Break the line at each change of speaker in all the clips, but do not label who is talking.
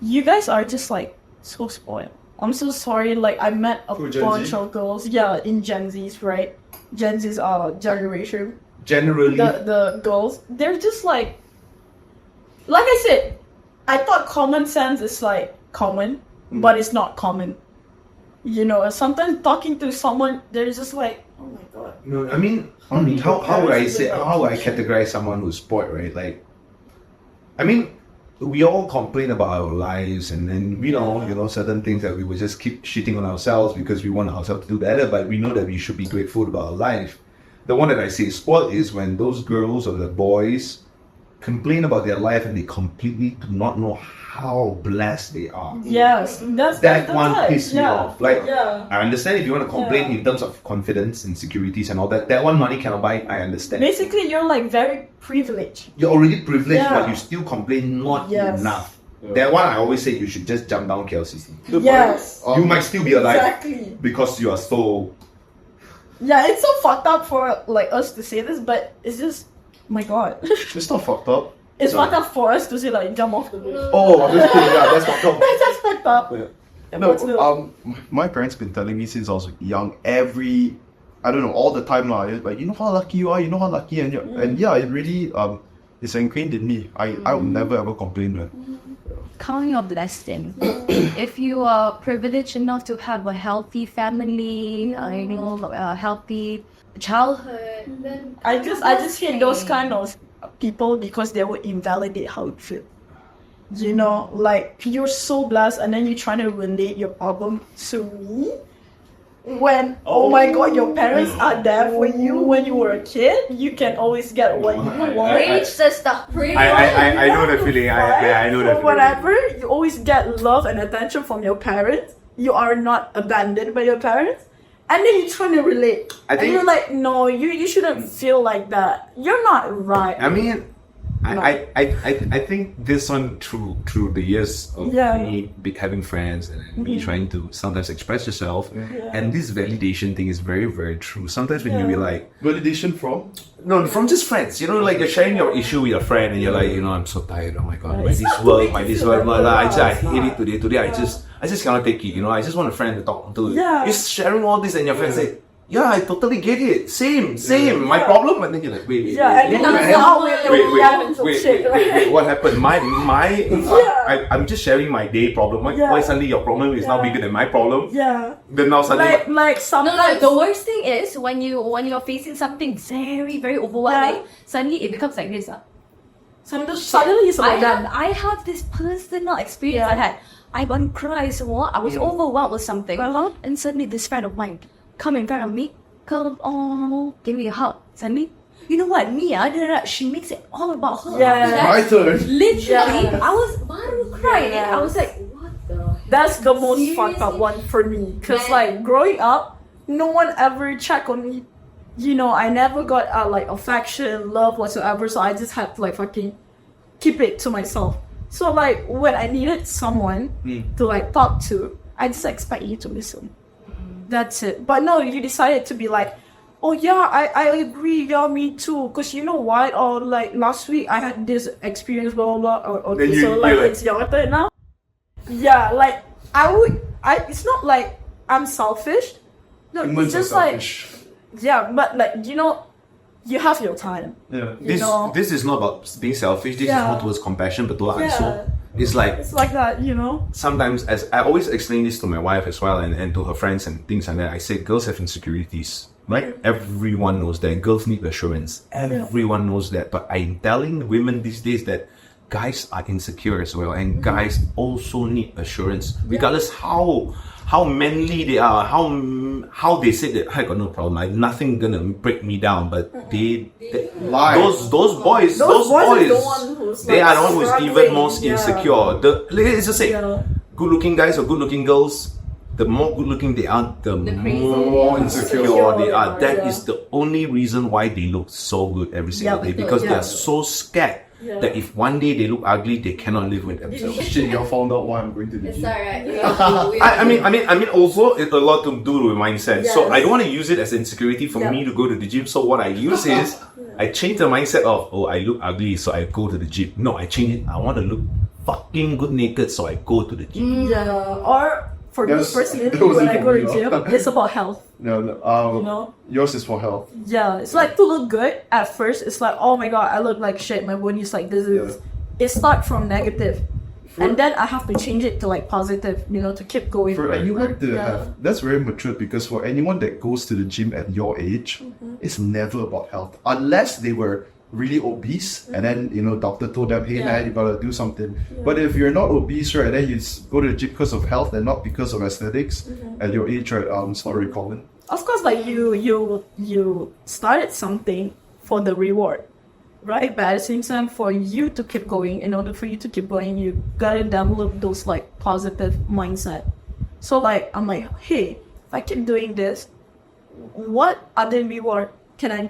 you guys are just like so spoiled. I'm so sorry. Like I met a bunch of girls. Yeah, in Gen Z's, right? Gen Z's generation.
Generally,
the girls, they're just like I said, I thought common sense is like common, but it's not common. You know, sometimes talking to someone, they're just like, oh my god.
No, I mean, how would I say? How would I categorize someone who's spoiled, right? Like, I mean, we all complain about our lives, and then you know certain things that we would just keep shitting on ourselves because we want ourselves to do better, but we know that we should be grateful about our life. The one that I say is spoiled is when those girls or the boys complain about their life and they completely do not know how blessed they are.
Yes,
that one pisses me off. Like,
yeah.
I understand if you want to complain in terms of confidence, insecurities, and all that. That one money cannot buy. I understand.
Basically, you're like very privileged.
You're already privileged, but you still complain not enough. Yeah. That one I always say you should just jump down KLCC.
Yes.
You might still be alive because you are so.
Yeah, it's so fucked up for like us to say this, but it's just, my god.
It's not fucked up.
It's fucked up for us to say like jump off the bridge.
Oh, that's fucked up.
That's fucked up.
Yeah. No, my parents been telling me since I was young, I don't know, all the time now. Like, you know how lucky you are, you know how lucky, and yeah, it really it's ingrained in me. I will never ever complain, man.
Count your blessing. If you are privileged enough to have a healthy family, a healthy childhood, then
I just hate those kind of people because they would invalidate how you feel. You know, like you're so blessed, and then you're trying to relate your problem to me. When oh my god, your parents are there for you when you were a kid, you can always get what you want.
Preach, sister. Preach.
I know the feeling. I know the feeling.
Whatever, you always get love and attention from your parents. You are not abandoned by your parents. And then you're trying to relate. And you're like, no, you shouldn't feel like that. You're not right.
I mean, I think this one through the years of me having friends and me trying to sometimes express yourself, and this validation thing is very, very true. Sometimes when you be like,
validation from?
No, from just friends. You know, like you're sharing your issue with a friend and you're like, I'm so tired. Oh my god, my this work. I hate it today. Today I just cannot take it. I just want a friend to talk to.
Yeah.
You're sharing all this and your friends say, yeah, I totally get it. Same. My problem. And then you're like, wait. Wait. What happened? I'm just sharing my day problem. Why suddenly your problem is now bigger than my problem?
Yeah.
Then now suddenly
like sometimes
the worst thing is when you're facing something very, very overwhelming, suddenly it becomes like this.
Suddenly it's like that.
I have this personal experience I had. I went cry so I was overwhelmed with something, and suddenly this friend of mine come in front of me, give me a hug. Suddenly, you know what? She makes it all about her.
Yeah.
My turn.
Literally, I was crying. I was like, what the?
That's the most fucked up one for me. Because like growing up, no one ever checked on me. I never got affection, love whatsoever. So I just had to like fucking keep it to myself. So like when I needed someone to like talk to, I just expect you to listen. That's it. But no, you decided to be like, oh yeah, I agree, yeah, me too. Because you know what? Or like last week I had this experience, blah blah blah. Okay, it's your turn now. Yeah, like it's not like I'm selfish. No, it's just like, yeah, but like you have your time.
Yeah. This is not about being selfish. This is more towards compassion, but also it's like
that,
Sometimes, as I always explain this to my wife as well, and to her friends and things like that, I say girls have insecurities, right? Everyone knows that. Girls need assurance. Everyone knows that. But I'm telling women these days that guys are insecure as well, and guys also need assurance, regardless how manly they are, how they say that I got no problem, nothing gonna break me down, but they lie. Those boys, they are the one who's even most insecure. Let's just say, good-looking guys or good-looking girls, the more good-looking they are, the more insecure they are. That is the only reason why they look so good every single day, because they are so scared that if one day they look ugly, they cannot live with themselves.
Shit, you found out why I'm going to the gym.
It's alright.
I mean, also it's a lot to do with mindset. Yes. So I don't want to use it as insecurity for me to go to the gym. So what I use is I change the mindset of I look ugly, so I go to the gym. No, I change it. I want to look fucking good naked, so I go to the gym.
Yeah. Or for me
Yes,
personally,
that was
when
it
I
for
go
me,
to gym,
huh?
it's about health.
No,
You know?
yours is for health.
Yeah, it's like to look good at first. It's like, oh my god, I look like shit. My body is like this. It starts from negative, and then I have to change it to like positive. You know, to keep going.
For anyone to
Yeah.
have, that's very mature, because for anyone that goes to the gym at your age, it's never about health, unless they were really obese and then doctor told them, hey man, you gotta do something. But if you're not obese, right, then you go to the gym because of health and not because of aesthetics at your age, right? It's not very common.
Of course, like you started something for the reward, right? But at the same time, for you to keep going, in order for you to keep going, you gotta develop those like positive mindset. So like I'm like, hey, if I keep doing this, what other reward can I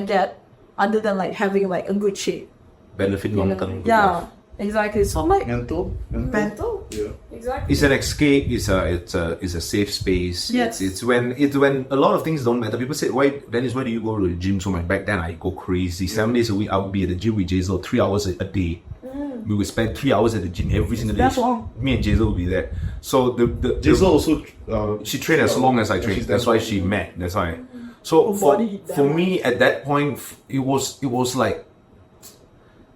get other than like having like a good shape?
Benefit long term.
Yeah, exactly. So I'm like
Mental.
mental.
Yeah.
Exactly.
It's an escape. It's a safe space.
Yes.
It's when a lot of things don't matter. People say, why Dennis, why do you go to the gym so much? Back then I go crazy. 7 days a week I would be at the gym with Jazel 3 hours a day. We would spend 3 hours at the gym every single day.
That's long.
Me and Jazel would be there. So the
Jazel also
she trained as long as I trained.
she's
That's why she met. That's why. So
body,
for me at that point, it was like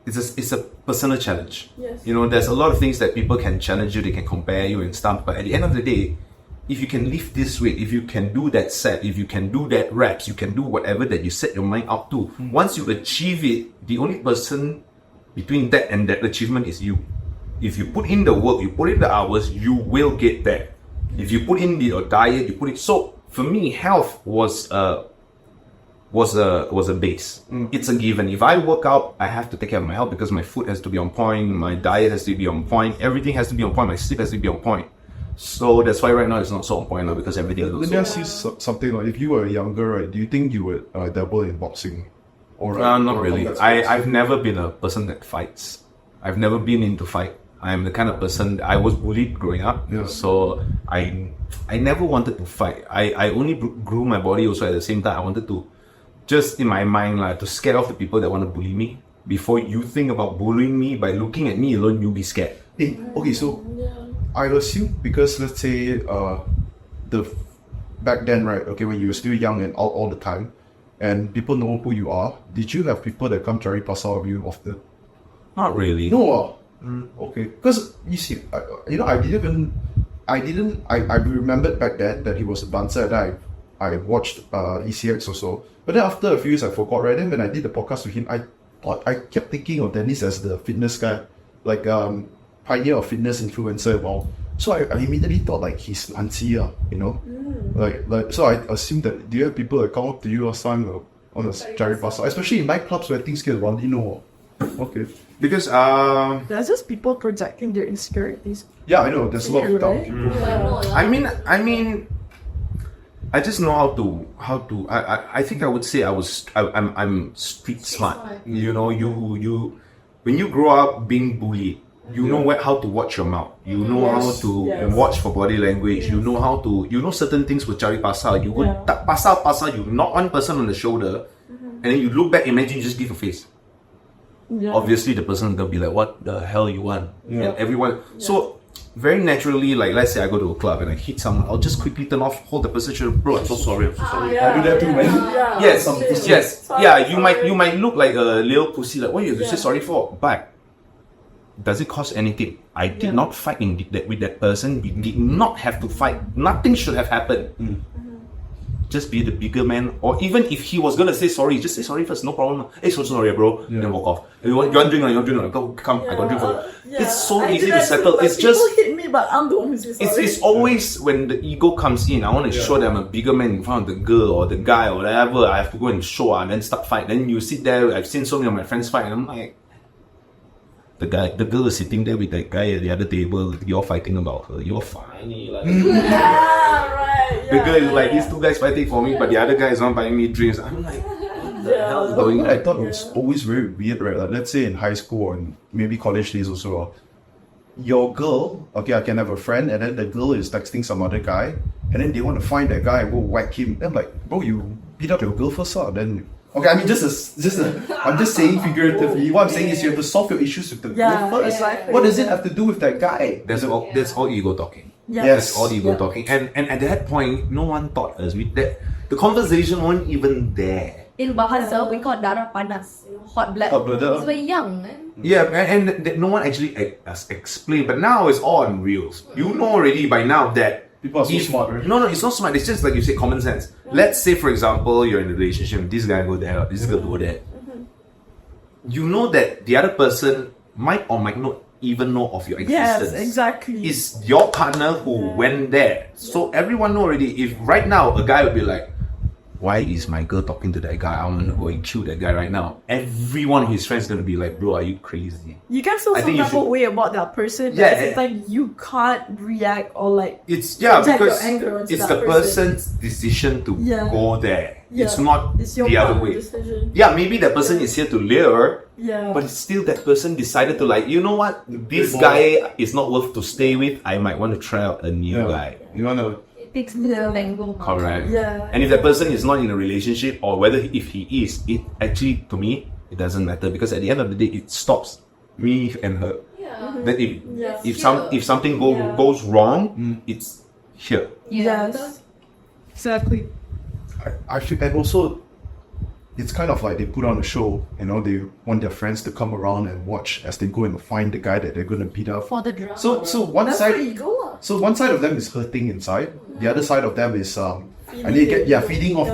it's a personal challenge.
Yes.
There's a lot of things that people can challenge you, they can compare you and stuff. But at the end of the day, if you can lift this weight, if you can do that set, if you can do that reps, you can do whatever that you set your mind up to. Once you achieve it, the only person between that and that achievement is you. If you put in the work, you put in the hours, you will get there. If you put in your diet, you put it. So for me, health was a base. It's a given. If I work out, I have to take care of my health because my food has to be on point, my diet has to be on point, everything has to be on point, my sleep has to be on point. So that's why right now it's not so on point now because everything
Let
else.
me ask you something. Like, if you were younger, right, do you think you would dabble in boxing? Or
Not
or
really.
combat sports?
I've never been a person that fights. I've never been into fight. I'm the kind of person, I was bullied growing up,
Yeah.
so I never wanted to fight. I only grew my body also at the same time. I wanted to, just in my mind, like, to scare off the people that want to bully me. Before you think about bullying me, by looking at me alone, you'll be scared.
Hey, okay, so I assume, because let's say back then, right? Okay, when you were still young and all the time, and people know who you are, did you have people that come cari pasal of you often?
Not really.
No. Okay, because you see, I remembered back then that he was a dancer, and I watched ECX also. But then after a few years, I forgot. Right, then when I did the podcast with him, I kept thinking of Dennis as the fitness guy, like pioneer of fitness influencer and all. So I immediately thought like he's fancy, like so I assumed that, do you have people that come up to you last time on a cari pasal, especially in nightclubs where things get rowdy? No. Okay.
Because
There's just people projecting their insecurities.
Yeah, I know. There's a lot of dumb
Right?
people.
I mean, I just know how to. I think I would say I'm street smart. You when you grow up being bullied, you know how to watch your mouth. You know how to watch for body language. You know how to. You know certain things with cari pasal. You go pasal. You knock one person on the shoulder, and then you look back. Imagine you just give a face.
Yeah.
Obviously the person will be like, what the hell you want? And everyone, so very naturally, like let's say I go to a club and I hit someone, I'll just quickly turn off, hold the person shoulder, bro, I'm so sorry.
I do that too, man.
Yes, yeah, you might look like a little pussy, like what you have to say sorry for, but does it cost anything? I did not fight with that person. We did not have to fight. Nothing should have happened. Just be the bigger man, or even if he was gonna say sorry, just say sorry first, no problem. Hey, so sorry, bro. Then walk off. You want drink? You want drink? Go, come. I got drink for you. It's so easy to settle.
Like,
It's just
people hit me, but I'm the one who says sorry.
it's always when the ego comes in. I want to show that I'm a bigger man in front of the girl or the guy or whatever. I have to go and show and then start fight. Then you sit there. I've seen so many of my friends fight, and I'm like, the girl is sitting there with that guy at the other table. You're fighting about her. You're fine. Like,
Yeah, right.
the girl is like, these two guys fighting for me, but the other guy is not buying me drinks. I'm like, what the hell is going on?
I thought it was always very weird, right? Like, let's say in high school or in maybe college days also, your girl, okay, I can have a friend, and then the girl is texting some other guy, and then they want to find that guy and go whack him. I'm like, bro, you beat up your girl first, then Okay, I mean I'm just saying figuratively. What I'm saying is you have to solve your issues with the girl first.
exactly.
What does it have to do with that guy?
That's all ego talking.
Yeah.
Yes.
That's all ego talking. And at that point, no one taught us. The conversation wasn't even there.
In bahasa, we call darah panas, hot blood.
Hot blood,
It's very young.
Yeah, and no one actually explained. But now it's all on reels. You know already by now that
People are so smart, right?
No, it's not smart. It's just like you say, common sense. Let's say, for example, you're in a relationship. This guy go there, this girl go there. You know that the other person might or might not even know of your existence.
Yes, exactly.
It's your partner who went there. So everyone know already. If right now a guy would be like, why is my girl talking to that guy? I want to go and kill that guy right now. Every one of his friends going to be like, bro, are you crazy?
You can feel
I
some
think you
type of
should-
way about that person, but
Yeah,
at the same time, you can't react or like.
It's
Project your
because
anger onto
it's
that
the
person.
person's decision to
Yeah.
go there.
Yeah.
It's not
It's your
the other
partner
way.
decision.
Yeah, maybe that person is here to lure,
Yeah.
but it's still that person decided to like, you know what, this
Bit more.
guy is not worth to stay with. I might want to try out a new guy.
You wanna
It takes the language.
Correct.
Yeah.
And if that person is not in a relationship, or whether if he is, it actually to me it doesn't matter, because at the end of the day it stops me and her.
Yeah.
Then if
Yes.
if something goes wrong, it's here.
Yes. Exactly.
I feel, and also it's kind of like they put on a show, they want their friends to come around and watch as they go and find the guy that they're gonna beat up.
For the drama.
So one
That's
side
where you go.
So one side of them is hurting inside. The other side of them is and they get feeding off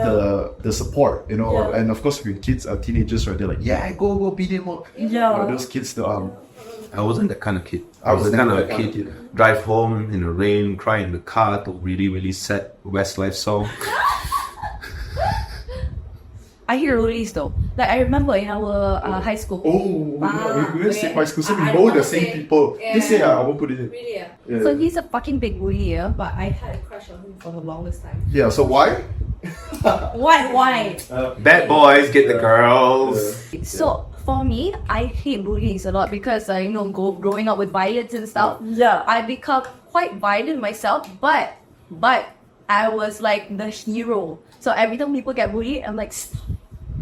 the support,
Yeah.
And of course with kids, teenagers, right? They're like, go beat him up.
Yeah.
Those kids,
I wasn't that kind of kid.
I
I was
was
the kind of
that
a
kind of
kid.
kid.
Drive home in the rain, cry in the car to really, really sad Westlife song.
I hear stories though. Like I remember in our high school.
Oh, we're in
okay.
my school, so we
I
know
wanna
the same
say-
people.
yeah.
This year, I won't put it in.
Really?
Yeah.
So he's a fucking big bully, yeah. But I
had a crush on him for the longest time.
Yeah, so why?
why?
Bad boys get the girls.
So for me, I hate bullies a lot because growing up with violence and stuff.
Yeah.
I become quite violent myself, but I was like the hero. So every time people get bullied, I'm like,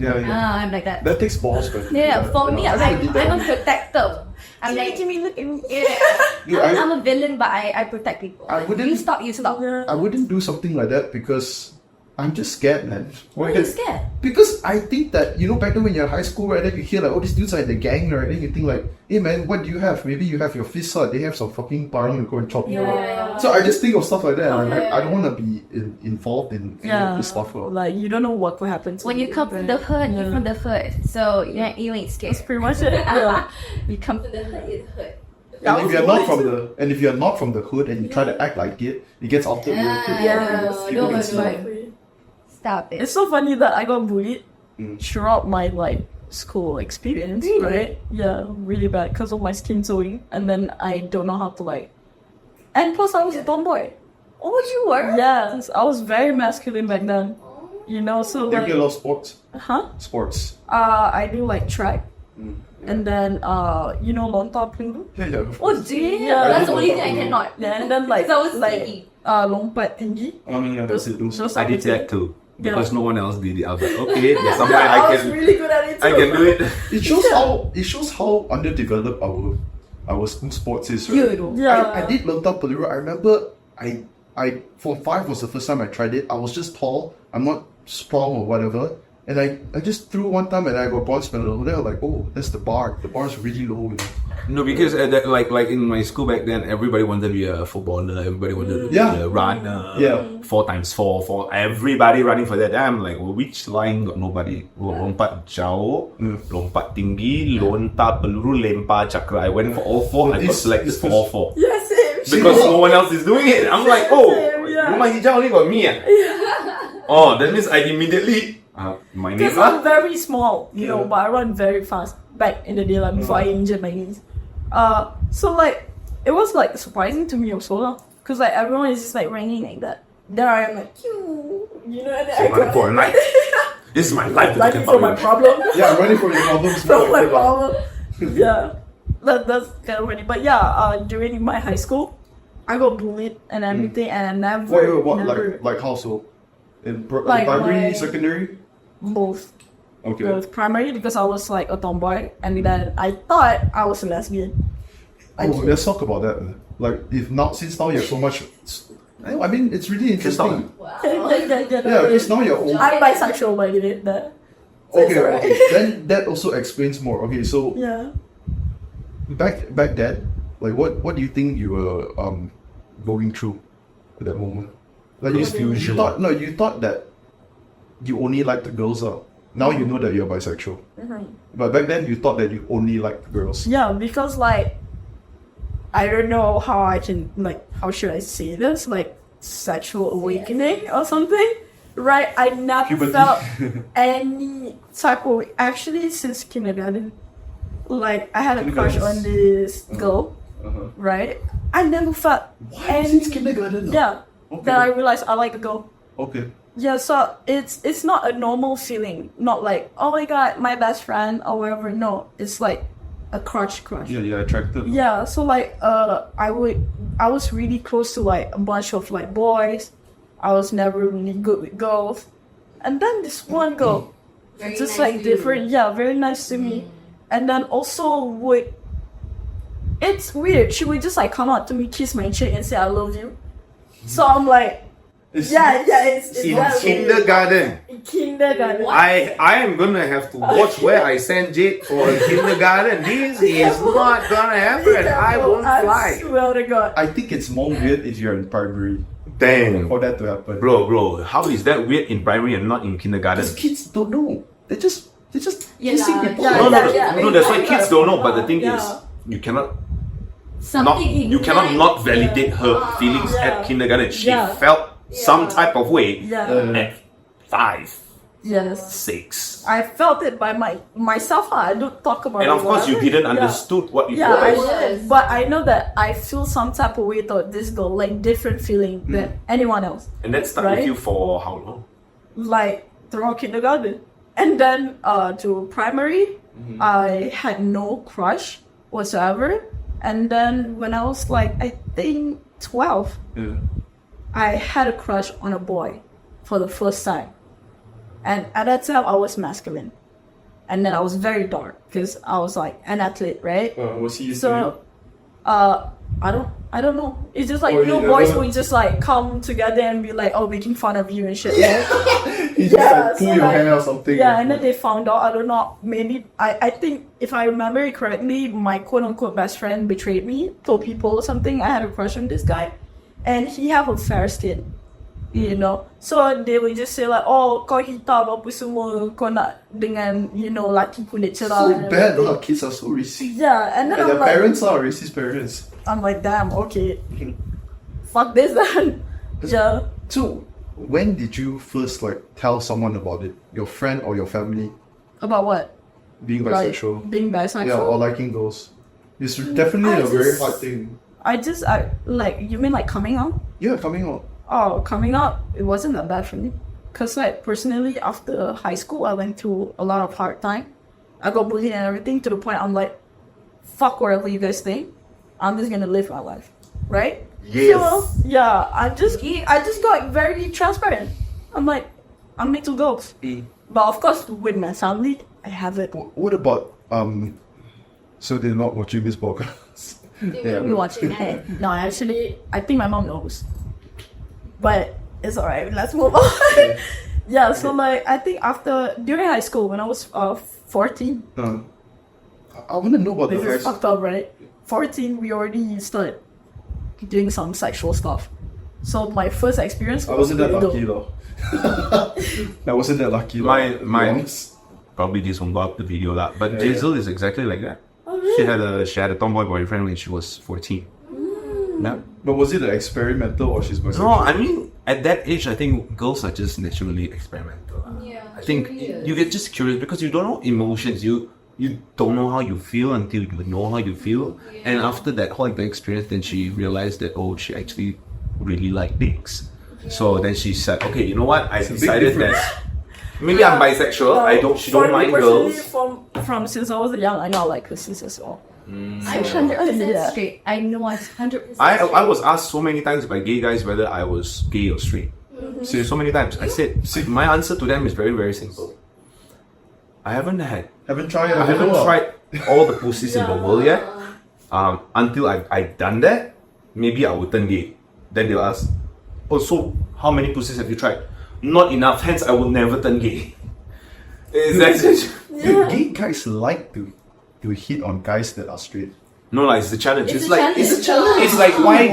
Yeah.
I'm like that.
That takes balls, but
Yeah, for me,
I never did that.
I'm a protector. I'm like, look at me. Yeah.
Yeah,
I'm a villain, but I protect people.
I wouldn't-
You stop.
I wouldn't do something like that because I'm just scared, man.
Why are you scared?
Because I think that, back then when you're in high school, right, then you hear like, oh, these dudes are in the gang, right, then you think like, hey man, what do you have? Maybe you have your fist out, they have some fucking parang to go and chop you up. So I just think of stuff like that. I don't want to be involved in this stuff.
Like you don't know what will happen to
When you come from the hood, you're from the hood. So you ain't scared.
pretty much it. Yeah.
You come.
The hurt, it hurt.
And if you're not from the hood and you try to act like it gets after you.
Yes.
People can see.
Stop it.
It's so funny that I got bullied throughout my school experience, right? Yeah, really bad because of my skin tone, and then I don't know how to and plus I was a tomboy.
Oh, you were?
Yes, I was very masculine back then. So
They play a lot of sports.
sports.
Sports.
I do track, and then lontar peluru.
Yeah.
Oh, damn.
Yeah.
That's the only thing I cannot.
Yeah, and then
Because I was sneaky.
lompat tinggi.
That's it.
Those
I
are
did
the
that too.
Yeah.
Because no one else did it. I was like, okay, there's something
Yeah,
I
was
can
really good at it too.
I can do it.
It shows how underdeveloped our school sports is. Right?
You know.
Yeah.
I did lontar peluru. I remember I Form 5 was the first time I tried it. I was just tall. I'm not strong or whatever. And I just threw one time and I got bronze medal. They were like, oh, that's the bar. The bar is really low.
No, because like in my school back then, everybody wanted to be a footballer. Everybody wanted to be
Yeah.
a runner.
Yeah.
4x4. Everybody running for that. I'm like, well, which line got nobody? Lompat jauh, lompat tinggi, lontar peluru, lempar cakra. I went for all four. I got selected for all four.
Yeah, same.
Because no one else is doing it. I'm like, oh,
Yeah.
rumah hijau only got me. Oh, that means I immediately my name
Because I'm very small, but I run very fast back in the day, before I injured my knees. So it was surprising to me also, because everyone is just running like that. There I am and then I
run for a night. This is my life. to
running
talk
from my
about.
problem.
Yeah, running for your problems.
From my problem. Yeah, that's kind of funny. But yeah, during my high school, I got bullied and everything, and I never,
What
never
like how so? In
Like
primary,
my-
secondary?
both.
Okay.
Primarily because I was like a tomboy, and then I thought I was a lesbian.
Let's talk about that. Like, since now you have so much, I mean, it's really interesting. Yeah, because now you're old.
I'm bisexual, by the way. That.
Okay,
alright.
okay. Then that also explains more. Okay, so
Yeah.
back then, like, what do you think you were going through at that moment? Like, you thought that you only liked the girls out. Now you know that you're bisexual. But back then you thought that you only liked girls.
Yeah, because like I don't know how I can how should I say this? Like sexual awakening or something. Right? I never
Puberty.
felt any type of actually since kindergarten. Like I had a crush on this girl, right? I never felt
Since kindergarten?
Yeah.
Okay.
Then I realized I like a girl.
Okay.
Yeah, so it's not a normal feeling. Not like, oh my god, my best friend or whatever. No, it's like a crush.
Yeah, you're attracted.
Yeah, so like I was really close to like a bunch of like boys. I was never really good with girls. And then this one girl,
Very
just
nice
like
to you.
different, yeah, very nice to me. And then also it's weird. She would just like come out to me, kiss my cheek and say I love you. So I'm like, it's
In
that weird.
kindergarten.
In kindergarten.
I am gonna have to watch where I send Jade for a kindergarten. This is not gonna happen. I won't
I
fly.
swear to God.
I think it's more weird if you're in primary
Damn.
for that to happen.
Bro, how is that weird in primary and not in kindergarten?
Because kids don't know. They just
Yeah,
kissing
lah.
people.
Yeah,
No, that's why kids don't know. But the thing
Yeah.
is, you cannot
Something
not validate her feelings
Yeah.
at kindergarten. She
Yeah.
felt some type of way
Yeah.
at 5,
Yes.
6.
I felt it by myself. I don't talk about
And
it.
of course, you
whatever.
didn't
Yeah.
understood what you
Yeah, I
felt.
did. But I know that I feel some type of way toward this girl, like different feeling than anyone else.
And that stuck
Right?
with you for how long?
Like throughout kindergarten. And then to primary, I had no crush whatsoever. And then when I was like, I think 12,
Yeah.
I had a crush on a boy for the first time. And at that time, I was masculine. And then I was very dark because I was like an athlete, right?
Was he used
So, I don't know. It's just like,
Oh,
you know,
you
boys
never-
would just like come together and be like, oh, making fun of you and shit. Right?
He just
Yeah,
like pull
so
your
like-
hair or something.
Yeah, and then they found out, I don't know, maybe, I think, if I remember it correctly, my quote-unquote best friend betrayed me, told people or something, I had a crush on this guy, and he have a fair skin, you know, so they would just say like, oh, kau hitam apa semua, kau nak dengan, you know, laki kulit cerah.
So
and
bad,
everything.
lah. Kids are so racist.
Yeah, and then
And
I'm
the
like,
parents are racist parents.
I'm like, damn, okay, fuck this then. Yeah.
So, when did you first like tell someone about it? Your friend or your family
About what?
being
Like,
bisexual?
being bisexual?
Yeah, or liking girls. It's definitely
I
a very
just-
hard thing.
I like, you mean like coming out?
Yeah, coming out.
Oh, coming out, it wasn't that bad for me. Because, like, personally, after high school, I went through a lot of hard time. I got bullied and everything to the point I'm like, fuck whatever you guys think. I'm just gonna live my life. Right?
Yes.
So, yeah, I just got very transparent. I'm like, I'm into girls. But of course, with my family, I have it.
What about so they're not watching this podcast? Yeah.
We watching it. No, actually, I think my mom knows. But it's alright. Let's move on. Yeah. So like, I think during high school when I was 14,
I want to know about
this
the
is fucked up, right? 14, we already started doing some sexual stuff. So my first experience.
I wasn't that
with
lucky
girl.
though. I wasn't that lucky.
My-
though, to be
my-
honest.
Probably this won't go up the video that, but
Yeah,
Jazel is exactly like that.
Oh, really?
She had a tomboy boyfriend when she was 14. Yeah.
But was it experimental or she's bisexual?
No, I mean at that age, I think girls are just naturally experimental.
Yeah.
I think you get just curious because you don't know emotions. You don't know how you feel until you know how you feel. And after that whole experience, then she realized that she actually really liked dicks. So then she said, okay, you know what? I
big
decided
difference.
that maybe I'm bisexual. She don't
For me
mind
personally,
girls.
From since I was young, I know I like pussies as well.
I'm
Yeah.
100% straight. I know I'm 100%
I was asked so many times by gay guys whether I was gay or straight. So many times. I said, my answer to them is very, very simple. I haven't
tried.
I haven't tried all the pussies in the world yet. Until I've done that, maybe I will turn gay. Then they'll ask, oh, so how many pussies have you tried? Not enough, hence I will never turn gay.
Dude, gay guys like to hit on guys that are straight.
No, it's the challenge.
It's
It's
a
like
challenge.
it's like why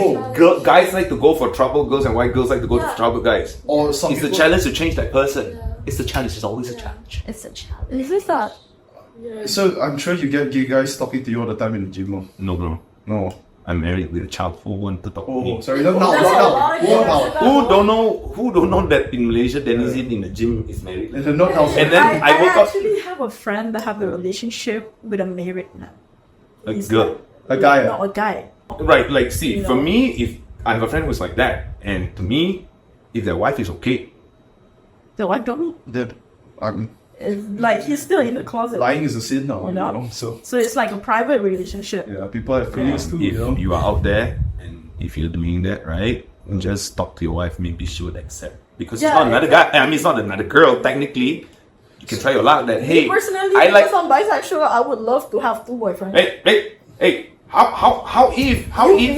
guys like to go for troubled girls and why girls like to go for troubled guys.
Or some
It's the
people-
challenge to change that person. It's the challenge. It's always a challenge.
It's a challenge.
Is this that?
So I'm sure you get gay guys talking to you all the time in the gym. No?
No, bro.
No.
I'm married with a child. Who want to talk to
Oh,
me?
sorry. No,
That's a lot of
now.
guys.
Who don't know that in Malaysia, Denizen in the gym is married?
Not now.
And then I woke up
actually have a friend that have a relationship with a married man.
a
He's
girl.
A guy.
Not a guy.
Right, like see,
You
for
know?
me, if I have a friend who's like that, and to me, if their wife is okay,
So I don't know.
Dude,
It's like he's still in the closet.
lying is a sin now.
You
You
know?
know? So
So it's like a private relationship.
yeah, people have feelings too.
if
You know.
you are out there and if you're doing that, right, just talk to your wife. Maybe she would accept because it's
Yeah,
not another guy. I mean, it's not another girl. Technically, you can try your luck. That hey,
Personally,
I like.
because I'm bisexual, I would love to have two boyfriends.
Hey! How if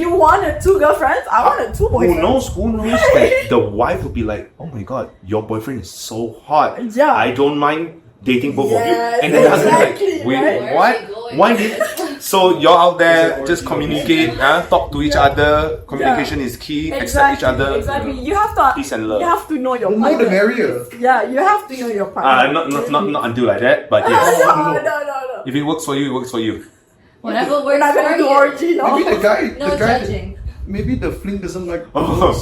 You wanted two girlfriends? I wanted two boyfriends.
Who knows that the wife would be like, oh my god, your boyfriend is so hot.
Yeah.
I don't mind dating both of you.
Yes,
And then the husband is
exactly,
like, wait,
right?
Where
what?
are we going?
Why did? So you're out there, just communicate, talk to each other. Communication is key. Accept each other.
Exactly. You have to.
Peace and love.
You have to know your
The more the
partner.
merrier.
Yeah, you have to know your partner.
Not until like that, but yes.
No.
If it works for you, it works for you.
Whatever
We're
works
not gonna
for
do
you.
orgy, no.
Maybe
No
the guy,
judging.
maybe the fling doesn't like.
Oh.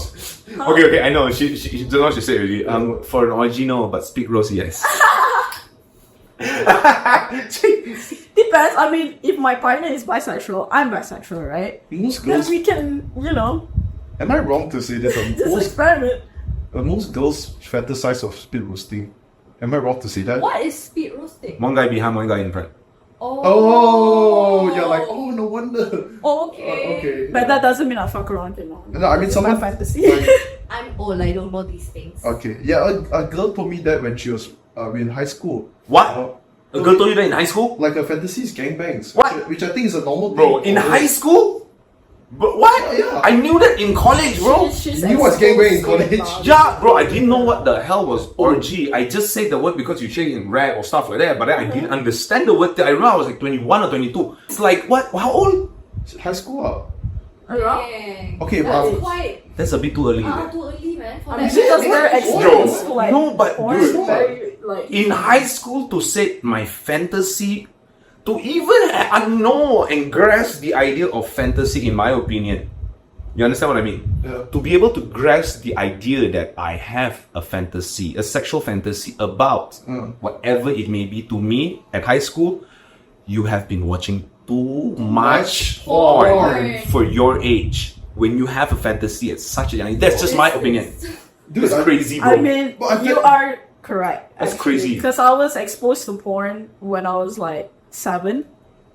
Okay, I know. She don't know what she said already. For an orgy, no, but speak rose, yes.
Depends. I mean, if my partner is bisexual, I'm bisexual, right?
Most
Then
girls.
we can,
Am I wrong to say that
just experiment.
most girls fantasize of speed roasting? Am I wrong to say that?
What is speed roasting?
One guy behind, one guy in front.
Oh, you're like, oh, no wonder.
Okay.
Okay.
But that doesn't mean I fuck around, you know.
No, I mean
It's my
someone.
fantasy.
I'm old. I don't know these things.
Okay, yeah, a girl told me that when she was in high school.
What?
Uh,
A girl told you that in high school?
Like a fantasies gangbangs.
What?
Which I think is a normal
Bro,
thing.
in high school? But what?
Yeah.
I knew that in college, bro.
She's
You was gangbang in
exposed to it
college?
now.
Yeah, bro, I didn't know what the hell was orgy. I just said the word because you say in rap or stuff like that, but then I didn't understand the word till I remember I was like 21 or 22. It's like, what? How old?
High school.
Dang.
Okay,
That's
but
quite
That's a bit too early.
too early, man. For
I mean,
that.
she was very exposed to like.
No, but
porn,
dude,
very, like,
in high school to set my fantasy, to even know and grasp the idea of fantasy, in my opinion. You understand what I mean?
Yeah.
To be able to grasp the idea that I have a fantasy, a sexual fantasy about whatever it may be, to me at high school, you have been watching too much porn for your age. When you have a fantasy at such a young age, that's just my opinion.
dude,
It's crazy, bro.
I mean,
But I
you
think-
are correct.
That's crazy.
Because I was exposed to porn when I was like 7,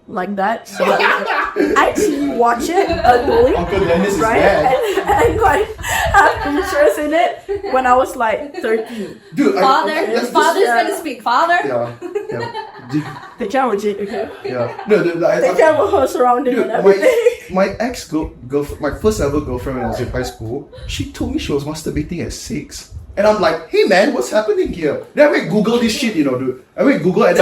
like that. So I actually watch it alone,
Uncle Dennis is
right?
bad.
And like have interest in it when I was like 13.
Dude,
Father,
let's-
father's
yeah.
gonna speak. Father.
Yeah. Dude,
Take care of it, okay?
yeah. No, dude, like,
Take care of her surrounding
dude,
and everything.
my ex girlfriend, my first ever girlfriend when I was in high school, she told me she was masturbating at 6. And I'm like, hey man, what's happening here? Then I went Google this shit, you know, dude. I went Google and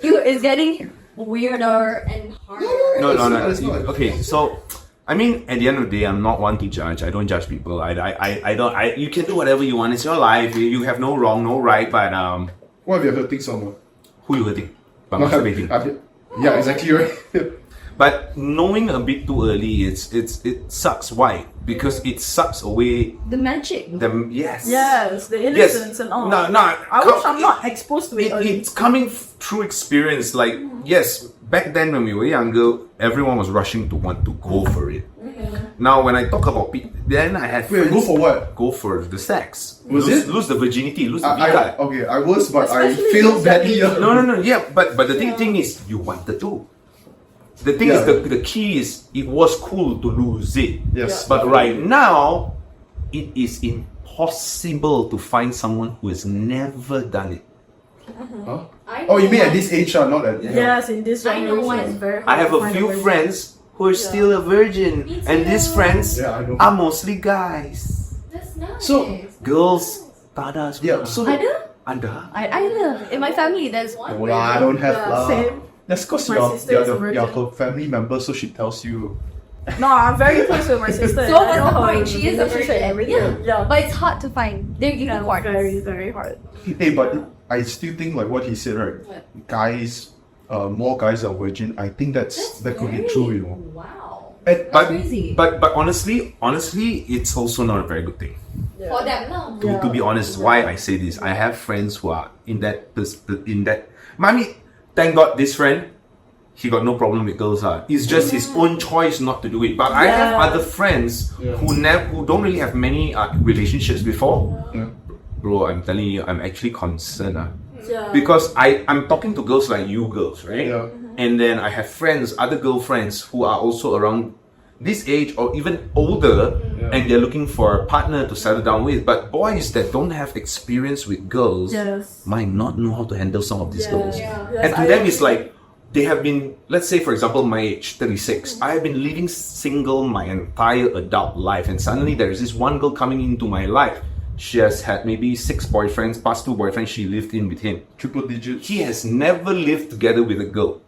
You is getting weirder and harder.
No.
It's not.
Okay, so I mean, at the end of the day, I'm not one to judge. I don't judge people. I don't. You can do whatever you want. It's your life. You have no wrong, no right. But
What have you hurting someone?
who you hurting? By masturbating.
Yeah, exactly right.
But knowing a bit too early, it sucks. Why? Because it sucks away
The magic.
them. Yes.
Yes, the innocence and all.
No.
I wish I'm not exposed to it early.
It's coming through experience. Like, yes, back then when we were younger, everyone was rushing to want to go for it. Now, when I talk about people, then I had
Wait,
friends
go for what?
go for the sex.
Was
lose,
it?
lose the virginity, lose the V-card.
Okay, I was, but I
Especially
failed
those
badly.
that-
No, yeah, but the thing is, you wanted to. The thing is,
Yeah.
the key is, it was cool to lose it.
Yes.
But right now, it is impossible to find someone who has never done it.
Huh?
I
Oh, you
know
mean at
one.
this age, not at
Yes, in this
I know
generation,
one.
it's very hard
I have
to
a
find
few
virgin.
friends who are still a virgin,
Me
and these
too.
friends
Yeah, I know.
are mostly guys.
That's nice.
So,
Girls, tada
Yeah,
semua.
so
Ada.
I know. In my family, there's one.
no lah, I don't have lah.
Same.
That's because
My
you're,
sister is a
you're
virgin.
her family member, so she tells you.
No, I'm very close with my sister.
So
I
what's
know
the
her
point? She is a
relationship,
virgin.
everything. Yeah.
But it's hard to find. They're unicorns.
Very, very hard.
Hey, but I still think like what he said, right?
What?
Guys, more guys are virgin. I think that could be true, you know.
Wow.
And
But,
Crazy.
but honestly, it's also not a very good thing.
For them, no.
To be honest, why I say this, I have friends who are in that. I mean, thank God this friend, he got no problem with girls. It's just his own choice not to do it. But I have
Yeah.
other friends who don't really have many relationships before.
Yeah.
Bro, I'm telling you, I'm actually concerned.
Yeah.
Because I'm talking to girls like you girls, right?
Yeah.
And then I have friends, other girlfriends who are also around this age or even older, and they're looking for a partner to settle down with. But boys that don't have experience with girls
Yes.
might not know how to handle some of these girls.
Yeah.
And
Yes,
to
I
them, it's
agree.
like they have been, let's say, for example, my age, 36. I have been living single my entire adult life, and suddenly there is this one girl coming into my life. She has had maybe 6 boyfriends, past 2 boyfriends she lived in with him.
Triple digits.
He has never lived together with a girl.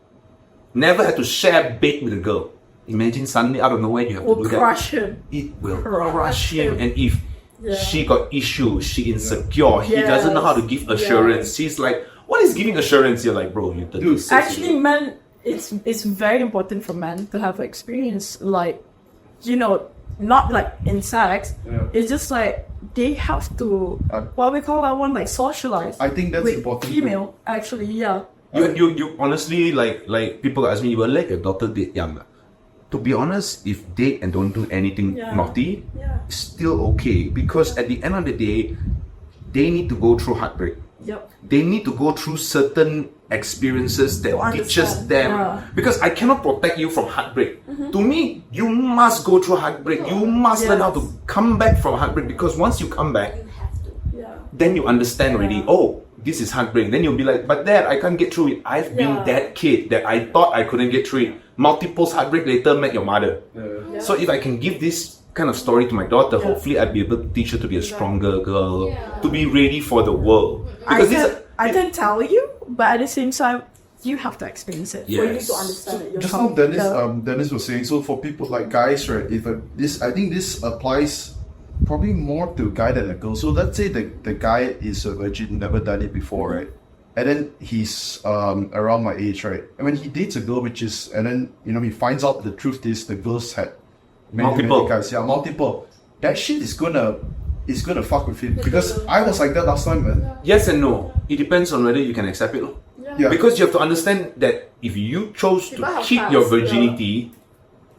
Never had to share bed with a girl. Imagine suddenly out of nowhere you have to
Will
do that.
crush him.
It will
Crush
crush him.
him.
And if she got issues, she insecure, he doesn't know how to give assurance. She's like, what is giving assurance? You're like, bro, you 36.
Actually, men, it's very important for men to have experience, like, you know, not like in sex.
Yeah.
It's just like they have to what we call that one, like, socialize.
I think that's
with
important.
female, actually, yeah.
You honestly, like people ask me, you will let your daughter date young. To be honest, if date and don't do anything naughty, it's still okay. Because at the end of the day, they need to go through heartbreak.
Yep.
They need to go through certain experiences that teaches
understand,
them.
yeah.
Because I cannot protect you from heartbreak. To me, you must go through heartbreak. You must learn how to come back from heartbreak. Because once you come back,
Yeah.
then you understand already, oh, this is heartbreak. Then you'll be like, but dad, I can't get through it. I've been that kid that I thought I couldn't get through it. Multiple heartbreak later, met your mother. So if I can give this kind of story to my daughter, hopefully I'll be able to teach her to be a stronger girl, to be ready for the world. Because
I can tell you, but at the same time, you have to experience it for you
Yes.
to understand it
Just
yourself.
now, Dennis was saying. So for people like guys, right? I think this applies probably more to a guy than a girl. So let's say the guy is a virgin, never done it before, right? And then he's around my age, right? And when he dates a girl, and then he finds out the truth is the girls had many guys, multiple. That shit is gonna fuck with him, because I was like that last time, man.
yes and no. It depends on whether you can accept it.
Yeah.
Because you have to understand that if you chose to
People have
keep your
past,
virginity,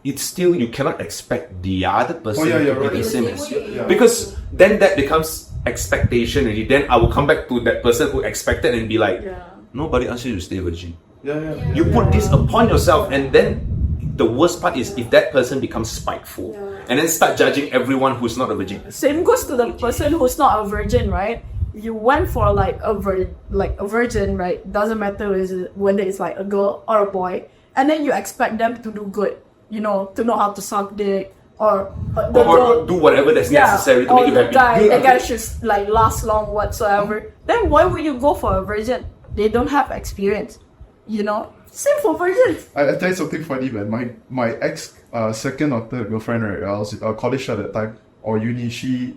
it's still, you cannot expect the other person
yeah,
to
right.
be the same as you.
Yeah.
Because then that becomes expectation already. Then I will come back to that person who expected and be like, nobody asked you to stay virgin.
Yeah.
You put this upon yourself, and then the worst part is if that person becomes spiteful and then start judging everyone who's not a virgin.
Same goes to the person who's not a virgin, right? You went for like a virgin, right? Doesn't matter whether it's like a girl or a boy, and then you expect them to do good, to know how to suck dick, or
Or do whatever that's necessary to
or
make you
the
happy.
guy, the guy should like last long whatsoever. Then why would you go for a virgin? They don't have experience, Same for virgins.
I tell you something funny, man. My ex second or third girlfriend, right? I was college at that time or uni. She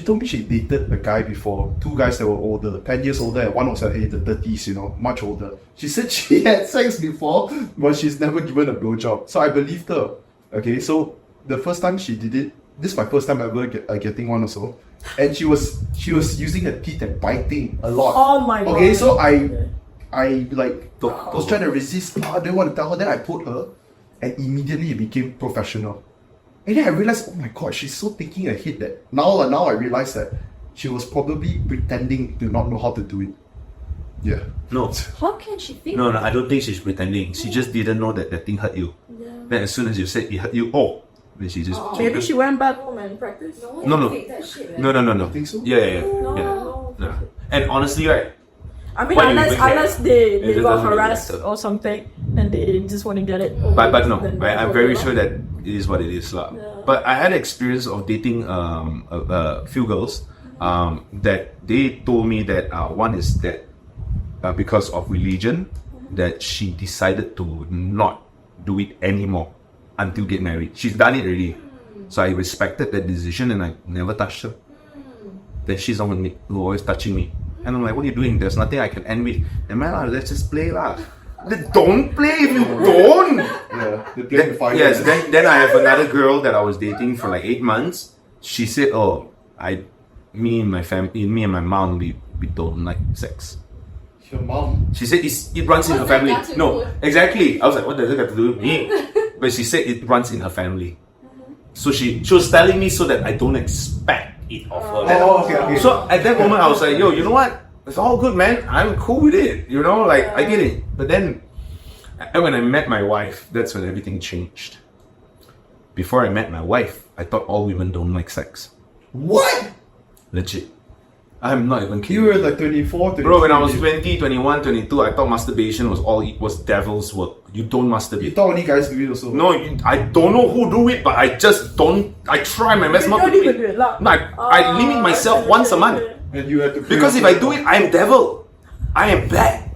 told me she dated a guy before, 2 guys that were older, 10 years older, and one was in the 30s, much older. She said she had sex before, but she's never given a blowjob. So I believed her. Okay, so the first time she did it, this is my first time ever getting one also, and she was using her teeth and biting a lot.
Oh my god.
Okay, so I was trying to resist. I didn't want to tell her. Then I put her, and immediately it became professional. And then I realized, oh my god, she's so taking a hit that now I realize that she was probably pretending to not know how to do it. Yeah.
No,
How can she feel?
I don't think she's pretending. She just didn't know that thing hurt you. Then as soon as you said it hurt you, Then she just
Maybe she went back home and practiced.
No.
Take that shit,
No.
think so?
Yeah.
No.
And honestly, right?
I mean,
Why do you even care?
unless they
It
got
doesn't really
harassed
matter.
or something, and they just want to get it.
But no,
Then
I'm
that's
very
what
sure that it is what it is, lah. But I had experience of dating a few girls that they told me that one is that because of religion that she decided to not do it anymore until get married. She's done it already, so I respected that decision and I never touched her. Then she's the one who always touching me. And I'm like, what are you doing? There's nothing I can end with. And man, let's just play lah. Then don't play if you don't.
Yeah, they play the fire.
Yes, then I have another girl that I was dating for like 8 months. She said, "Oh, me and my mom, we don't like sex."
Your mom.
She said it runs in her
What's that
family.
got to
No,
do with-
exactly. I was like, what does it have to do with me? But she said it runs in her family. So she was telling me so that I don't expect it of her.
Oh, okay.
So at that moment, I was like, yo, you know what? It's all good, man. I'm cool with it. You know, like, I get it. But then, when I met my wife, that's when everything changed. Before I met my wife, I thought all women don't like sex.
What?
Legit. I'm not even kidding.
You were like 24, 23.
Bro, when I was 20, 21, 22, I thought masturbation was devil's work. You don't
You
masturbate.
thought only guys do it also.
No, I don't know who do it, but I just don't. I try my best
You
not to
don't
do
even
it.
do it lah.
No, I limit myself once a month.
And you had to pray
Because if I do it, I am devil. I am bad.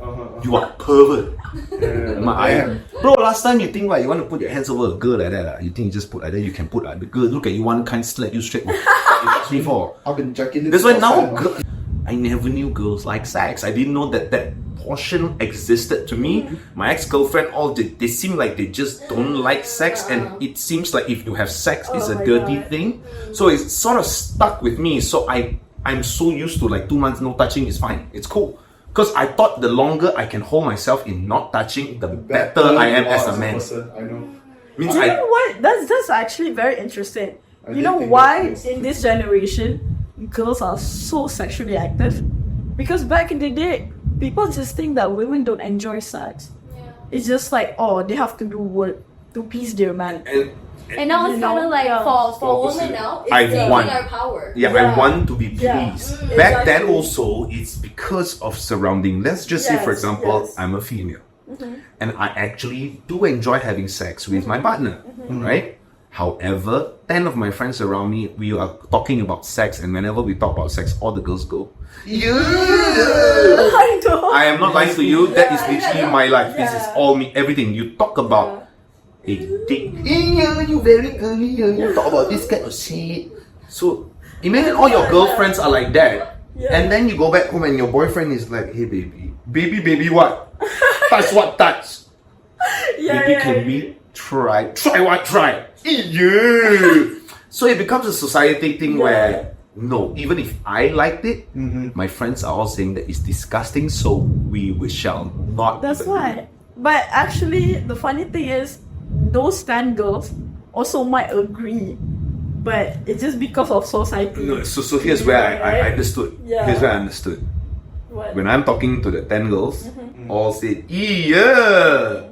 You are pervert. I am. Bro, last time you think like you want to put your hands over a girl like that, you think you just put like that, you can put the girl look at you one kind slap you straight. What you touched me for?
I've been jacking this.
That's why now
outside,
I never knew girls like sex. I didn't know that portion existed to me. My ex-girlfriend, they seem like they just don't like sex, and it seems like if you have sex, it's a dirty thing. So it's sort of stuck with me. So I'm so used to like 2 months no touching is fine. It's cool. Because I thought the longer I can hold myself in not touching, the better I am as a man.
person, I know.
Means
You know what? That's actually very interesting.
I
You
did
know
think
why
that
in this generation girls are so sexually active? Because back in the day, people just think that women don't enjoy sex. It's just like, oh, they have to do work to please their man.
And now it's
You know,
kind of like
yeah.
for
Opposite.
women now, it's
I
taking
want.
our power.
Yeah,
Yeah.
I want to be
Yeah.
pleased. Back then
Exactly.
also, it's because of surrounding. Let's just say, for
Yes,
example,
yes.
I'm a female. And I actually do enjoy having sex with my partner, right? However, 10 of my friends around me, we are talking about sex, and whenever we talk about sex, all the girls go, yeah!
I know.
I am not lying to you, that is literally my life. This is
Yeah.
all me, everything. You talk about a dick. Yeah, you very early. You talk about this kind of shit. So imagine all your girlfriends are like that, and then you go back home and your boyfriend is like, "Hey baby, what? Touch what? Touch? Baby, can we try? Try what? Try? Yeah." So it becomes a society thing where no, even if I liked it, my friends are all saying that it's disgusting. So we shall not.
That's
even do it.
why. But actually, the funny thing is, those 10 girls also might agree, but it's just because of society.
No, so here's where I
Right?
understood.
Yeah.
Here's where I understood.
What?
When I'm talking to the 10 girls, all said, yeah.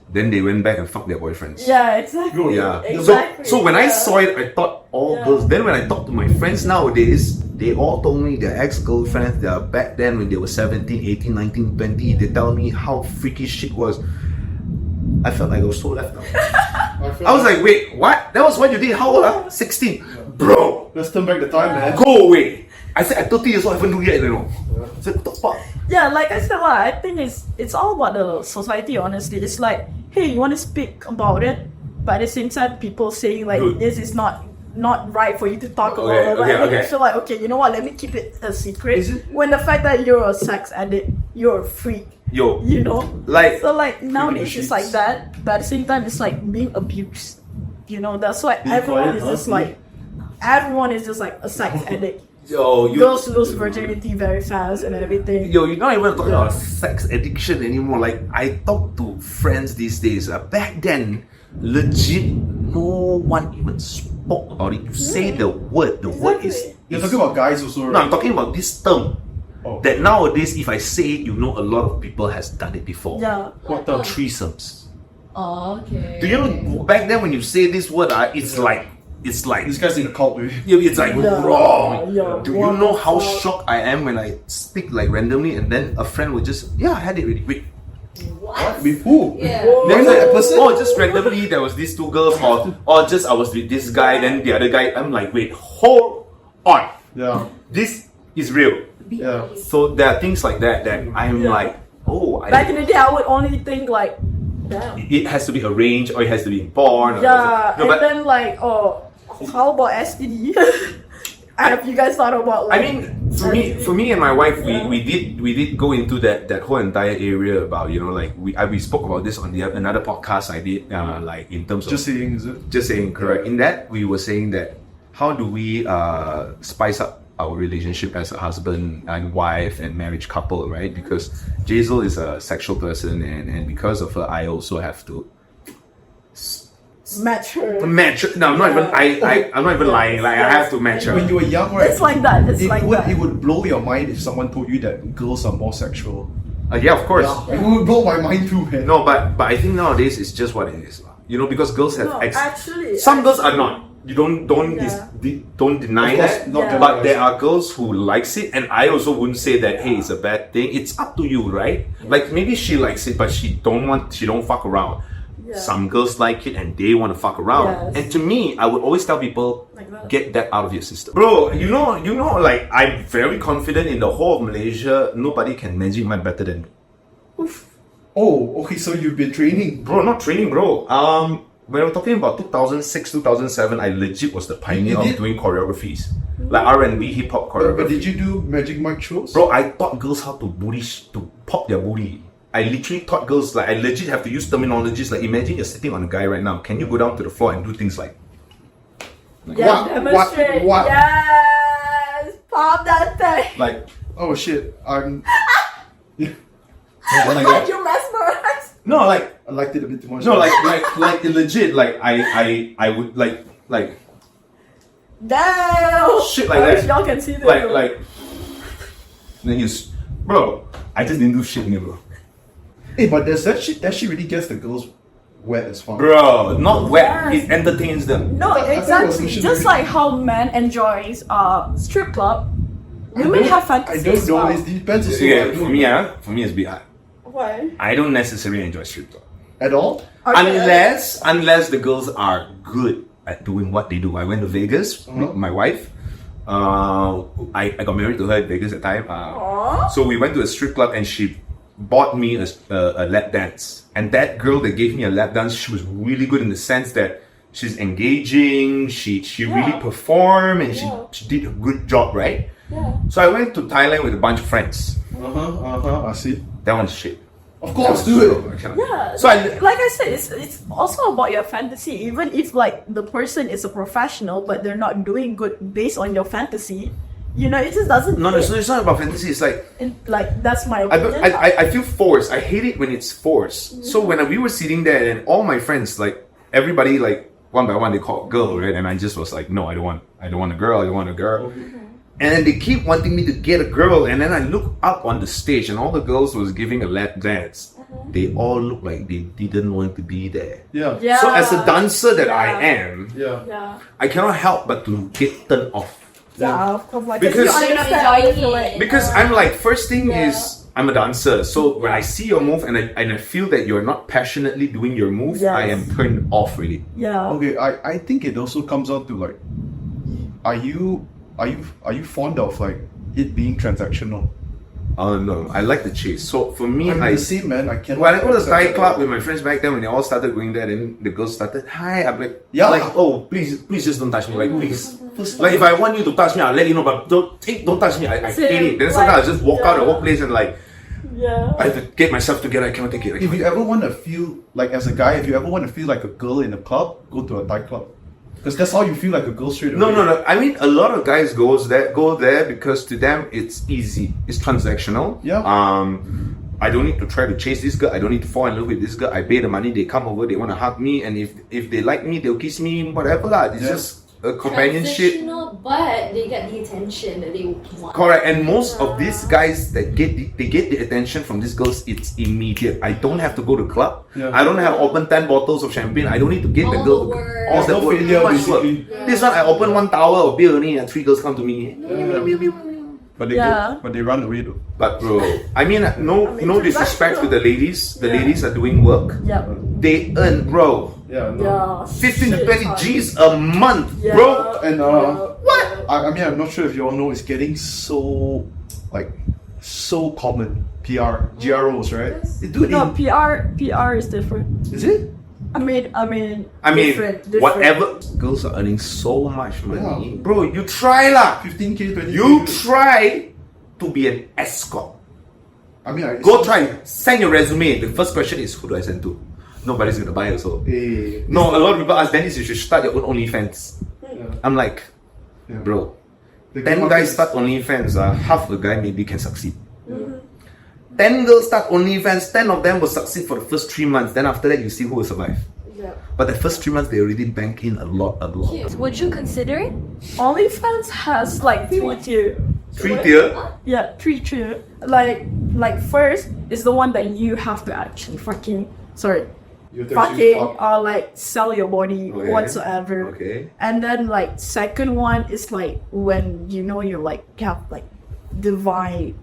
Then they went back and fucked their boyfriends.
Yeah, exactly.
Yeah.
Exactly.
So when I
Yeah.
saw it, I thought all
Yeah.
girls. Then when I talk to my friends nowadays, they all told me their ex-girlfriends, they are back then when they were 17, 18, 19, 20, they tell me how freaky shit was. I felt like I was so left out. I was like, wait, what? That was what you did? How old? 16. Bro,
Let's turn back the time, man.
go away. I said, at 30 years old, I haven't do yet, you know. I said, what the fuck?
Yeah, like I said, I think it's all about the society, honestly. It's like, hey, you want to speak about it, but at the same time, people saying like,
Dude.
this is not right for you to talk about
Okay,
it. Right?
okay,
And
okay.
you feel like, okay, you know what, let me keep it a secret.
Is it-
When the fact that you're a sex addict, you're a freak,
Yo,
you know?
like,
So like nowadays
sheets.
it's like that, but at the same time it's like being abused. You know, that's why everyone is just like a sex addict.
yo, you,
Girls lose virginity very fast and everything.
Yo, you're not even talking about sex addiction anymore. Like, I talk to friends these days. Back then, legit, no one even spoke about it. You say the word is.
You're talking about guys also, right?
No, I'm talking about this term.
Oh.
That nowadays, if I say it, you know, a lot of people has done it before.
Yeah.
What the?
Threesomes.
Oh, okay.
Do you know back then when you say this word, it's like
This guy's in a cult with
it's like wrong.
Yeah.
Do you know how shocked I am when I speak like randomly and then a friend would just I had it already. Wait.
What?
with who?
Yeah.
Then
that person?
or just randomly there was these two girls or just I was with this guy, then the other guy. I'm like, wait, hold on.
Yeah.
This is real.
Yeah.
So there are things like that I'm like,
Back in the day, I would only think like, damn.
it has to be arranged or it has to be in porn.
Yeah,
No,
and
but
then like, how about STD? Have you guys thought about
I
like?
mean, for me and my wife, we did go into that whole entire area about like we spoke about this on another podcast I did like in terms of
Just saying, is it?
just saying correct. In that we were saying that how do we spice up our relationship as a husband and wife and marriage couple, right? Because Jazel is a sexual person and because of her I also have to
match her.
match her. No, I'm not even I'm not even lying. Like I have to match her.
When you were young, right?
It's like that. It's like that.
It would blow your mind if someone told you that girls are more sexual.
Yeah, of course.
It would blow my mind too, man.
No, but I think nowadays it's just what it is, because girls have
No, actually,
some girls are not. You don't deny
Of course,
that.
not
Yeah.
But there are girls who likes it, and I also wouldn't say that hey, it's a bad thing. It's up to you, right? Like maybe she likes it, but she don't fuck around.
Yeah.
Some girls like it and they want to fuck around.
Yes.
And to me, I would always tell people,
Like that.
get that out of your system, bro. You know, like I'm very confident in the whole of Malaysia. Nobody can manage mine better than me.
Oh, okay, so you've been training.
Bro, not training, bro. When we're talking about 2006, 2007, I legit was the pioneer
You
of
did?
doing choreographies, like R&B, hip hop
But
choreography.
did you do Magic Mike shows?
Bro, I taught girls how to to pop their booty. I literally taught girls, like I legit have to use terminologies. Like imagine you're sitting on a guy right now. Can you go down to the floor and do things like?
Yeah,
What?
demonstrate.
What?
Yes, pop that thing.
Like,
Oh shit, I'm.
Like you mesmerized.
no, like,
I liked it a bit too much.
no, like legit, like I would like
Damn.
shit like
I wish
that.
y'all can see this.
like. Then bro, I just didn't do shit, bro.
Hey, but there's that shit really gets the girls wet as fuck.
Bro, not wet.
Yes.
It entertains them.
No,
I thought it was
exactly.
missionary.
Just like how men enjoys strip club, women have
I
fantasies.
don't know.
as
It
well.
depends. Also
Yeah,
what
for me it's big.
Why?
I don't necessarily enjoy strip club.
at all.
Okay.
Unless the girls are good at doing what they do. I went to Vegas with my wife. I got married to her in Vegas at the time.
Aw.
So we went to a strip club and she bought me a lap dance. And that girl that gave me a lap dance, she was really good in the sense that she's engaging, she really performed and she did a good job, right?
Yeah.
So I went to Thailand with a bunch of friends.
I see.
That one's shit.
Of course,
That was
do
so-
it.
I cannot-
Yeah,
So
like I said, it's also about your fantasy. Even if like the person is a professional, but they're not doing good based on your fantasy, it just doesn't.
No, it's not about fantasy. It's like
like that's my
I,
opinion.
I feel forced. I hate it when it's forced. So when we were sitting there and all my friends, like everybody, like one by one, they called girl, right? And I just was like, no, I don't want a girl. I don't want a girl. And then they keep wanting me to get a girl. And then I look up on the stage and all the girls was giving a lap dance. They all look like they didn't want to be there.
Yeah.
Yeah.
So as a dancer that I
Yeah.
am,
Yeah.
yeah.
I cannot help but to get turned off.
Yeah, of course. Like,
Because-
you understand how you feel like.
Because I'm like, first thing
Yeah.
is I'm a dancer. So when I see your move and I feel that you're not passionately doing your move,
Yes.
I am turned off really.
Yeah.
Okay, I think it also comes down to like, are you fond of like it being transactional?
Oh no, I like the chase. So for me,
I'm
I
the same, man. I can't.
when I go to the Thai club with my friends back then, when they all started going there, then the girls started, hi, I'm like,
Yeah.
like, oh, please just don't touch me, like, please. Like, if I want you to touch me, I'll let you know, but don't touch me, I
Same,
hate it. Then
like,
sometimes I just walk out the
yeah.
whole place and like,
Yeah.
I have to get myself together, I cannot take it.
If you ever want to feel like as a guy, if you ever want to feel like a girl in a club, go to a Thai club, because that's how you feel like a girl straight away.
No. I mean, a lot of guys go there because to them it's easy. It's transactional.
Yeah.
I don't need to try to chase this girl. I don't need to fall in love with this girl. I pay the money. They come over. They want to hug me, and if they like me, they'll kiss me. Whatever lah. It's
Yeah.
just a companionship.
Transitional, but they get the attention that they want.
Correct, and most of these guys that get the attention from these girls, it's immediate. I don't have to go to club.
Yeah.
I don't have to open 10 bottles of champagne. I don't need to get the
All
girl.
the work.
All the
No
work.
failure,
Too much work.
basically.
This one I open one tower of beer only and 3 girls come to me.
But they
Yeah.
go, but they run away though.
But bro, I mean, no disrespect to the ladies. The ladies are doing work.
Yeah.
They earn, bro,
Yeah, no.
Yeah.
15 to
Shit
20
ton.
G's a month,
Yeah.
bro.
And
What?
I mean, I'm not sure if you all know, it's getting so so common. PR, GROs, right?
Dude,
No, PR is different.
is it?
I mean, different.
Whatever. Girls are earning so much money,
Yeah.
bro. You try lah.
15K, 20K.
You try to be an escort.
I mean,
Go try. Send your resume. The first question is, who do I send to? Nobody's gonna buy also. No, a lot of people ask Dennis, you should start your own OnlyFans. I'm like,
Yeah.
bro,
The
10
market
guys
is-
start OnlyFans, half the guy maybe can succeed. 10 girls start OnlyFans, 10 of them will succeed for the first 3 months. Then after that, you see who will survive.
Yeah.
But the first 3 months, they already bank in a lot.
Would you consider it?
OnlyFans has like 3 tier.
3 tier.
Yeah, 3 tier. Like first is the one that you have to actually
You have to actually fuck.
or like sell your body
Okay.
whatsoever.
Okay.
And then like second one is like when you know you're like have like divine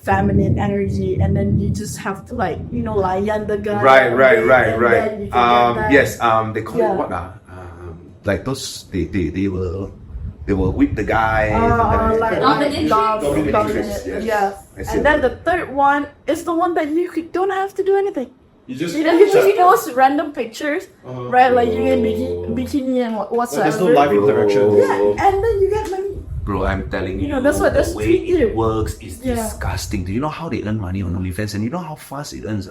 feminine energy, and then you just have to like layan the guy.
Right.
and then you can get that.
Yes. They call
Yeah.
it what? Like those. They will whip the guy.
Like
Dominatrix.
Dominatrix,
yes.
Yeah.
I see
And then the third one is the one that you don't have to do anything.
You just
You just post random pictures, right? Like you in bikini and whatsoever.
there's no live interaction.
Yeah, and then you get money.
Bro, I'm telling you,
know, that's what- that's
the way
tricky.
it works is
Yeah.
disgusting. Do you know how they earn money on OnlyFans, and you know how fast it earns?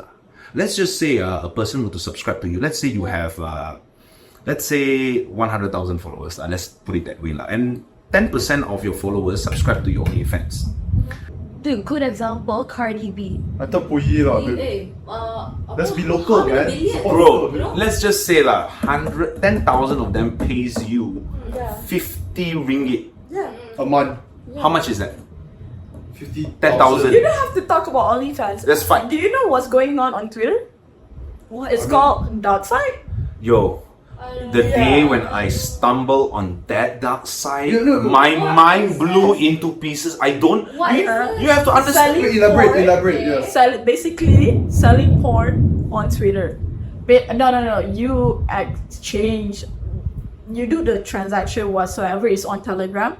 Let's just say a person were to subscribe to you. Let's say you have, let's say 100,000 followers. Let's put it that way, and 10% of your followers subscribe to your OnlyFans.
Dude, good example, Cardi B.
I thought puyi lah. Let's be local, man.
Bro, let's just say 10,000 of them pays you 50 ringgit.
Yeah.
A month.
How much is that?
50,000.
You don't have to talk about OnlyFans.
That's fine.
Do you know what's going on Twitter?
What?
It's called Dark Side.
Yo, the day when I stumbled on that dark side,
No.
my mind blew into pieces. I don't.
What is
You have to understand.
Selling
Elaborate,
porn.
elaborate, yeah.
Basically selling porn on Twitter. No. You exchange. You do the transaction whatsoever is on Telegram,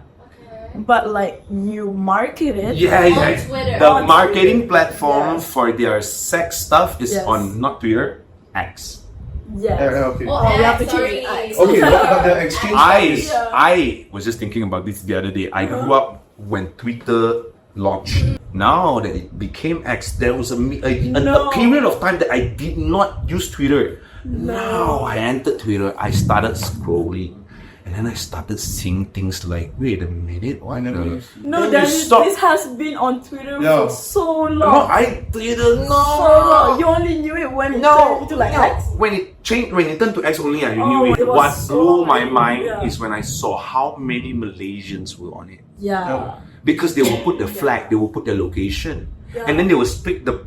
but like you market it.
Yeah.
Twitter.
The
On
marketing
Twitter.
platform
Yes.
for their sex stuff is
Yes.
on not Twitter, X.
Yes.
Okay.
Oh,
we have to
sorry.
change it.
Okay, but the exchange is
I was just thinking about this the other day. I grew up when Twitter launched. Now that it became X, there was a period of time that I did not use Twitter. Now I entered Twitter, I started scrolling, and then I started seeing things like, wait a minute, what?
I never
the-
used-
No,
Then you
Dennis,
stop.
this has been on Twitter
Yeah.
for so long.
No, I didn't know.
So long. You only knew it when it turned into like X.
When it changed, when it turned to X only, you
Oh,
knew it.
it was
What
so
blew my
long,
mind
yeah.
is when I saw how many Malaysians were on it.
Yeah.
Because they will put the flag, they will put their location, and then they will speak the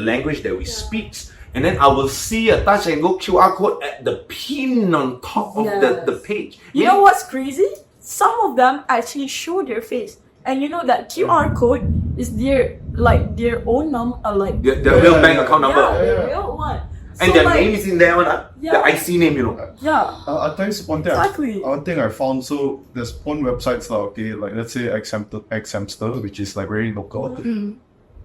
language that we speak. And then I will see a touch and go QR code at the pin on top of the page.
You know what's crazy? Some of them actually show their face, and you know that QR code is their own number, like
Their real bank account number.
the real one.
And
So,
their
like,
name is in there, the
Yeah.
IC name,
Yeah.
I'll tell you one thing.
Exactly.
One thing I found. So there's porn websites okay, like let's say Xhamster, which is like very local.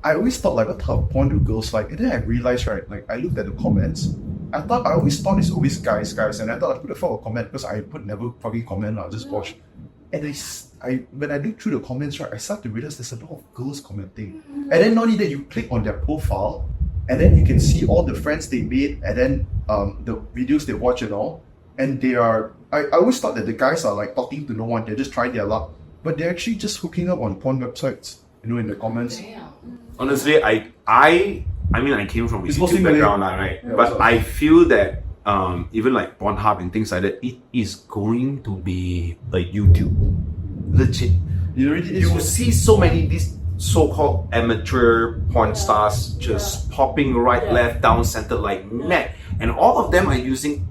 I always thought like what type of porn do girls like, and then I realized right, like I looked at the comments. I always thought it's always guys, and I thought I put a fuck comment because I would never fucking comment. I just watch. And when I look through the comments, right, I start to realize there's a lot of girls commenting. And then not only that, you click on their profile, and then you can see all the friends they made, and then the videos they watch and all. And they are. I always thought that the guys are like talking to no one. They're just trying their luck, but they're actually just hooking up on porn websites. You know, in the comments.
Honestly, I mean, I came from a
It's
YouTube
mostly Malay.
background, right?
Yeah,
But
so-
I feel that even like Pornhub and things like that, it is going to be like YouTube. Legit. You will see so many these so-called amateur porn stars just popping right, left, down, center like mad, and all of them are using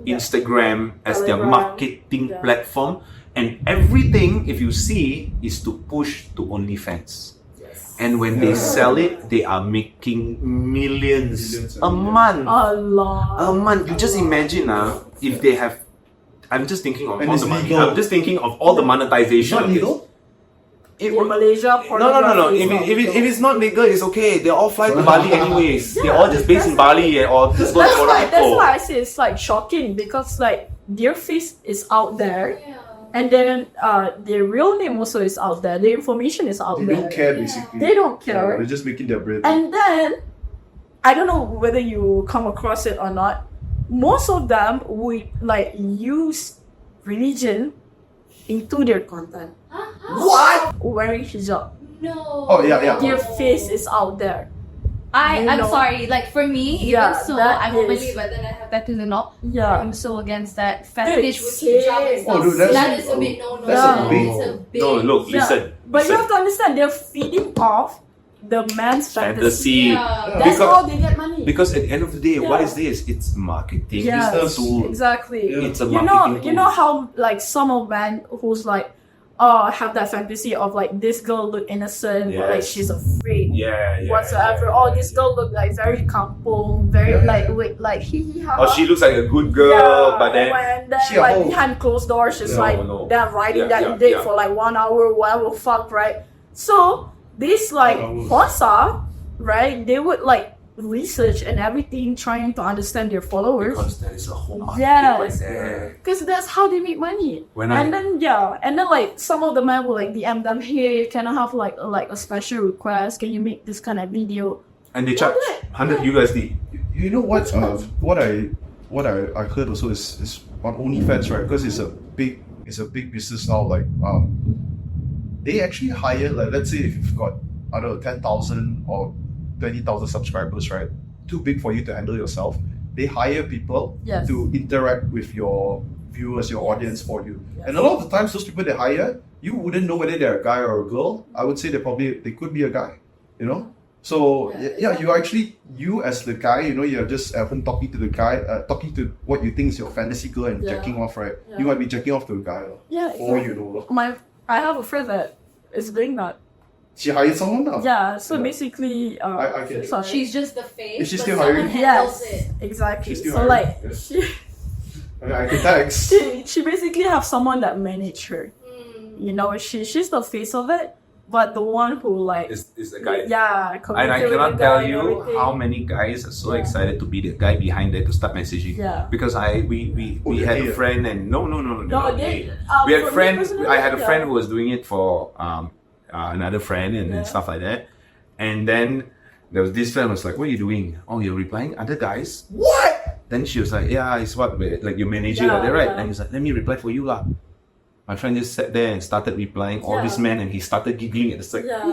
Instagram as their marketing platform, and everything, if you see, is to push to OnlyFans. And when they sell it, they are making millions a month.
A lot.
A month. You just imagine if they have. I'm just thinking of
And
all
it's
the money.
legal.
I'm just thinking of all the monetization.
Not
of this.
legal?
It
In Malaysia,
no. If it's not legal, it's okay. They all fly to Bali anyways. They're all just based in Bali or just go to
That's
Kuala
why I say it's like shocking, because like their face is out there, and then their real name also is out there. The information is out
They
there.
don't care basically.
They don't
Yeah,
care.
they're just making their bread.
And then I don't know whether you come across it or not. Most of them would like use religion into their content.
What?
Wearing hijab.
No.
Oh yeah.
Their face is out there. You
I'm
know.
sorry. Like for me,
Yeah,
even so,
that
I won't
is-
believe it. Then I have tattoos and all.
Yeah.
I'm so against that fetish with
Same.
hijab and stuff.
Oh, dude, that's-
that is a bit no.
that's
a big-
It's a big.
No, look,
Yeah.
listen.
But you
listen.
have to understand, they're feeding off the man's fantasy.
Fantasy.
Yeah.
That's
Because-
how they get money.
Because at the end of the day, what
Yeah.
is this? It's marketing.
Yes,
It's a tool.
exactly.
It's a
You
marketing
know
tool.
how like some of men who's like, have that fantasy of like this girl look innocent, but like
Yes.
she's afraid.
Yeah.
Whatsoever. This girl look like very kampong, very like hee hee ha.
Or she looks like a good girl,
Yeah,
but then
and then
She a
like
hoe.
behind closed doors, she's
No,
like
no.
they're riding
Yeah,
that
yeah,
dick
yeah.
for like 1 hour, whatever fuck, right? So this like porn star, right? They would like research and everything, trying to understand their followers.
because there is a whole market
Yes.
right there.
Because that's how they make money.
When
and then like some of the men will like DM them, hey, can I have like a special request? Can you make this kind of video?
And they charge 100 USD.
You know what? What I heard also is on OnlyFans, right? Because it's a big business now. Like they actually hire, like, let's say if you've got, I don't know, 10,000 or 20,000 subscribers, right? Too big for you to handle yourself. They hire people
Yes.
to interact with your viewers, your audience for you.
Yes.
And a lot of the times, those people they hire, you wouldn't know whether they're a guy or a girl. I would say they could be a guy, you know? So you as the guy, you know, you're just talking to the guy, talking to what you think is your fantasy girl and
Yeah.
jacking off, right?
Yeah.
You might be jacking off to a guy,
Yeah.
or you know,
I have a friend that is doing that.
she hired someone now.
Yeah. So
Yeah.
basically,
I get it.
so
She's just the face.
Is she
but
still
someone
hiring?
handles
yes,
it.
exactly.
She's still
So
hiring.
like
Yes.
she,
I can text.
she basically have someone that manage her. You know, she's the face of it, but the one who like
Is the guy.
yeah.
And I
communicate with
cannot
the
tell
guy and
you
everything.
how many guys are so
Yeah.
excited to be the guy behind there to start messaging.
Yeah.
Because we
Oh,
had
yeah.
a friend and no,
No, they,
we had
for me
friends.
personally,
I had a
yeah.
friend who was doing it for another friend and stuff like that. And then there was this friend was like, "What are you doing? Oh, you're replying other guys? What?" Then she was like, "Yeah, it's what like your manager,
Yeah,
like that, right?"
yeah.
And he's like, "Let me reply for you, lah." My friend just sat there and started replying all these men, and he started giggling at the side.
Yeah.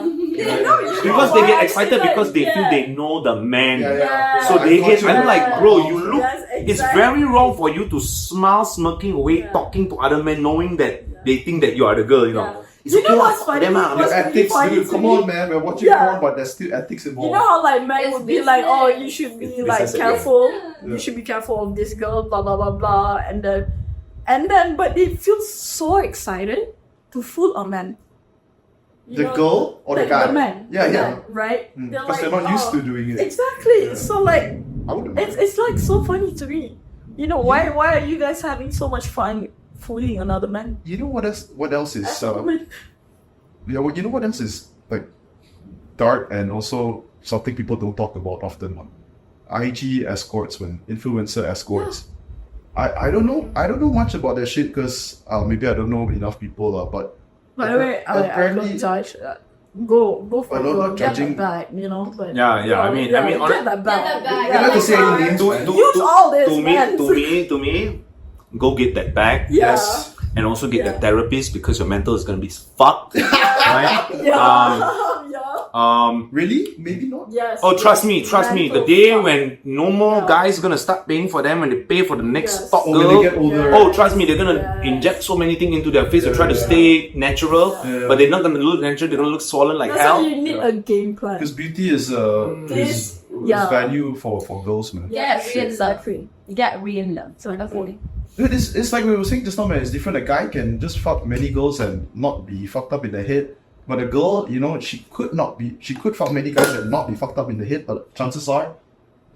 Because they get excited because they feel they know the man.
Yeah.
So they get, I'm like,
Yeah.
bro, you look,
Yes,
it's
exactly.
very wrong for you to smile, smirking away,
Yeah.
talking to other men, knowing that they think that you are the girl, you know.
Yeah.
It's
You know
okay,
what's
fuck
funny?
them, ah.
Your
What's really
ethics,
funny
dude.
to
Come
me-
on, man. We're watching
Yeah.
porn, but there's still ethics involved.
You know how like men
It's
would be like, oh,
business.
you should be
It's
like
business,
careful.
Yeah.
You should be careful of this girl, blah blah blah blah, and then but they feel so excited to fool a man. You
The
know,
girl or the guy?
The man.
Yeah,
The
yeah.
man, right?
Because they're not used to doing it.
Exactly.
Yeah.
So like,
I wouldn't
it's like so funny to me. You know why are you guys having so much fun fooling another man?
You know what else? What else is?
As a woman.
Yeah, well, you know what else is like dark and also something people don't talk about often. IG escorts, when influencer escorts. I don't know much about that shit because maybe I don't know enough people, but
By the way, I
apparently
don't judge. Go for
no,
it.
not
Get
judging.
that back, you know. But
Yeah, I mean,
get that back.
Get that back.
I don't have to say any names.
Use all this, man.
to me, go get that back.
Yeah.
Yes.
And also get that therapist because your mental is gonna be fucked. Right?
Yeah. Yeah.
Really? Maybe not.
Yes.
Oh, trust me. The
Mental
day
stuff.
when no more guys gonna start paying for them and they pay for the next
Yes.
top
Or when
girl.
they get older.
Oh, trust me, they're gonna
Yes.
inject so many things into their face to try to stay natural,
Yeah.
but they're not gonna look natural. They're gonna look swollen like
That's why
hell.
you need a game plan.
Because beauty is
Yeah.
value for girls, man.
Yeah,
Exactly. You get real love. So that's all.
Dude, it's like we were saying just now, man. It's different. A guy can just fuck many girls and not be fucked up in the head. But a girl, you know, she could fuck many guys and not be fucked up in the head. But chances are,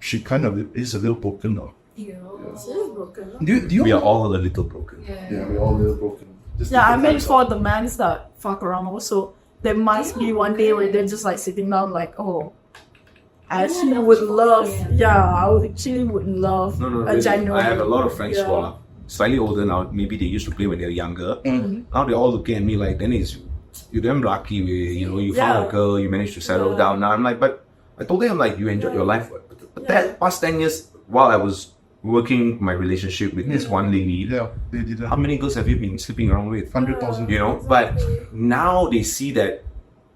she kind of is a little broken now.
She is broken.
Do you?
We are all a little broken.
Yeah, we're all a little broken. Just
Yeah, I
different
mean
types
for the men that fuck around also, there must be one day where they're just like sitting down like, oh, I actually would love, I would actually would love
No,
a
listen,
genuine.
I have a lot of friends who are slightly older now. Maybe they used to play when they were younger. Now they're all looking at me like, Dennis, you're damn lucky. You found a girl, you managed to settle down. Now I'm like, but I told them, I'm like, you enjoyed your life. But that past 10 years, while I was working my relationship with this one lady,
Yeah, they did
how many girls have you been sleeping around with?
100,000.
You know, but now they see that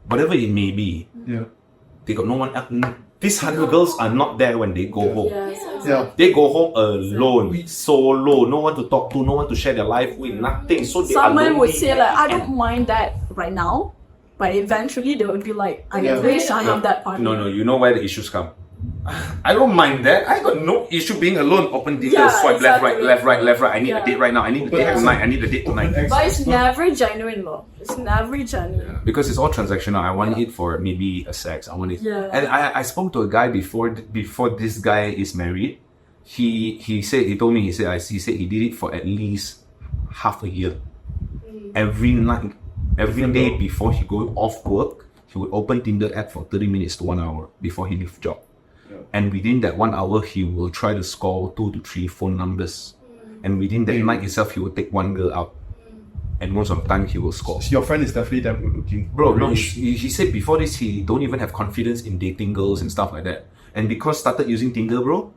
whatever it may be,
Yeah,
they got no one else. These 100 girls are not there when they go home.
yeah.
They go home alone, solo, no one to talk to, no one to share their life with, nothing. So they are
Someone would
lonely.
say like, I don't mind that right now, but eventually they would be like, I wish I have that partner.
No, you know where the issues come. I don't mind that. I got no issue being alone. Open Tinder,
Yeah,
swipe
exactly.
left, right. I need a date right now. I need a
But
date
ex-
tonight. I need a date tonight.
But it's never genuine love. It's never genuine.
Because it's all transactional. I want it for maybe a sex. I want it.
Yeah.
And I spoke to a guy before this guy is married. He said he did it for at least half a year. Every night, every day before he go off work, he would open Tinder app for 30 minutes to 1 hour before he leave job. And within that 1 hour, he will try to score 2 to 3 phone numbers. And within that night itself, he will take one girl out. And most of the time, he will score.
Your friend is definitely damn good looking.
Bro, no,
Rich.
he said before this, he don't even have confidence in dating girls and stuff like that. And because started using Tinder, bro,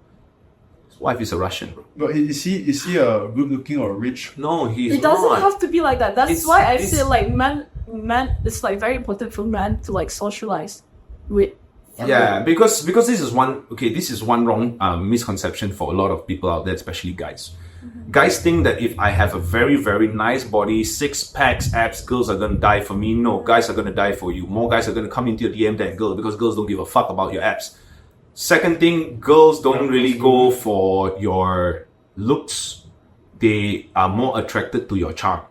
his wife is a Russian, bro.
But is he a good looking or rich?
No, he's
It doesn't
not.
have to be like that. That's
It's-
why I
it's-
feel like men, it's like very important for men to like socialize with.
Yeah, because this is one wrong misconception for a lot of people out there, especially guys. Guys think that if I have a very, very nice body, 6 packs, abs, girls are gonna die for me. No, guys are gonna die for you. More guys are gonna come into your DM than girls because girls don't give a fuck about your abs. Second thing, girls don't really go for your looks. They are more attracted to your charm.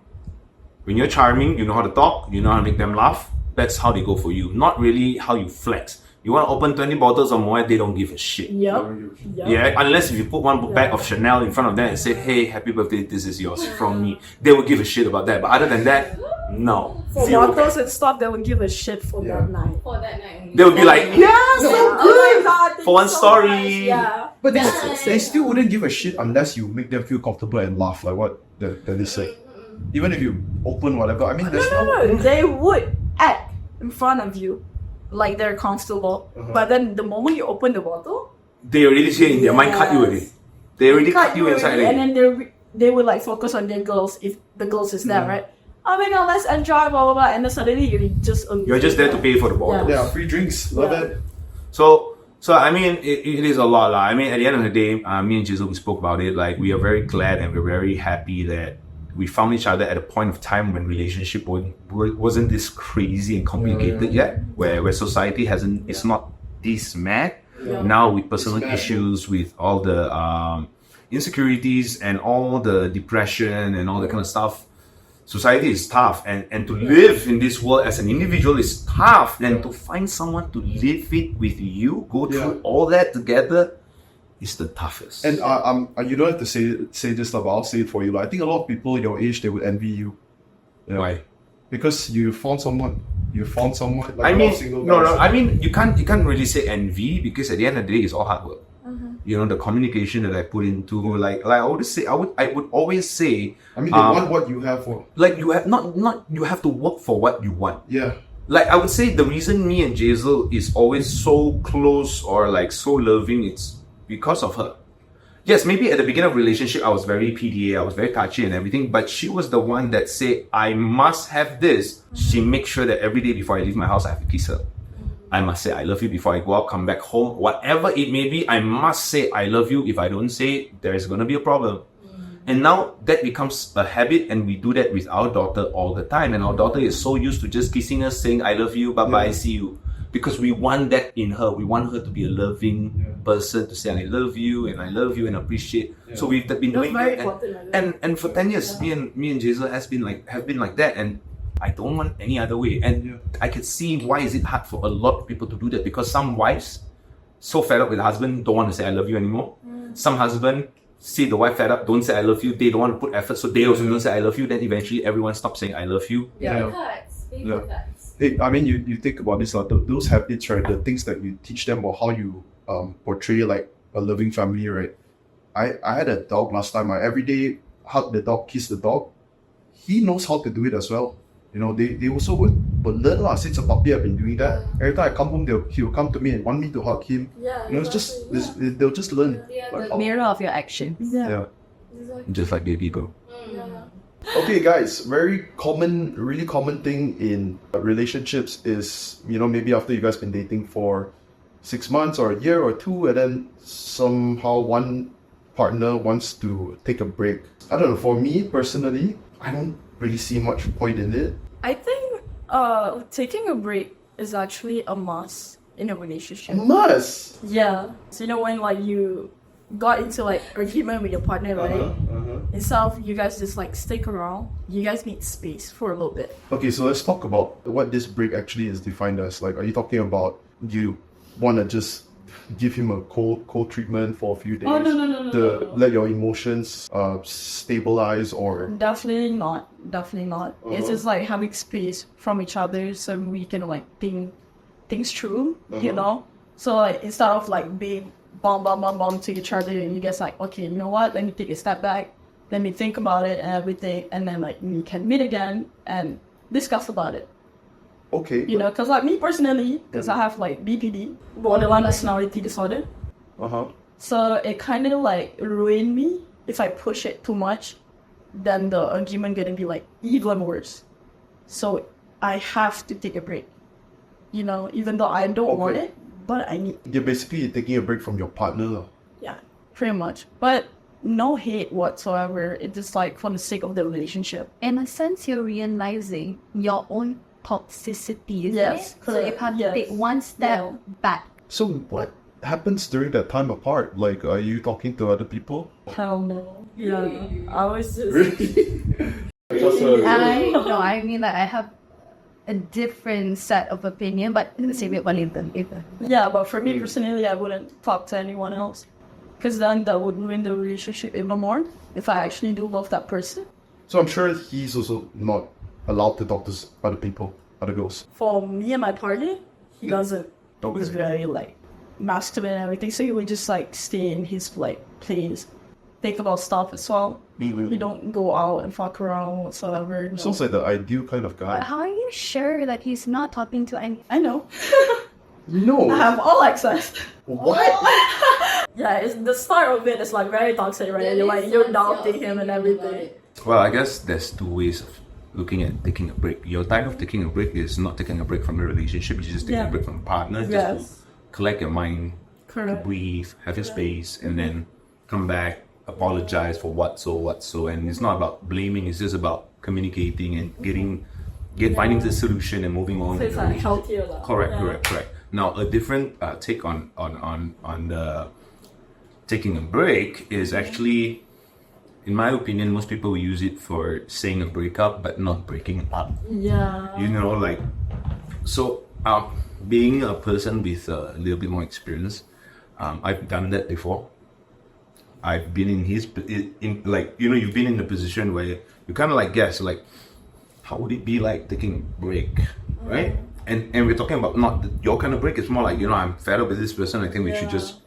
When you're charming, you know how to talk, you know how to make them laugh. That's how they go for you. Not really how you flex. You want to open 20 bottles or more, they don't give a shit.
Yep.
Yeah, unless if you put one bag of Chanel in front of them and say, hey, happy birthday, this is yours from me. They will give a shit about that. But other than that, no.
For
Zero.
bottles and stuff, they would give a shit for that night.
For that night only.
They will be like, yeah, so
Oh
good.
my God, thank
For one
you so
story.
much. Yeah.
But they still wouldn't give a shit unless you make them feel comfortable and laugh, like what they say. Even if you open whatever, I mean, there's
No, they would act in front of you like they're comfortable. But then the moment you open the bottle,
They already say in their mind, cut you already. They already cut you inside
already,
already.
and then they would like focus on their girls if the girls is there, right? Oh my God, let's enjoy, blah blah blah, and then suddenly you're just there
to pay for the bottle.
Yeah, free drinks. Love it.
So I mean, it is a lot. I mean, at the end of the day, me and Jizzle, we spoke about it. Like, we are very glad and we're very happy that we found each other at a point of time when relationship wasn't this crazy and complicated yet, where society is not this mad. Now with personal issues, with all the insecurities and all the depression and all that kind of stuff, society is tough, and to live in this world as an individual is tough, and to find someone to live it with you, go through all that together, is the toughest.
And you don't have to say this stuff, I'll say it for you. Like, I think a lot of people your age, they would envy you. Yeah.
Why?
Because you found someone. Like
I
a lot
mean,
of single
no.
guys.
I mean, you can't really say envy, because at the end of the day, it's all hard work. You know, the communication that I put into, like I would always say,
I mean, they want what you have for.
like, you have not you have to work for what you want.
Yeah.
Like, I would say the reason me and Jazel is always so close or like so loving, it's because of her. Yes, maybe at the beginning of relationship, I was very PDA, I was very touchy and everything, but she was the one that said, I must have this. She makes sure that every day before I leave my house, I have to kiss her. I must say I love you before I go out, come back home, whatever it may be, I must say I love you. If I don't say, there's going to be a problem. And now that becomes a habit, and we do that with our daughter all the time. And our daughter is so used to just kissing us, saying, I love you, bye-bye, see you. Because we want that in her. We want her to be a loving person, to say, I love you and appreciate. So we've been doing that. And for 10 years, me and Jazel have been like that. And I don't want any other way. And I can see why is it hard for a lot of people to do that. Because some wives, so fed up with the husband, don't want to say I love you anymore. Some husband, see the wife fed up, don't say I love you, they don't want to put effort, so they also don't say I love you, then eventually everyone stops saying I love you.
Hey, I mean, you think about this, like those habits, right? The things that you teach them, or how you portray like a loving family, right? I had a dog last time. I every day hug the dog, kiss the dog. He knows how to do it as well. You know, they also would learn lah. Since a puppy, I've been doing that. Every time I come home, he'll come to me and want me to hug him. You know, it's just they'll just learn. Like,
Mirror of your actions.
yeah.
Just like baby girl.
Okay, guys, really common thing in relationships is, you know, maybe after you guys been dating for 6 months or a year or two, and then somehow one partner wants to take a break. I don't know, for me personally, I don't really see much point in it.
I think taking a break is actually a must in a relationship.
Must!
Yeah. So you know when like you got into like argument with your partner, right? Instead of you guys just like stick around, you guys need space for a little bit.
Okay, so let's talk about what this break actually is defined as. Like, are you talking about you want to just give him a cold treatment for a few days to let your emotions stabilize, or
Definitely not. It's just like having space from each other so we can like think things through, you know? So like instead of like being bomb to each other, and you guys like, okay, you know what, let me take a step back, let me think about it and everything, and then like we can meet again and discuss about it.
okay,
You know, because like me personally, because I have like BPD, borderline personality disorder, so it kind of like ruined me. If I push it too much, then the argument gonna be like even worse. So I have to take a break. You know, even though I don't want it, but I need.
you're basically taking a break from your partner.
Yeah, pretty much. But no hate whatsoever. It's just like for the sake of the relationship.
In a sense, you're realizing your own toxicity, isn't
Yes,
it? So you
correct.
have to
Yes.
take one step back.
So what happens during that time apart? Like, are you talking to other people?
Hell no. Yeah, I was just.
I mean, like, I have a different set of opinion, but save it for later.
Yeah, but for me personally, I wouldn't talk to anyone else. Because then that would ruin the relationship even more if I actually do love that person.
So I'm sure he's also not allowed to talk to other people, other girls.
For me and my partner, he doesn't.
Okay.
He's very like masculine and everything. So he would just like stay in his like place, think about stuff as well. We don't go out and fuck around whatsoever. No.
Sounds like the ideal kind of guy.
How are you sure that he's not talking to any?
I know.
No.
I have all access.
What?
Yeah, it's the start of it is like very toxic, right? You're doubting him and everything.
Well, I guess there's two ways of looking at taking a break. Your type of taking a break is not taking a break from the relationship, you're just taking a break from the partner, just to collect your mind, to breathe, have your space, and then come back, apologize for what so. And it's not about blaming, it's just about communicating and finding the solution and moving on.
So it's like healthier.
Correct. Now, a different take on the taking a break is actually, in my opinion, most people will use it for saying a breakup but not breaking up.
Yeah.
You know, like, so being a person with a little bit more experience, I've done that before. I've been in like, you know, you've been in a position where you kind of like guess, like, how would it be like taking a break, right? And we're talking about not your kind of break. It's more like, you know, I'm fed up with this person. I think we should just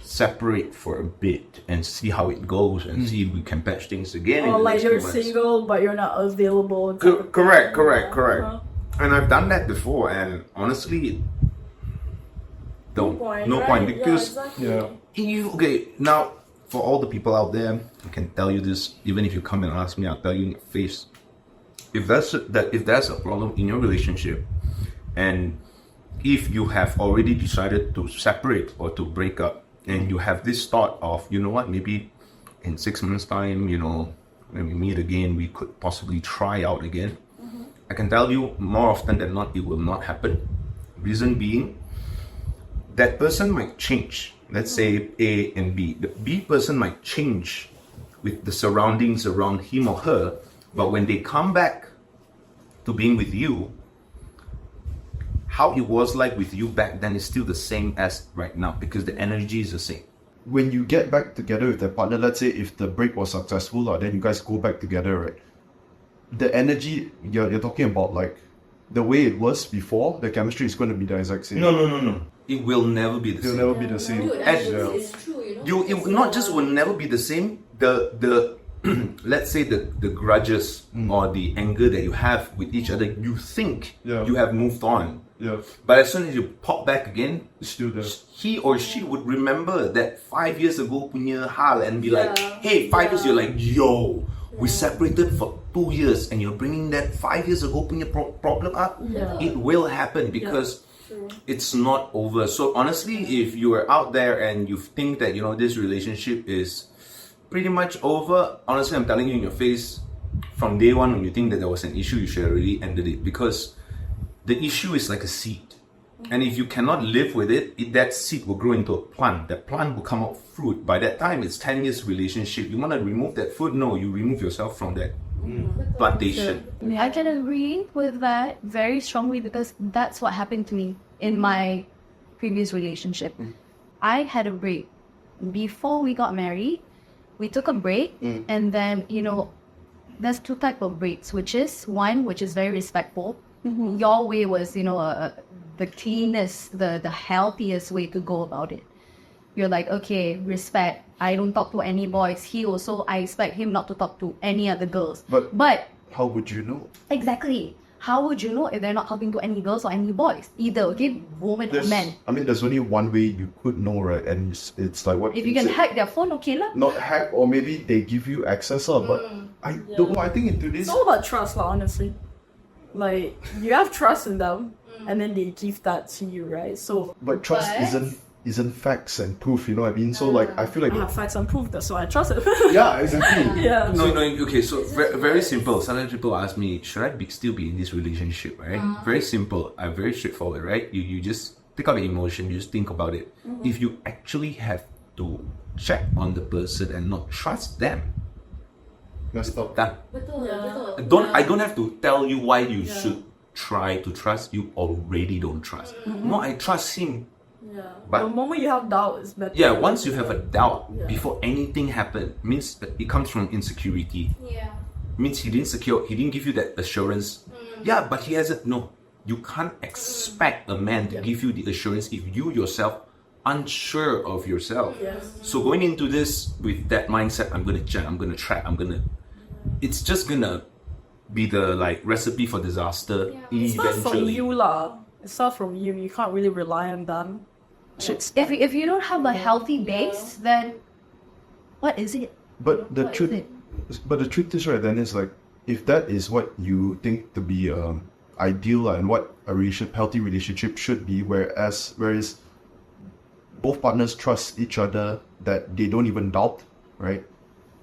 separate for a bit and see how it goes and see if we can patch things again.
Or
in the
like
next
you're
few months.
single but you're not available.
Correct. And I've done that before, and honestly, no point because okay, now for all the people out there, I can tell you this. Even if you come and ask me, I'll tell you in your face. If there's a problem in your relationship, and if you have already decided to separate or to break up, and you have this thought of, you know what, maybe in 6 months' time, you know, when we meet again, we could possibly try out again. I can tell you more often than not, it will not happen. Reason being, that person might change. Let's say A and B. The B person might change with the surroundings around him or her, but when they come back to being with you, how it was like with you back then is still the same as right now, because the energy is the same.
When you get back together with that partner, let's say if the break was successful, then you guys go back together, right? The energy you're talking about, like the way it was before, the chemistry is going to be the exact same.
No. It will never be the
It'll
same.
never be the same.
Dude, actually, it's true, you know.
It not just will never be the same. The let's say the grudges or the anger that you have with each other, you think you have moved on.
Yeah,
But as soon as you pop back again,
it's still there.
he or she would remember that 5 years ago punya hal and be like, hey, 5 years, you're like, yo, we separated for 2 years and you're bringing that 5 years ago punya problem up. It will happen because it's not over. So honestly, if you are out there and you think that, you know, this relationship is pretty much over, honestly, I'm telling you in your face, from day one, when you think that there was an issue, you should have already ended it, because the issue is like a seed. And if you cannot live with it, that seed will grow into a plant. That plant will come out fruit. By that time, it's 10 years relationship. You want to remove that fruit? No, you remove yourself from that plantation.
I can agree with that very strongly, because that's what happened to me in my previous relationship. I had a break. Before we got married, we took a break, and then, you know, there's two types of breaks, which is one, which is very respectful. Your way was, you know, the cleanest, the healthiest way to go about it. You're like, okay, respect. I don't talk to any boys. He also, I expect him not to talk to any other girls. But
how would you know?
exactly, how would you know if they're not talking to any girls or any boys? Either, okay, woman or men.
I mean, there's only one way you could know, right? And it's like what?
If you can hack their phone, okay lah.
Not hack, or maybe they give you access, but I don't know. I think in today's
It's all about trust, honestly. Like, you have trust in them, and then they give that to you, right? So,
but trust isn't facts and proof, you know what I mean? So like, I feel like
I have facts and proof, that's why I trust it.
yeah, exactly.
Yeah.
No, okay, so very simple. Sometimes people ask me, should I still be in this relationship, right? Very simple, very straightforward, right? You just take out the emotion, you just think about it. If you actually have to check on the person and not trust them,
Messed up.
done.
Betul.
I don't have to tell you why you should try to trust. You already don't trust. No, I trust him.
Yeah.
But-
the moment you have doubt, it's better.
Yeah, once you have a doubt before anything happened, means that it comes from insecurity.
Yeah.
Means he didn't give you that assurance. Yeah, but he hasn't. No, you can't expect a man to give you the assurance if you yourself unsure of yourself. So going into this with that mindset, I'm gonna check, I'm gonna track, it's just gonna be the like recipe for disaster
It's not from
eventually.
you lah. It's not from you. You can't really rely on them.
If you don't have a healthy base, then what is it?
But the
What is
truth,
it?
but the truth is, right, then is like, if that is what you think to be ideal and what a healthy relationship should be, whereas both partners trust each other, that they don't even doubt, right?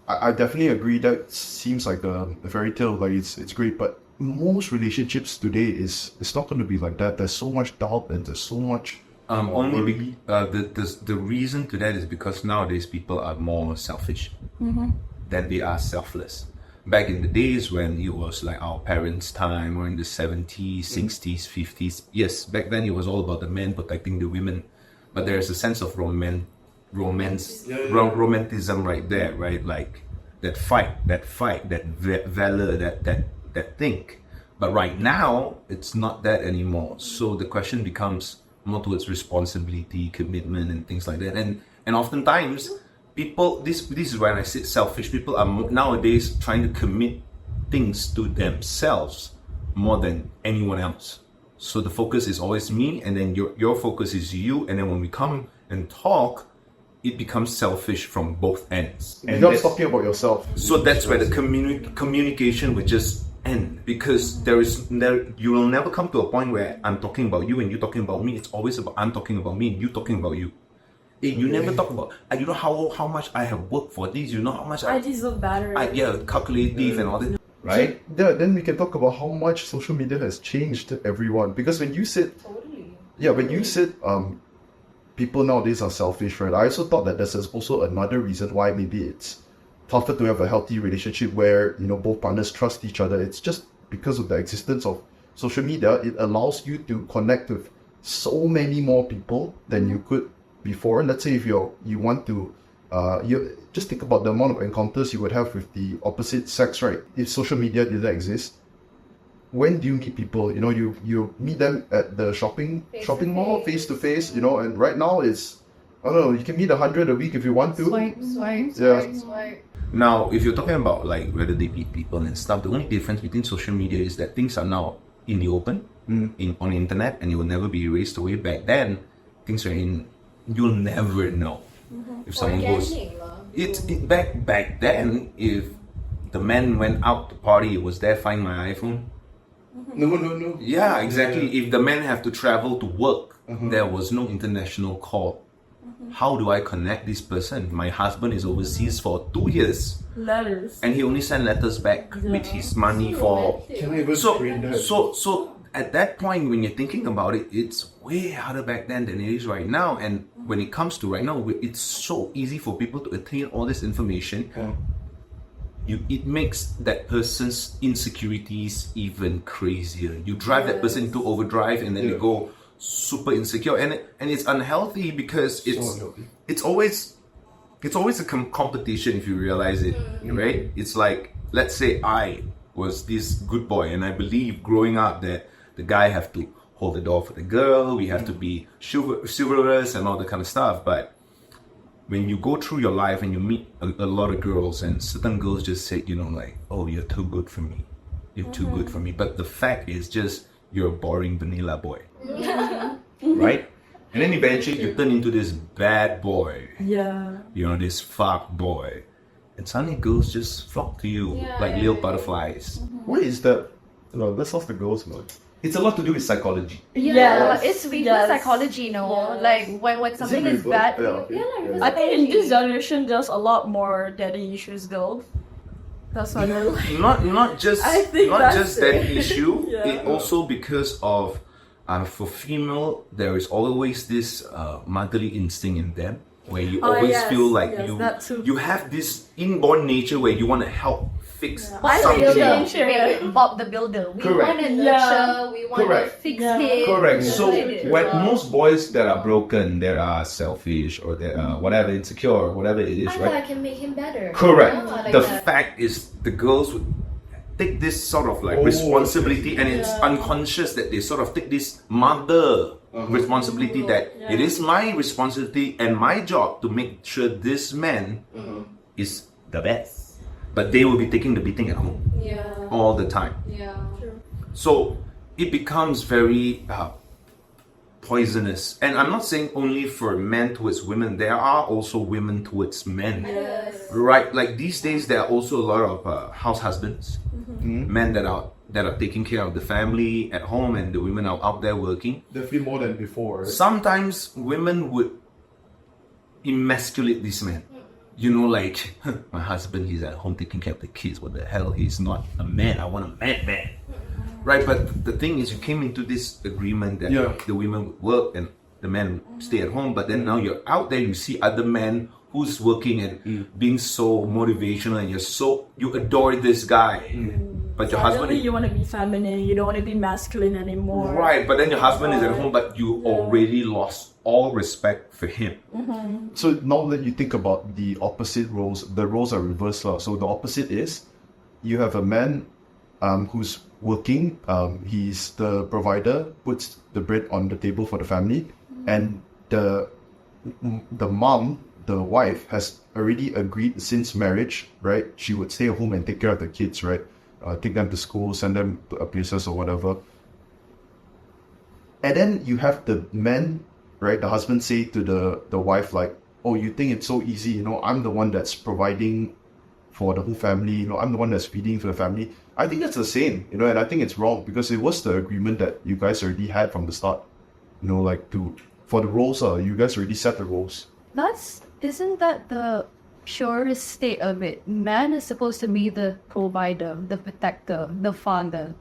I definitely agree. That seems like a fairy tale, like it's great, but most relationships today it's not going to be like that. There's so much doubt and there's so much.
Only the reason to that is because nowadays people are more selfish than they are selfless. Back in the days when it was like our parents' time, or in the 70s, 60s, 50s, yes, back then it was all about the men protecting the women. But there's a sense of romanticism right there, right? Like that fight, that valor, that thing. But right now, it's not that anymore. So the question becomes more towards responsibility, commitment, and things like that. And oftentimes, people, this is when I say selfish. People are nowadays trying to commit things to themselves more than anyone else. So the focus is always me, and then your focus is you. And then when we come and talk, it becomes selfish from both ends.
You're not talking about yourself.
So that's where the communication would just end because you will never come to a point where I'm talking about you and you talking about me. It's always about I'm talking about me and you talking about you. You never talk about, you know how much I have worked for this, you know how much
I deserve better.
Calculative and all that. Right?
Yeah, then we can talk about how much social media has changed everyone. Because when you said, people nowadays are selfish, right? I also thought that there's also another reason why maybe it's tougher to have a healthy relationship where, you know, both partners trust each other. It's just because of the existence of social media. It allows you to connect with so many more people than you could before. Let's say if you want to, you just think about the amount of encounters you would have with the opposite sex, right? If social media didn't exist, when do you meet people? You know, you meet them at the shopping mall, face to face. You know, and right now it's, I don't know, you can meet 100 a week if you want to.
Swipe.
Now, if you're talking about like whether they meet people and stuff, the only difference between social media is that things are now in the open, on the internet, and it will never be erased away. Back then, things are you'll never know if someone goes. Back then, if the man went out to party, it was there, find my iPhone.
No.
Yeah, exactly. If the men have to travel to work, there was no international call. How do I connect this person? My husband is overseas for 2 years.
Letters.
And he only sent letters back with his money for. So at that point, when you're thinking about it, it's way harder back then than it is right now. And when it comes to right now, it's so easy for people to attain all this information. It makes that person's insecurities even crazier. You drive that person into overdrive, and then they go super insecure, and it's unhealthy because it's always a competition if you realize it, right? It's like, let's say I was this good boy, and I believe growing up that the guy have to hold the door for the girl, we have to be chivalrous and all that kind of stuff. But when you go through your life and you meet a lot of girls, and certain girls just say, you know, like, oh, you're too good for me. You're too good for me. But the fact is just, you're a boring vanilla boy. Right? And then eventually you turn into this bad boy.
Yeah.
You know, this fuck boy. And suddenly girls just flock to you like little butterflies.
What is that? No, let's ask the girls, man.
It's a lot to do with psychology.
Yeah, it's reverse psychology, you know. Like when something is bad,
I think in this generation there's a lot more daddy issues though. That's why they're like,
not just
I think
not
that's
just
it.
that issue.
Yeah.
It also because of for female there is always this motherly instinct in them where you always feel like you have this inborn nature where you want to help fix something.
Bob the Builder. We
Correct.
want to nurture, we want to fix it.
Correct. So when most boys that are broken, that are selfish or that are whatever, insecure, whatever it is, right?
I can make him better.
Correct. The fact is the girls would take this sort of like responsibility, and it's unconscious that they sort of take this mother responsibility that it is my responsibility and my job to make sure this man is the best. But they will be taking the beating at home all the time. So it becomes very poisonous. And I'm not saying only for men towards women. There are also women towards men. Right? Like these days, there are also a lot of house husbands, men that are taking care of the family at home, and the women are out there working.
Definitely more than before. Right?
Sometimes women would emasculate these men. You know, like, my husband, he's at home taking care of the kids. What the hell? He's not a man. I want a man. Right? But the thing is, you came into this agreement that the women would work and the men would stay at home. But then now you're out there, you see other men who's working and being so motivational, and you adore this guy. But your husband...
you want to be feminine, you don't want to be masculine anymore.
Right, but then your husband is at home, but you already lost all respect for him.
So now that you think about the opposite roles, the roles are reversed. So the opposite is, you have a man who's working, he's the provider, puts the bread on the table for the family, and the mom, the wife, has already agreed since marriage, right? She would stay at home and take care of the kids, right? Take them to school, send them to places or whatever. And then you have the man, right? The husband say to the wife like, oh, you think it's so easy, you know, I'm the one that's providing for the whole family. You know, I'm the one that's feeding for the family. I think that's the same, you know, and I think it's wrong because it was the agreement that you guys already had from the start. You know, like for the roles, you guys already set the roles.
Isn't that the purest state of it? Man is supposed to be the provider, the protector, the father,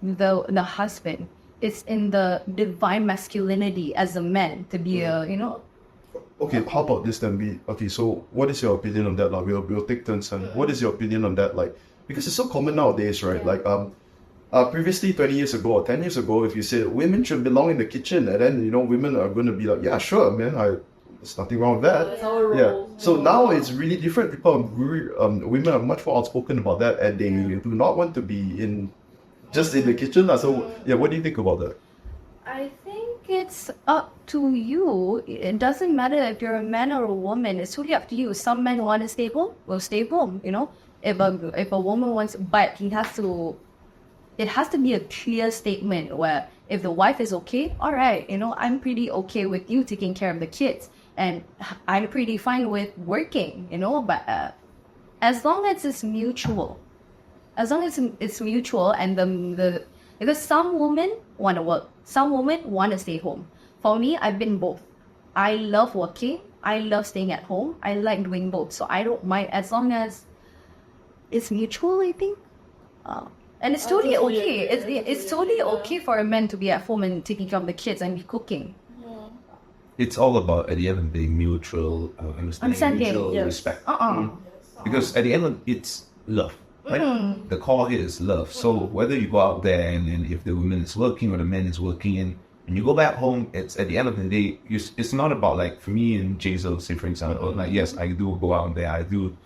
the husband. It's in the divine masculinity as a man to be a, you know.
Okay, how about this then? So what is your opinion on that? Like, we'll take turns. And what is your opinion on that? Like, because it's so common nowadays, right? Like, previously 20 years ago or 10 years ago, if you said women should belong in the kitchen, and then, you know, women are going to be like, yeah, sure, man, there's nothing wrong with that.
That's our role.
Yeah. So now it's really different. Women are much more outspoken about that, and they do not want to be just in the kitchen. So, yeah, what do you think about that?
I think it's up to you. It doesn't matter if you're a man or a woman. It's really up to you. Some men want to stay home, will stay home, you know. If a woman wants, but it has to be a clear statement where if the wife is okay, all right, you know, I'm pretty okay with you taking care of the kids, and I'm pretty fine with working, you know, but as long as it's mutual, and because some women want to work, some women want to stay home. For me, I've been both. I love working, I love staying at home, I like doing both, so I don't mind as long as it's mutual, I think. And it's totally okay. It's totally okay for a man to be at home and taking care of the kids and be cooking.
It's all about, at the end of the day, mutual understanding, mutual respect. Because at the end of it's love, right? The core here is love. So whether you go out there and if the woman is working or the man is working and you go back home, it's at the end of the day, it's not about, like, for me and Jazel, say for example, like, yes, I do go out there, I do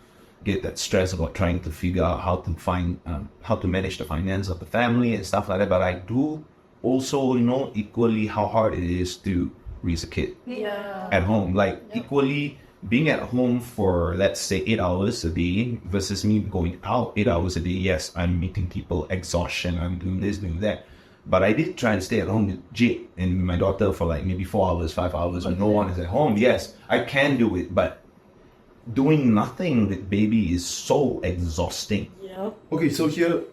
get that stress about trying to figure out how to manage the finance of the family and stuff like that. But I do also know equally how hard it is to raise a kid at home. Like, equally being at home for, let's say, 8 hours a day versus me going out 8 hours a day. Yes, I'm meeting people, exhaustion, I'm doing this, doing that. But I did try and stay at home with Jade and my daughter for like maybe 4 hours, 5 hours when no one is at home. Yes, I can do it, but doing nothing with baby is so exhausting.
Yeah.
Okay, so here,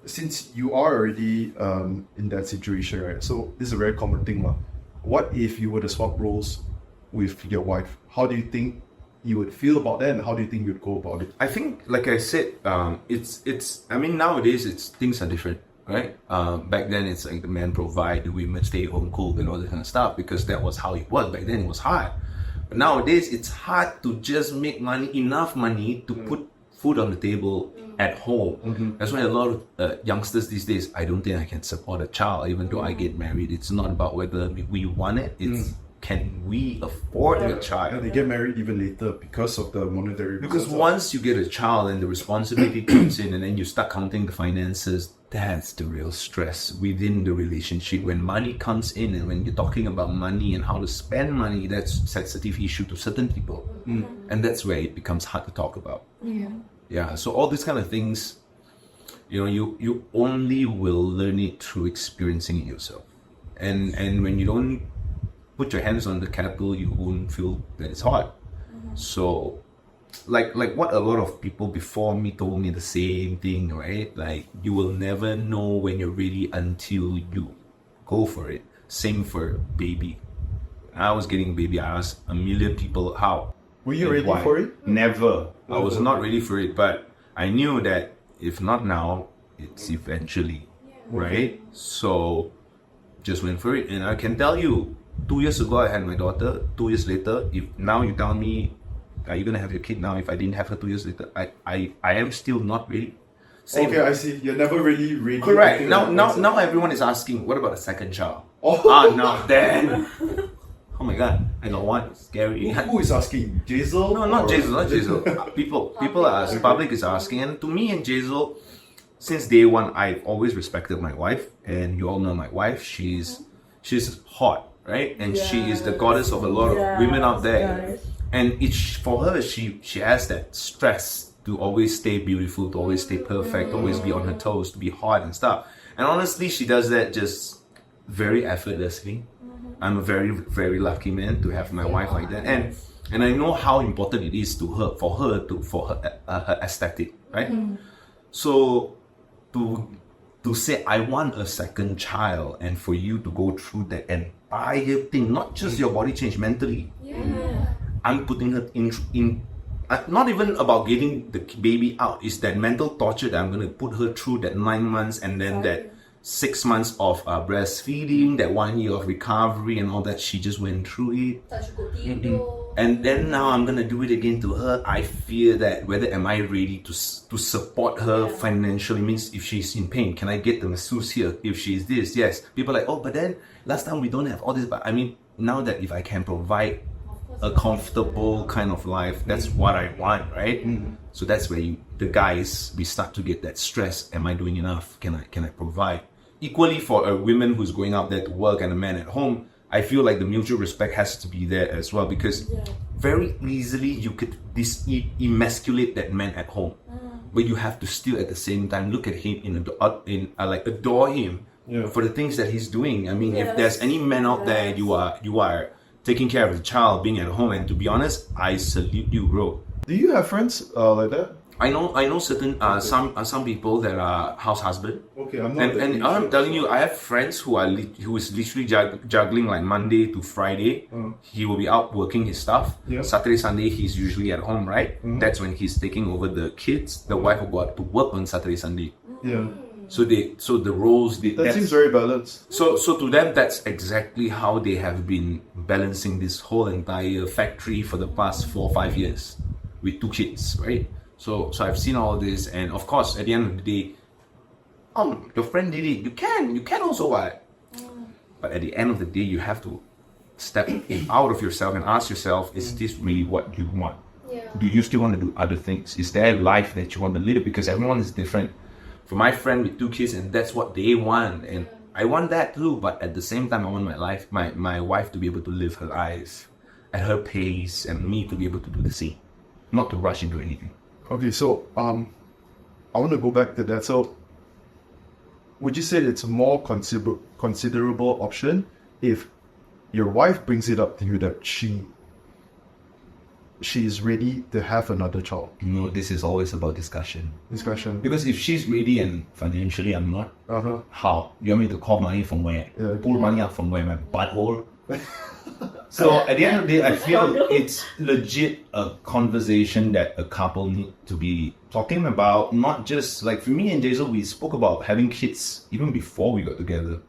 since you are already in that situation, right? So this is a very common thing, lah. What if you were to swap roles with your wife? How do you think you would feel about that, and how do you think you'd go about it?
I think, like I said, I mean, nowadays things are different, right? Back then it's like the man provide, the women stay home, cook, and all that kind of stuff, because that was how it was. Back then it was hard. But nowadays, it's hard to just make enough money to put food on the table at home. That's why a lot of youngsters these days, I don't think I can support a child, even though I get married. It's not about whether we want it, it's can we afford a child?
Yeah, they get married even later because of the monetary.
Because once you get a child and the responsibility comes in and then you start counting the finances, that's the real stress within the relationship. When money comes in and when you're talking about money and how to spend money, that's a sensitive issue to certain people. And that's where it becomes hard to talk about. Yeah, so all these kind of things, you know, you only will learn it through experiencing it yourself. And when you don't put your hands on the capital, you won't feel that it's hard. So like what a lot of people before me told me the same thing, right? Like, you will never know when you're ready until you go for it. Same for baby. I was getting baby, I asked a million people how.
Were you ready for it?
Never. I was not ready for it, but I knew that if not now, it's eventually, right? So just went for it. And I can tell you, 2 years ago I had my daughter. 2 years later, if now you tell me, are you gonna have your kid now? If I didn't have her 2 years later, I am still not ready. Same.
Okay, I see. You're never really ready.
Correct. Now everyone is asking, what about a second child? No, then. Oh my God, I got one. Scary.
Who is asking? Jazel?
No, not Jazel. People are asking. Public is asking, and to me and Jazel, since day one, I've always respected my wife, and you all know my wife. She's hot, right? And she is the goddess of a lot of women out there. And for her, she has that stress to always stay beautiful, to always stay perfect, to always be on her toes, to be hot and stuff. And honestly, she does that just very effortlessly. I'm a very, very lucky man to have my wife like that. And and I know how important it is to her for her aesthetic, right? So to say I want a second child, and for you to go through that entire thing, not just your body change, mentally. I'm putting her in not even about getting the baby out. It's that mental torture that I'm going to put her through, that 9 months, and then that 6 months of breastfeeding, that 1 year of recovery and all that. She just went through it. And then now I'm going to do it again to her. I fear that whether am I ready to support her financially, means if she's in pain, can I get the masseuse here? If she's this, yes. People are like, oh, but then last time we don't have all this. But I mean, now that if I can provide a comfortable kind of life, that's what I want, right? So that's where the guys, we start to get that stress. Am I doing enough? Can I provide? Equally for a woman who's going out there to work and a man at home, I feel like the mutual respect has to be there as well, because very easily you could emasculate that man at home, but you have to still at the same time look at him like adore him for the things that he's doing. I mean, if there's any man out there, you are taking care of the child, being at home, and to be honest, I salute you, bro.
Do you have friends like that?
I know certain some people that are house husband.
Okay, I'm not.
And I'm telling you, I have friends who is literally juggling like Monday to Friday. He will be out working his stuff. Saturday, Sunday, he's usually at home, right? That's when he's taking over the kids. The wife will go out to work on Saturday, Sunday. So the roles.
That seems very balanced.
So to them, that's exactly how they have been balancing this whole entire factory for the past 4 or 5 years with 2 kids, right? So I've seen all this, and of course, at the end of the day, your friend did it. You can also what? But at the end of the day, you have to step out of yourself and ask yourself: is this really what you want? Do you still want to do other things? Is there a life that you want to live? Because everyone is different. For my friend with 2 kids, and that's what they want, and I want that too. But at the same time, I want my wife to be able to live her life at her pace, and me to be able to do the same, not to rush into anything.
Okay, so I want to go back to that. So, would you say it's a more considerable option if your wife brings it up to you that she is ready to have another child?
No, this is always about discussion.
Because
if she's ready and financially I'm not, how? You want me to call money from where? Pull money out from where? My butthole? So at the end of the day, I feel it's legit a conversation that a couple need to be talking about. Not just like for me and Jason, we spoke about having kids even before we got together.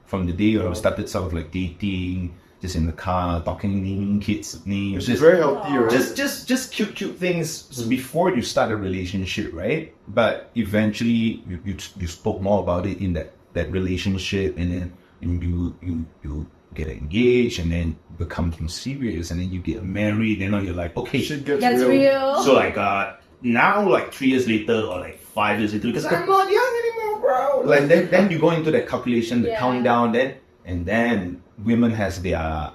From the day when we started sort of like dating, just in the car, talking, naming kids names.
It's very healthy, right?
Just cute things before you start a relationship, right? But eventually you spoke more about it in that relationship, and then you get engaged, and then become serious, and then you get married, and then you're like, okay,
shit gets
real.
So like now like 3 years later or like 5 years later, because I'm not young anymore, bro. Like then you go into that calculation, the countdown, then women has their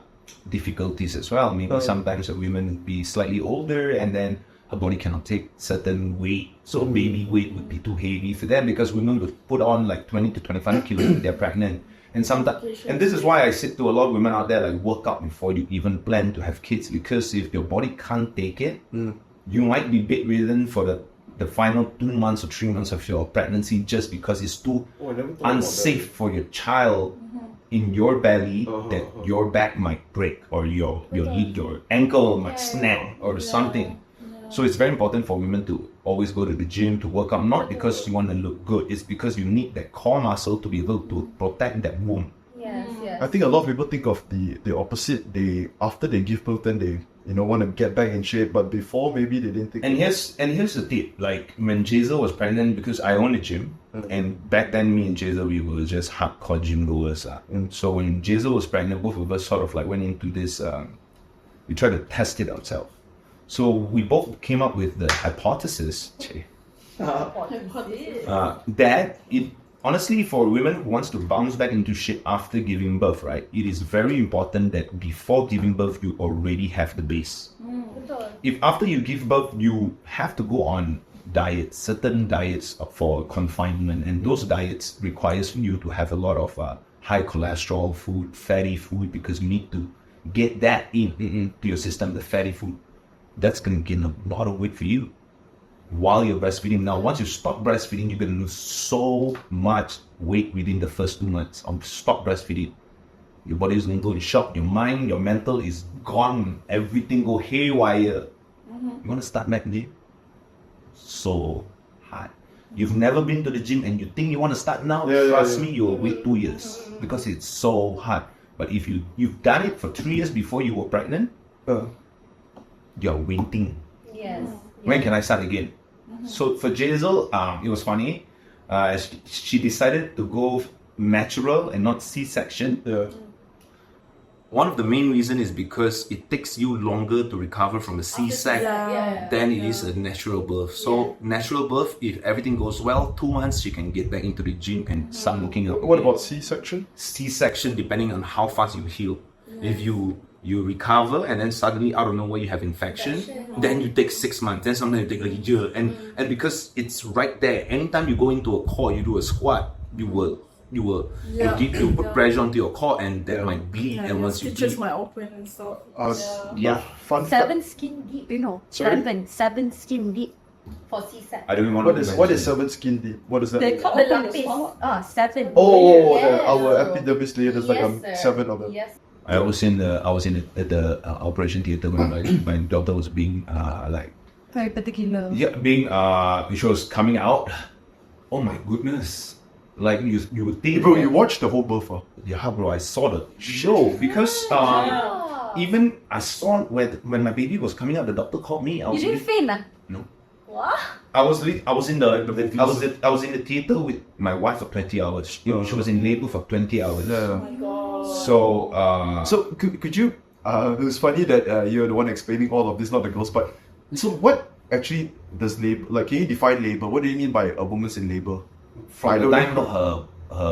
difficulties as well. Maybe sometimes a woman be slightly older, and then her body cannot take certain weight, so baby weight would be too heavy for them, because women would put on like 20 to 25 kilos if they're pregnant. And sometimes, and this is why I say to a lot of women out there, like, work out before you even plan to have kids, because if your body can't take it, you might be bedridden for the final 2 months or 3 months of your pregnancy, just because it's too unsafe for your child in your belly, that your back might break, or your ankle might snap or something. So it's very important for women to always go to the gym to work out, not because you want to look good, it's because you need that core muscle to be able to protect that womb.
I think a lot of people think of the opposite. After they give birth, then they want to get back in shape, but before maybe they didn't think.
And here's the tip: like when Jazel was pregnant, because I own a gym, and back then me and Jazel, we were just hardcore gym goers. And so when Jazel was pregnant, both of us sort of like went into this. We tried to test it ourselves. So we both came up with the hypothesis that it honestly, for women who wants to bounce back into shape after giving birth, right, it is very important that before giving birth you already have the base. If after you give birth you have to go on diets, certain diets for confinement, and those diets requires you to have a lot of high cholesterol food, fatty food, because you need to get that in to your system, the fatty food. That's going to gain a lot of weight for you while you're breastfeeding. Now, once you stop breastfeeding, you're going to lose so much weight within the first 2 months. Stop breastfeeding. Your body is going to go in shock. Your mind, your mental is gone. Everything go haywire. You want to start back there? So hard. You've never been to the gym and you think you want to start now? Trust me, you'll wait 2 years because it's so hard. But if you've done it for 3 years before you were pregnant, you're waiting.
Yes.
When can I start again? So for Jazel, it was funny. She decided to go natural and not C-section. One of the main reasons is because it takes you longer to recover from a C-sec than it is a natural birth. So natural birth, if everything goes well, 2 months she can get back into the gym and start looking up.
What about C-section?
C-section, depending on how fast you heal. If you recover and then suddenly out of nowhere you have infection, then you take 6 months, then sometimes you take a year. And because it's right there, anytime you go into a core, you do a squat, you put pressure onto your core and that might bleed. And once you
stitches
bleed,
might open and stuff.
Fun
7 skin deep, you know.
Sorry?
7 skin deep.
For C-section.
I don't even want to
What is 7 skin deep? What is that?
They
mean?
call
The
it
lapis.
7.
Our epidermis layer, there's
Yes, sir.
7 of them.
Yes.
I was in the operation theater when my daughter was being
Very particular.
she was coming out. Oh my goodness. Like you would think,
Bro, you watched the whole birth, huh?
yeah, bro, I saw the show because even I saw when my baby was coming out, the doctor called me.
You didn't faint,
No.
What?
I was in the theater with my wife for 20 hours. She was in labor for 20 hours. So
So could you? It was funny that you're the one explaining all of this, not the girls. But so what actually does labor? Like, can you define labor? What do you mean by a woman's in labor?
from the time her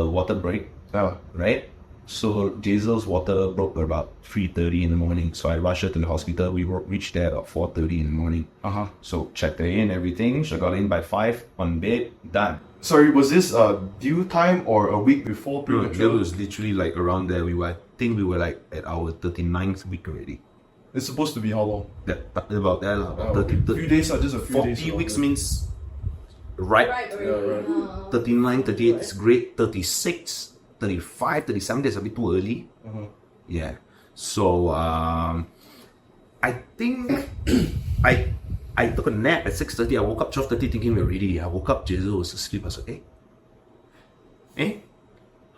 water break,
Yeah.
right? So Jazel's water broke at about 3:30 in the morning. So I rushed her to the hospital. We reached there about 4:30 in the morning. So checked her in, everything. She got in by 5 on bed, done.
Sorry, was this due time or a week before
It
premature?
was literally like around there. I think we were like at our 39th week already.
It's supposed to be how long?
About that, about 30,
A few days, just a few
40
days.
weeks means right.
right.
39, 38 is great. 36, 35, 37 days a bit too early. Yeah. So I think I took a nap at 6:30. I woke up 12:30 thinking we're ready. I woke up, Jazel was asleep. I was like,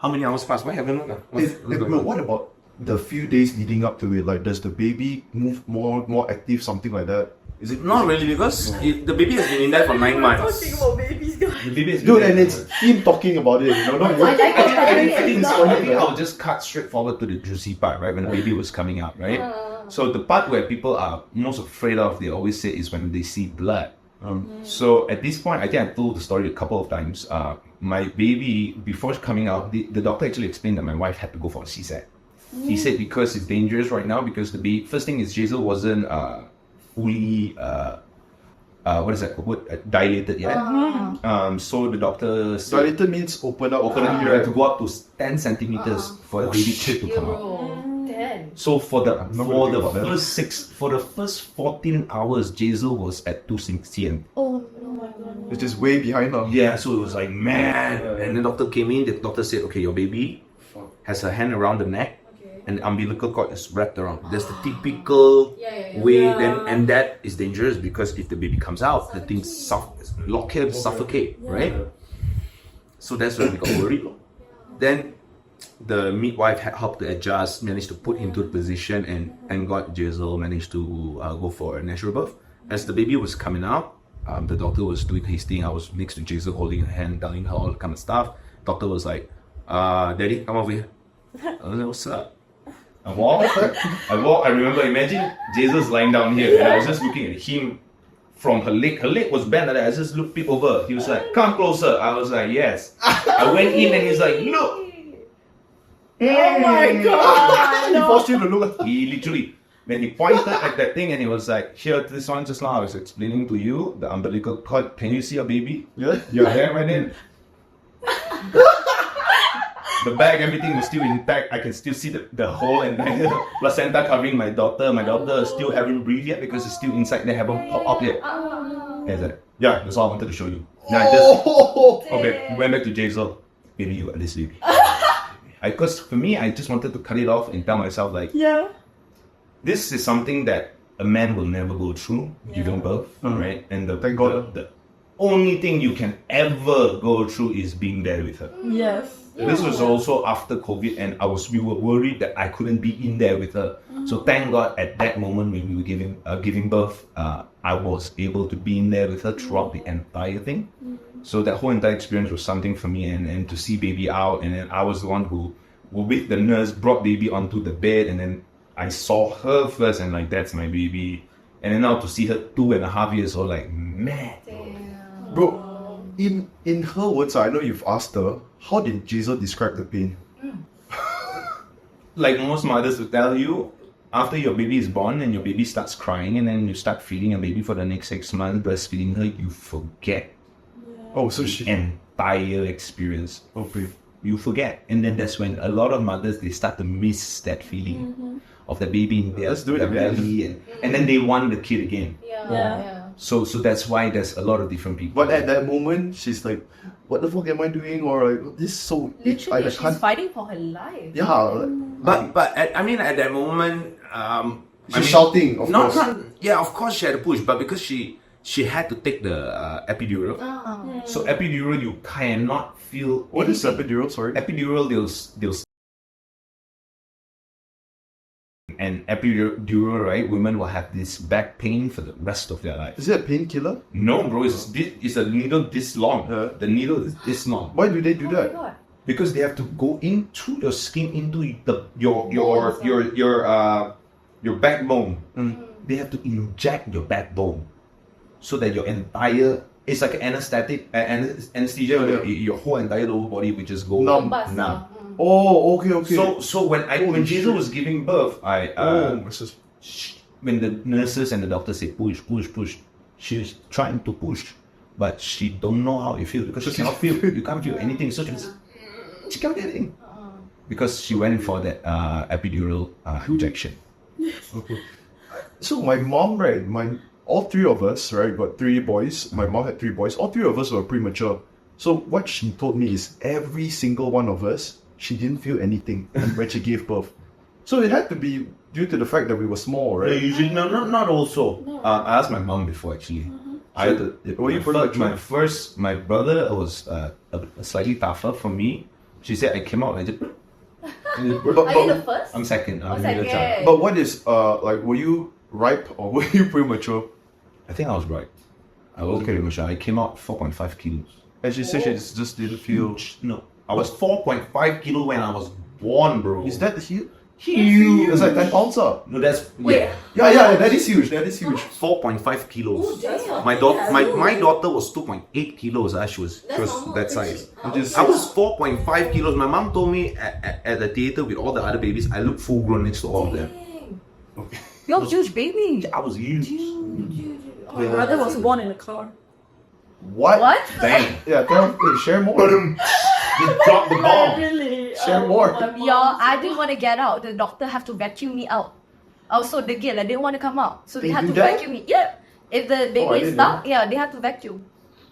how many hours passed? Why haven't
What about the few days leading up to it? Like, does the baby move more active, something like that? Is it
Not really, because the baby has been in there for 9 months.
Talking about babies, guys.
The baby has been
Dude,
there
and it's him talking about it, you know? Not you.
I like it.
I think I'll just cut straight forward to the juicy part, right? When the baby was coming out, right? So the part where people are most afraid of, they always say, is when they see blood. So at this point, I think I told the story a couple of times. My baby, before coming out, the doctor actually explained that my wife had to go for a C-sec. He said because it's dangerous right now, because the baby, first thing is Jazel wasn't fully dilated yet. So the doctor said
Dilated means open up.
you have to go up to 10 centimeters for the baby to come out. So for the first 14 hours, Jazel was at 260 and
It's just way behind her.
yeah, so it was like, man. And the doctor came in, the doctor said, okay, your baby has her hand around the neck and the umbilical cord is wrapped around. That's the typical way, and that is dangerous because if the baby comes out, the thing lock here, suffocate, right? So that's when we got worried. Then the midwife helped to adjust, managed to put him to the position, and got Jazel managed to go for a natural birth. As the baby was coming out, the doctor was doing his thing. I was next to Jazel, holding her hand, telling her all the kind of stuff. Doctor was like, Daddy, come over here. I was like, what's up? I walk. I remember, imagine Jazel's lying down here, and I was just looking at him from her leg. Her leg was bent like that. I just peeped over. He was like, come closer. I was like, yes. I went in and he's like, look.
Oh my god!
He forced you to look.
He literally, when he pointed at that thing and he was like, here, this one just now, I was explaining to you, the umbilical cord. Can you see your baby?
Yeah.
Your hair went in. the bag, everything was still intact. I can still see the whole entire placenta covering my daughter. My daughter still haven't breathed yet because it's still inside. They haven't popped up yet. Yeah, that's all I wanted to show you. Now we went back to Jazel. Baby, you got this baby. Because for me, I just wanted to cut it off and tell myself like, this is something that a man will never go through, giving birth, right? And
Thank God.
the only thing you can ever go through is being there with her.
Yes.
This was also after COVID, and we were worried that I couldn't be in there with her. So thank God at that moment when we were giving birth, I was able to be in there with her throughout the entire thing. So that whole entire experience was something for me, and to see baby out, and then I was the one who with the nurse brought baby onto the bed, and then I saw her first, and like, that's my baby. And then now to see her 2.5 years old, like, man.
Bro, in her words, I know you've asked her, how did Jazel describe the pain?
Like most mothers will tell you, after your baby is born and your baby starts crying, and then you start feeding your baby for the next 6 months, breastfeeding her, you forget
Oh, so she...
entire experience.
Okay.
You forget, and then that's when a lot of mothers, they start to miss that feeling of the baby in their
Let's do it again.
belly, and then they want the kid again.
Yeah.
So that's why there's a lot of different people.
But at that moment, she's like, what the fuck am I doing? Or like, this is so...
Literally,
I
she's
can't...
fighting for her life.
Yeah. Like,
But at that moment,
she's shouting, of course.
of course she had to push, but because she had to take the epidural. So epidural, you cannot feel.
What is
anything.
epidural? Sorry.
Epidural? They'll and epidural, right? Women will have this back pain for the rest of their life.
Is it a painkiller?
No, bro, it's a needle this long. The needle is this long.
Why do they do
Oh my
that?
God.
Because they have to go in through your skin into your backbone. They have to inject your backbone so that your entire, it's like anesthetic anesthesia. Your whole entire lower body will just go
Numb.
numb.
Oh, okay.
So when Jazel was giving birth, when the nurses and the doctors say push, she was trying to push, but she don't know how it feels because she cannot feel. You can't feel anything. So she can't feel anything because she went for that epidural injection.
Okay. So my mom, right? All three of us, right? Got 3 boys. My mom had 3 boys. All 3 of us were premature. So what she told me is every single one of us, she didn't feel anything when she gave birth. So it had to be due to the fact that we were small, right?
Usually, not also. I asked my mom before actually. I had to, my brother was slightly tougher for me. She said I came out and just.
Are you the first?
I'm second. I'm
second.
middle child.
But what is like? Were you ripe or were you premature?
I think I was right. I was premature. I came out 4.5 kilos.
And she said she just didn't feel.
No, I was 4.5 kilos when I was born, bro.
Is that huge?
huge?
It's like 10 pounds up.
No, that's
Wait.
Yeah, that is huge. That is huge.
4.5 kilos.
damn.
My daughter was 2.8 kilos. She was that size. I was 4.5 kilos. My mom told me at the theater with all the other babies, I look full grown next to all of them.
You're a huge baby.
I was huge.
My brother was born in a car.
What?
Damn.
Yeah, share more.
You dropped the ball.
Really?
Share more.
Y'all, I didn't want to get out. The doctor have to vacuum me out. I was so diggy, I didn't want to come out. So they
They
had
do
to
that?
vacuum me. Yeah. If the
I
baby is
didn't
stuck, yeah, they had to vacuum.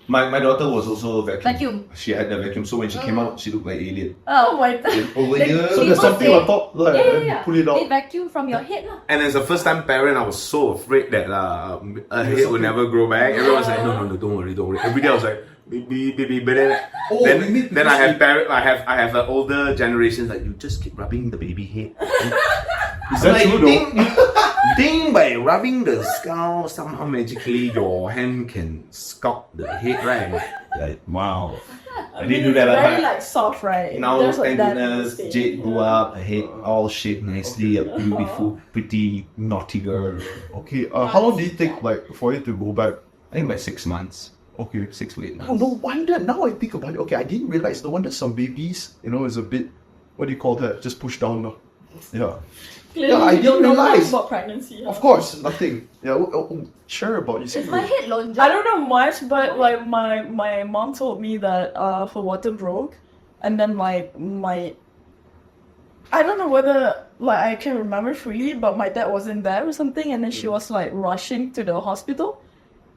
My daughter was also vacuum.
Vacuum.
She had the vacuum, so when she came out, she looked like alien.
Oh my god.
Over
Then
here.
So
she
there's
was
something
saying-
on top, like,
Yeah.
pull it
They
out.
vacuum from your head lah.
And as a first time parent, I was so afraid that her head would never grow back. Everyone was like, no, don't worry. Every day I was like, baby. But then I have an older generation like, you just keep rubbing the baby head.
Is that true though?
You think by rubbing the skull, somehow magically your hand can sculpt the head, right? Like, wow. I didn't do that.
Very like soft, right?
Now,
There's, like,
thank
that
goodness,
stage.
Jade grew up, her head all shaped nicely, a beautiful, pretty, naughty girl.
Okay, how long did it take like for you to go back?
I think by 6 months.
Okay.
6 to 8
Oh,
months.
no wonder, now I think about it. Okay, I didn't realize, no wonder some babies, is a bit, what do you call that? Just pushed down. No? Yeah.
Clearly,
Yeah, I
you don't
didn't
know much
realize.
about pregnancy.
Of course, nothing. Yeah, sure about you.
Is my head lonely?
I don't know much, but like my mom told me that her water broke, and then my I don't know whether like I can remember freely, but my dad wasn't there or something, and then she was like rushing to the hospital,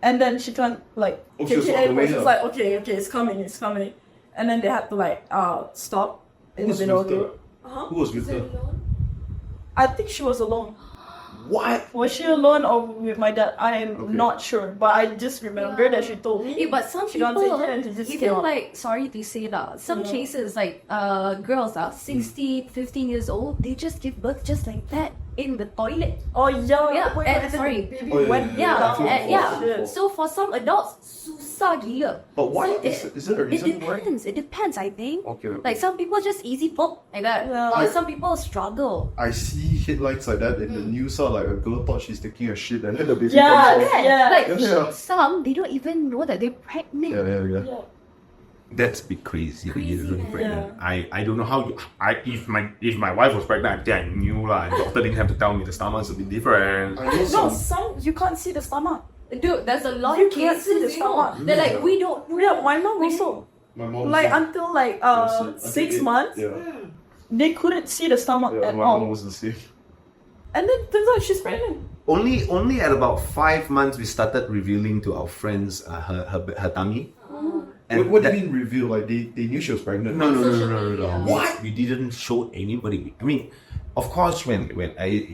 and then she can't like
Oh, she
take
was
it
on the
anymore.
way
She was
up.
like, okay, it's coming, and then they had to like stop in the middle of the road.
Who was with her?
I think she was alone.
What?
Was she alone or with my dad? I am
Okay.
not sure, but I just remember that she told me.
Yeah, but some
she
people,
can't take it and she just
even
came out.
like, sorry to say that, some cases like girls are 16, 15 years old, they just give birth just like that in the toilet.
Oh yeah,
Yeah,
wait,
and
then
sorry.
the baby
Oh, yeah,
went
yeah,
Yeah,
down.
and yeah.
Shit.
So for some adults, susah gila.
But why?
So
Is it a
it
reason why?
depends. It depends, I think.
Okay.
Like some people just easy pop like that.
Yeah.
Or some people struggle.
I see headlines like that in the news. Like a girl thought she's taking a shit and then the baby
Yeah,
comes out.
yeah.
Like
Yeah.
some, they don't even know that they're pregnant.
Yeah.
Yeah.
That's a bit crazy. You're really
man.
pregnant. I don't know how you, if my wife was pregnant, I think I knew lah. Doctor didn't have to tell me the stomach's a bit different.
I know
No,
some.
some you can't see the stomach.
Dude, there's a lot
You
of
can't see the
cases, you know.
stomach.
They're like, we don't know.
Yeah, my mom also.
My mom.
Like until like 6 months,
Yeah.
they couldn't see the stomach
Yeah,
at
my mom
all.
was the same.
And then turns out she's pregnant.
Only at about 5 months we started revealing to our friends her tummy.
What do you mean reveal? Like they knew she was pregnant?
No. What? We didn't show anybody. I mean, of course, when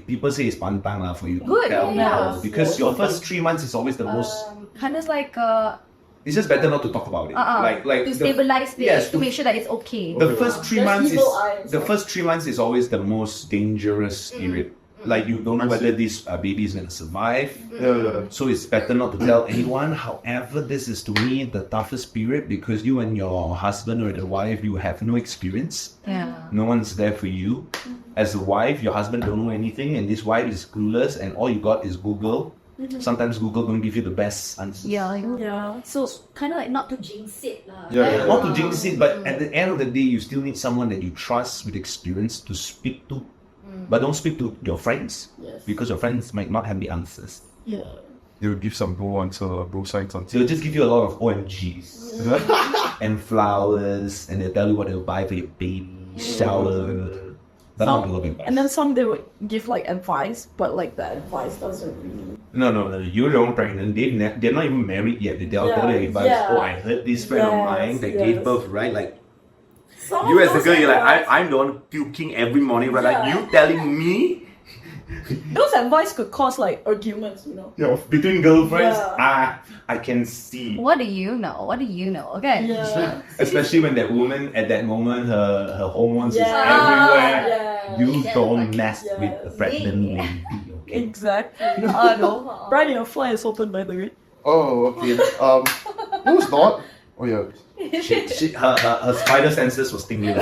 people say it's pantang lah for you to
Good,
tell
yeah.
people, because your first 3 months is always the most.
Kind of like
It's just better not to talk about it. Like
to stabilize it,
yes,
to make sure that it's okay.
the first 3
There's
months is
evil eyes.
the first 3 months is always the most dangerous period. Like you don't know whether this baby is gonna survive.
Yeah.
So it's better not to tell anyone. However, this is to me the toughest period because you and your husband or the wife, you have no experience.
Yeah.
No one's there for you. As a wife, your husband don't know anything, and this wife is clueless, and all you got is Google. Sometimes Google don't give you the best answers.
Yeah, I know.
Yeah.
So kind of like not to jinx it lah.
Yeah.
Not to jinx it, but at the end of the day, you still need someone that you trust with experience to speak to. But don't speak to your friends
Yes.
because your friends might not have the answers.
Yeah.
They will give some bro answer, bro science answer.
They'll just give you a lot of OMGs and flowers, and they'll tell you what they'll buy for your baby shower. But not a little bit.
And then some they would give like advice, but like the advice doesn't really.
No. You're the one pregnant. They're not even married yet. They'll tell you advice.
Yeah.
Oh, I heard this friend of mine that gave
Yes.
birth, right? Like
Some
you
of
as a
those
girl, you're like,
advice-
I'm the one puking every morning, but like
Yeah.
you telling me.
Those advice could cause like arguments, you know.
Yeah, between girlfriends,
Yeah.
I can see.
What do you know? What do you know? Okay.
Yeah.
Especially when that woman at that moment her hormones is
Yeah.
everywhere.
Yeah.
You don't mess
Yeah.
with a pregnant lady. Okay.
Exactly.
No.
Brian, your fly is open by the way.
Oh, okay. No, it's not. Oh yeah.
Her spider senses was tingling.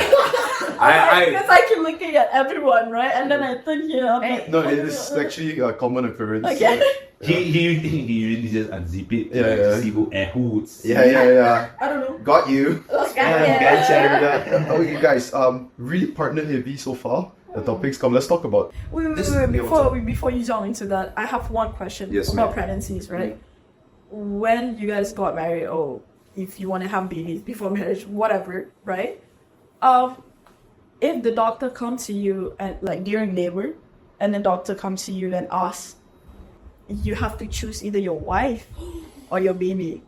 I
Because I keep looking at everyone, right? And then I turn here. I'm like,
No, it is actually a common occurrence.
again.
he really just unzip it.
Yeah, yeah.
To see who air hoots.
Yeah.
I don't know.
Got you.
Gotcha.
Okay, guys. Really partner heavy so far. The topics come. Let's talk about.
Wait,
This-
before you jump into that, I have one question
Yes,
about
ma'am.
pregnancies, right? When you guys got married, or if you want to have babies before marriage, whatever, right? If the doctor comes to you and like during labor, and the doctor comes to you and asks, you have to choose either your wife or your baby.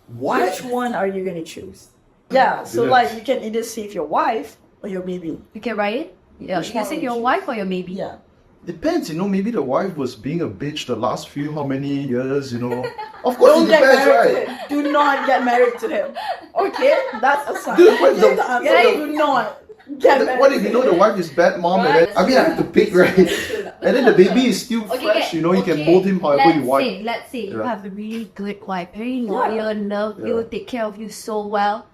Which one are you gonna choose? Yeah, so
Yeah.
like you can either save your wife or your baby.
You can write it. Yeah.
Which
You can
one
say
would
your
you-
wife or your baby.
Yeah.
Depends, maybe the wife was being a bitch the last few how many years, Of course,
Don't
it
get
depends,
married
right?
to him. Do not get married to him. Okay? That's a sign.
Dude, what the-
That's the answer.
what the-
Do not get married.
What if you know the wife is bad mom and then, I have to pick, right? And then the baby is still fresh, you can mold him however you want.
Let's say you
Yeah.
have a really good wife, very loyal, love you, take care of you so well,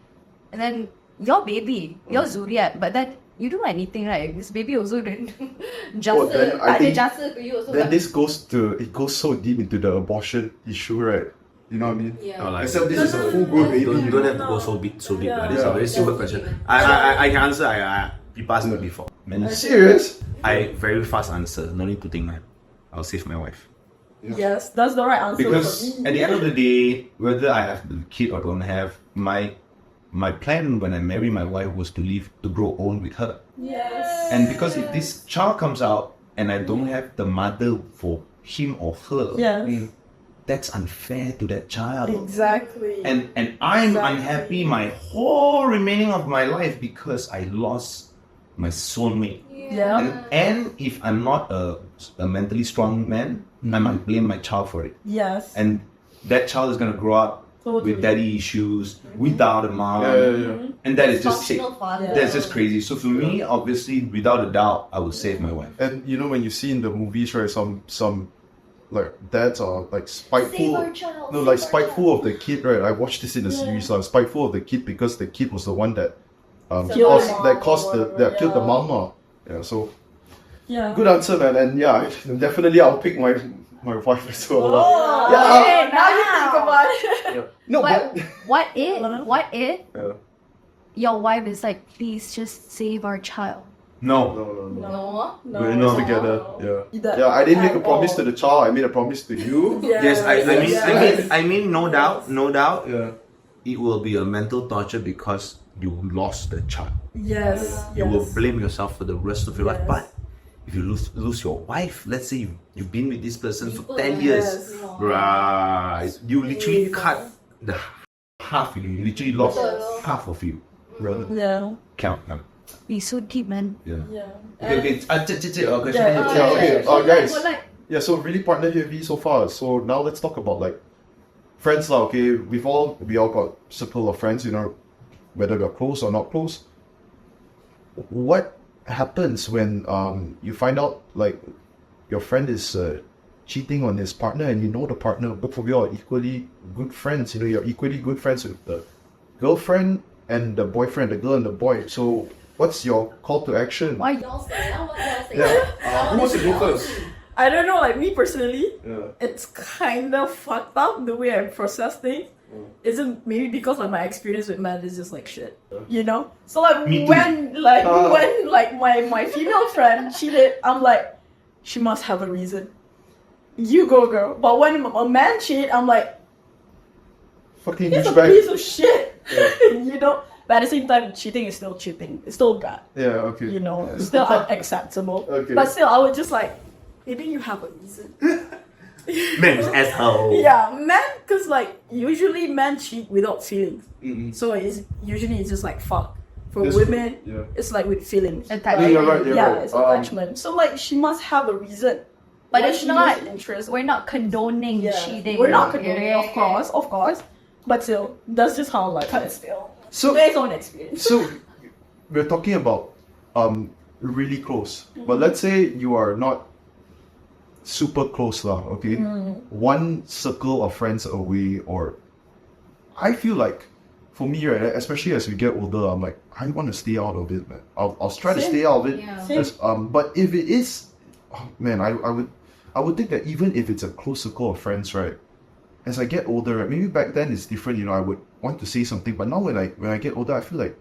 and then your baby, your Zuriat, but then you don't know anything, right? This baby also didn't
Oh, then I think-
to you also.
Then this goes so deep into the abortion issue, right? You know what I mean?
No, like,
Except this is a full grown baby.
don't have to go so deep.
Yeah.
This is a very simple question. I can answer. People asked me before. Man,
Serious?
I very fast answer. No need to think, man. I'll save my wife.
Yes, that's the right answer
Because
for me.
at the end of the day, whether I have the kid or don't have, my my plan when I marry my wife was to grow old with her.
Yes.
And because if this child comes out and I don't have the mother for him or her,
Yes.
that's unfair to that child.
Exactly.
And I'm unhappy my whole remaining of my life because I lost my soulmate.
yeah.
And if I'm not a mentally strong man, I might blame my child for it.
Yes.
And that child is gonna grow up
Totally.
with daddy issues, without a mom. And that is just sick.
Functional father.
That's just crazy. So for me, obviously, without a doubt, I would save my wife.
And you know when you see in the movies, right, some like dads are like spiteful.
Save our child,
No,
save
like
our
spiteful
child.
of the kid, right? I watched this in the series. Spiteful of the kid because the kid was the one that
Killed
caused
the mom or
that killed the
whatever,
mama. Yeah. So
Yeah.
good answer, man. And yeah, definitely I'll pick my wife as well.
Oh,
Yeah.
okay, now you think about it.
No,
But
but
what if
yeah.
your wife is like, please just save our child?
No.
No.
We're not together.
That-
Yeah, I didn't make a
at
promise
all.
to the child. I made a promise to you.
Yes,
Yes.
I mean, no doubt,
Yeah.
it will be a mental torture because you lost the child.
Yes.
You will
yes.
blame yourself for the rest of your life.
Yes.
But if you lose your wife, let's say you've been with this person for 10
Yes.
years, right? You literally cut the half. You literally lost half of you. Brother,
Yeah.
count them.
Be so deep, man.
Yeah.
Yeah.
Okay. Question.
Yeah, okay. Guys.
But like,
Yeah, so really partner heavy so far. So now let's talk about like friends lah. Okay, we all got circle of friends, you know, whether we're close or not close. What happens when you find out like your friend is cheating on his partner and you know the partner, both of you are equally good friends. You know, you're equally good friends with the girlfriend and the boyfriend, the girl and the boy. So what's your call to action?
why?
Yeah. Who wants to go first?
I don't know, like me personally,
Yeah.
it's kind of fucked up the way I process things. Isn't maybe because like my experience with men is just like shit, you know. So like
Me too.
when my female friend cheated, I'm like, she must have a reason. You go, girl. But when a man cheat, I'm like,
Fucking
he's a
douchebag.
piece of shit, you know. But at the same time, cheating is still cheating. It's still bad,
Yeah, okay.
you know. It's still unacceptable.
Okay.
But still, I would just like, maybe you have a reason.
Man's asshole.
Yeah, men, because like usually men cheat without feelings. So it's just like fuck. For
That's
women,
true, yeah.
it's like with feelings.
Attachment.
You're right, you're
Yeah,
right.
it's attachment. So like she must have a reason.
But
why
it's
she
not.
loses interest.
We're not condoning
Yeah.
cheating.
We're not condoning,
Yeah.
of course. But still, that's just how like I feel.
So
Based on experience.
So we're talking about really close. But let's say you are not super close lah, okay? One circle of friends away, or I feel like for me, right, especially as we get older, I'm like, I want to stay out of it, man. I'll try to
Same.
stay out of it.
Yeah.
Same.
Just, but if it is, oh, man, I would think that even if it's a close circle of friends, right? As I get older, right, maybe back then it's different, you know, I would want to say something, but now when I get older, I feel like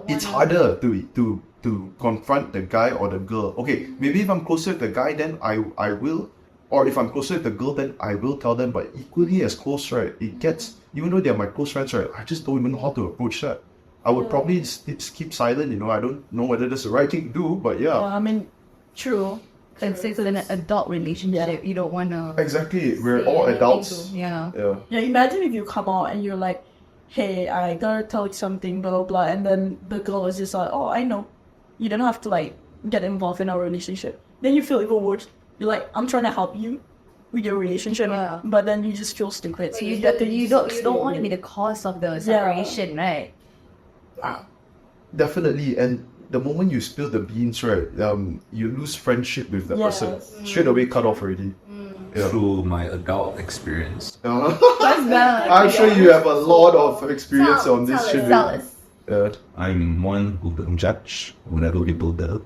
it's harder to confront the guy or the girl. Okay, maybe if I'm closer to the guy, then I will, or if I'm closer to the girl, then I will tell them. But equally as close, right? It gets, even though they're my close friends, right? I just don't even know how to approach that. I would probably just keep silent. You know, I don't know whether that's the right thing to do, but yeah.
I mean, true.
And say it's an adult relationship. You don't want to.
Exactly, we're all adults.
Yeah.
Yeah.
Yeah, imagine if you come out and you're like, hey, I gotta tell you something, blah, blah, blah. And then the girl is just like, oh, I know. You don't have to, like, get involved in our relationship. Then you feel even worse. You're like, I'm trying to help you with your relationship.
Yeah.
But then you just feel stupid. So
You
get to
don't want to be the cause of the separation, right?
Definitely, and the moment you spill the beans, right, you lose friendship with the
Yes.
person. Straight away cut off already. Yeah.
Through my adult experience.
I'm sure you have a lot of experience on this shit.
Tell us.
Yeah.
I'm one who don't judge whatever people do.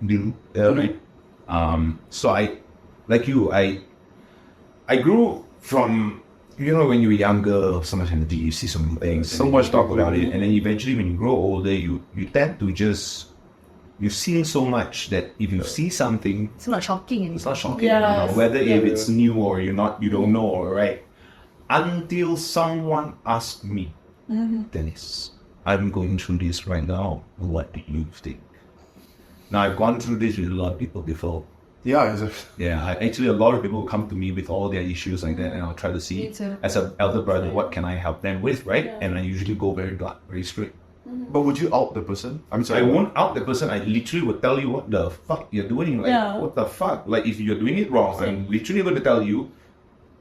Yeah.
So I, like you, I grew from, you know, when you were younger, so much energy, you see some things,
So
and
much
you talk
talk
about
about
it, and then eventually when you grow older, you tend to just, you've seen so much that if you see something,
It's not shocking anymore.
it's not shocking,
Yes.
you know, whether if
Yeah.
it's new or you don't know, right? Until someone asked me, Dennis, I'm going through this right now. What do you think? Now, I've gone through this with a lot of people before.
Yeah,
Actually, a lot of people come to me with all their issues like that, and I'll try to see,
Me too.
as an elder brother, what can I help them with, right? And I usually go very blunt, very straight.
but would you out the person? I'm sorry.
I won't out the person. I literally will tell you what the fuck you're doing. Like, what the fuck? Like, if you're doing it wrong, I'm literally going to tell you.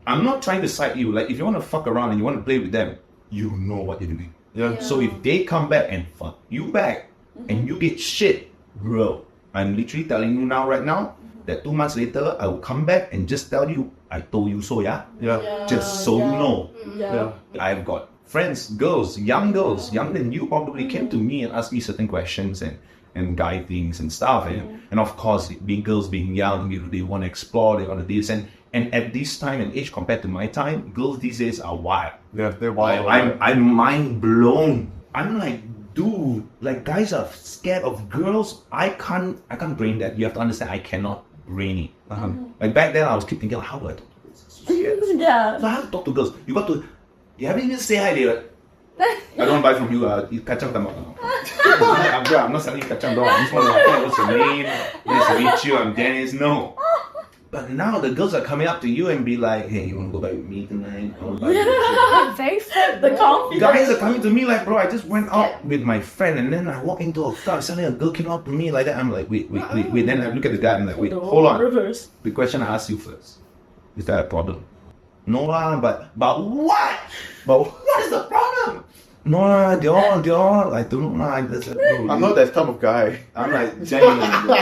I'm not trying to side you. Like, if you want to fuck around and you want to play with them, you know what you're doing.
Yeah.
So if they come back and fuck you back, and you get shit, bro, I'm literally telling you now, right now, that 2 months later, I will come back and just tell you, I told you so, yeah?
Yeah.
Just so you know.
Yeah.
I've got friends, girls, younger than you, probably came to me and asked me certain questions and guide things and stuff. And of course, being girls being young, they want to explore, they want to do this. And at this time and age compared to my time, girls these days are wild.
Yeah, they're wild.
I'm mind blown. I'm like, dude, like guys are scared of girls. I can't brain that. You have to understand, I cannot brain it. Like back then, I was keep thinking, how do I talk to girls? So
Yeah.
I have to talk to girls. You haven't even say hi, they like, I don't buy from you, kacang tambah. I'm not selling kacang dong. I just want to know what's your name, nice to meet you, I'm Dennis. No. But now the girls are coming up to you and be like, hey, you want to go back with me tonight? I wanna buy you this."
Very fun.
The confidence.
Guys are coming to me like, bro, I just went out with my friend and then I walk into a car, suddenly a girl came up to me like that. I'm like, wait. Then I look at the guy, I'm like, wait, hold on.
Reverse.
The question I ask you first, is that a problem? No lah, but what? But what is the problem? No lah, they all, I don't know lah.
I'm not that type of guy.
I'm like, genuinely, bro.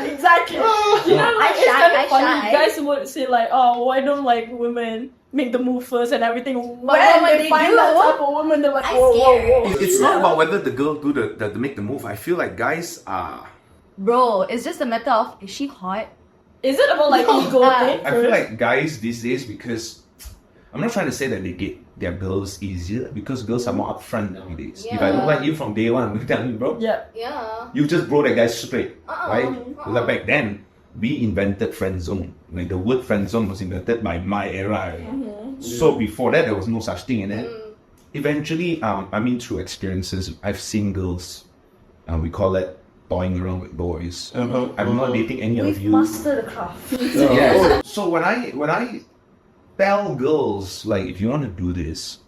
Exactly. You know, like, it's kind of funny.
shy.
Guys would say like, oh, why don't like women make the move first and everything? When
when
they
they
find
do,
that type of woman, they're like,
I'm
whoa, whoa,
scared.
whoa.
It's not about whether the girl do the make the move. I feel like guys are.
Bro, it's just a matter of, is she hot?
Is it about like ego thing?
I feel like guys these days, because I'm not trying to say that they get their girls easier, because girls are more upfront nowadays. If I don't like you from day one, I'm gonna tell you, bro.
Yeah.
Yeah.
You just bro that guy straight, right? Like back then, we invented friend zone. Like the word friend zone was invented by my era. So before that, there was no such thing. And then eventually, through experiences, I've seen girls, we call it toying around with boys. I'm not dating any of you.
Master the craft.
Yes. So when I tell girls, like, if you want to do this,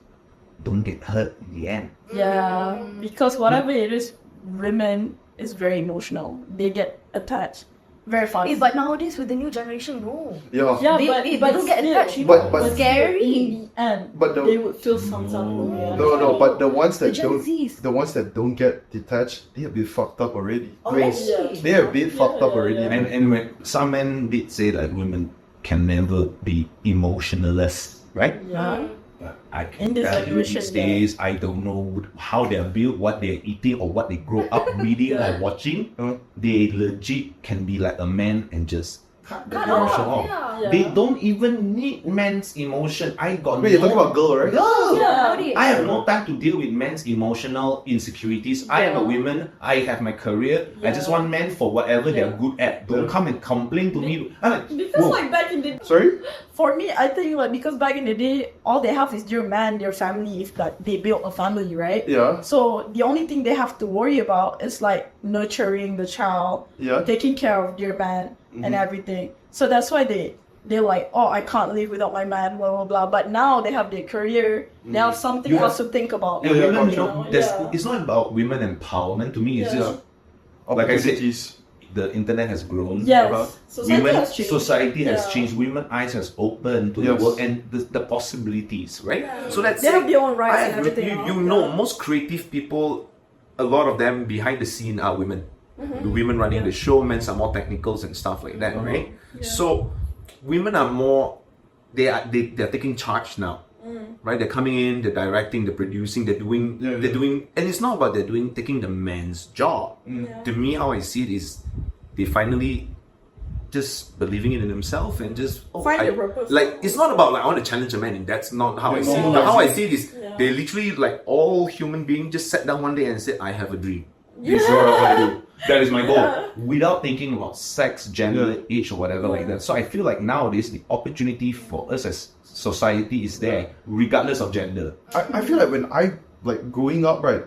don't get hurt in the end.
Yeah, because whatever it is, women is very emotional. They get attached very fast.
Hey, but nowadays with the new generation, no.
Yeah.
yeah,
They don't get
still,
attached, you
But-
know.
but-
It's scary.
in the end,
But the-
they would feel some sort of way.
No, but the ones that
The Gen
don't,
Zs.
the ones that don't get detached, they are a bit fucked up already.
Already?
Girls,
Yeah.
they are a bit fucked up already.
And when some men did say that women can never be emotionless, right?
Yeah.
But I
In
can
this
tell you
generation,
these days, I don't know how they're built, what they're eating, or what they grow up reading or watching. They legit can be like a man and just cut the emotion off.
Yeah.
They don't even need men's emotion. I got
Wait, you're talking about girl, right?
girl.
Yeah.
I have no time to deal with men's emotional insecurities. I am a woman. I have my career. I just want men for whatever they're good at. Don't come and complain to me. I'm like,
Because
whoa.
like back in the
Sorry?
for me, I think like because back in the day, all they have is their man, their family, if that they built a family, right?
Yeah.
So the only thing they have to worry about is like nurturing the child,
Yeah.
taking care of their man and everything. So that's why they're like, oh, I can't live without my man, blah blah blah. But now they have their career, they have something
You
else to think about.
And women,
Yeah.
it's not about women empowerment to me. It's
Yeah.
just like I said,
Opportunities.
the internet has grown.
Yes, society
Women,
has changed.
society has
Yeah.
changed. Women eyes has opened to
Yes.
the world and the possibilities, right? So let's
They
say,
have their own rights and everything.
You know, most creative people, a lot of them behind the scene are women. The women running the show, men are more technicals and stuff like that, right? So women are more, they're taking charge now. Right, they're coming in, they're directing, they're producing, they're doing, and it's not about taking the man's job. To me, how I see it is, they finally just believing it in themselves and just
Find their purpose.
Like it's not about like I want to challenge a man, and that's not how I see it. How I see it is, they literally like all human beings just sat down one day and said, "I have a dream. This is what I want to do. That is my goal," without thinking about sex, gender, age, or whatever like that. So I feel like nowadays the opportunity for us as society is there, regardless of gender.
I feel like when like growing up, right?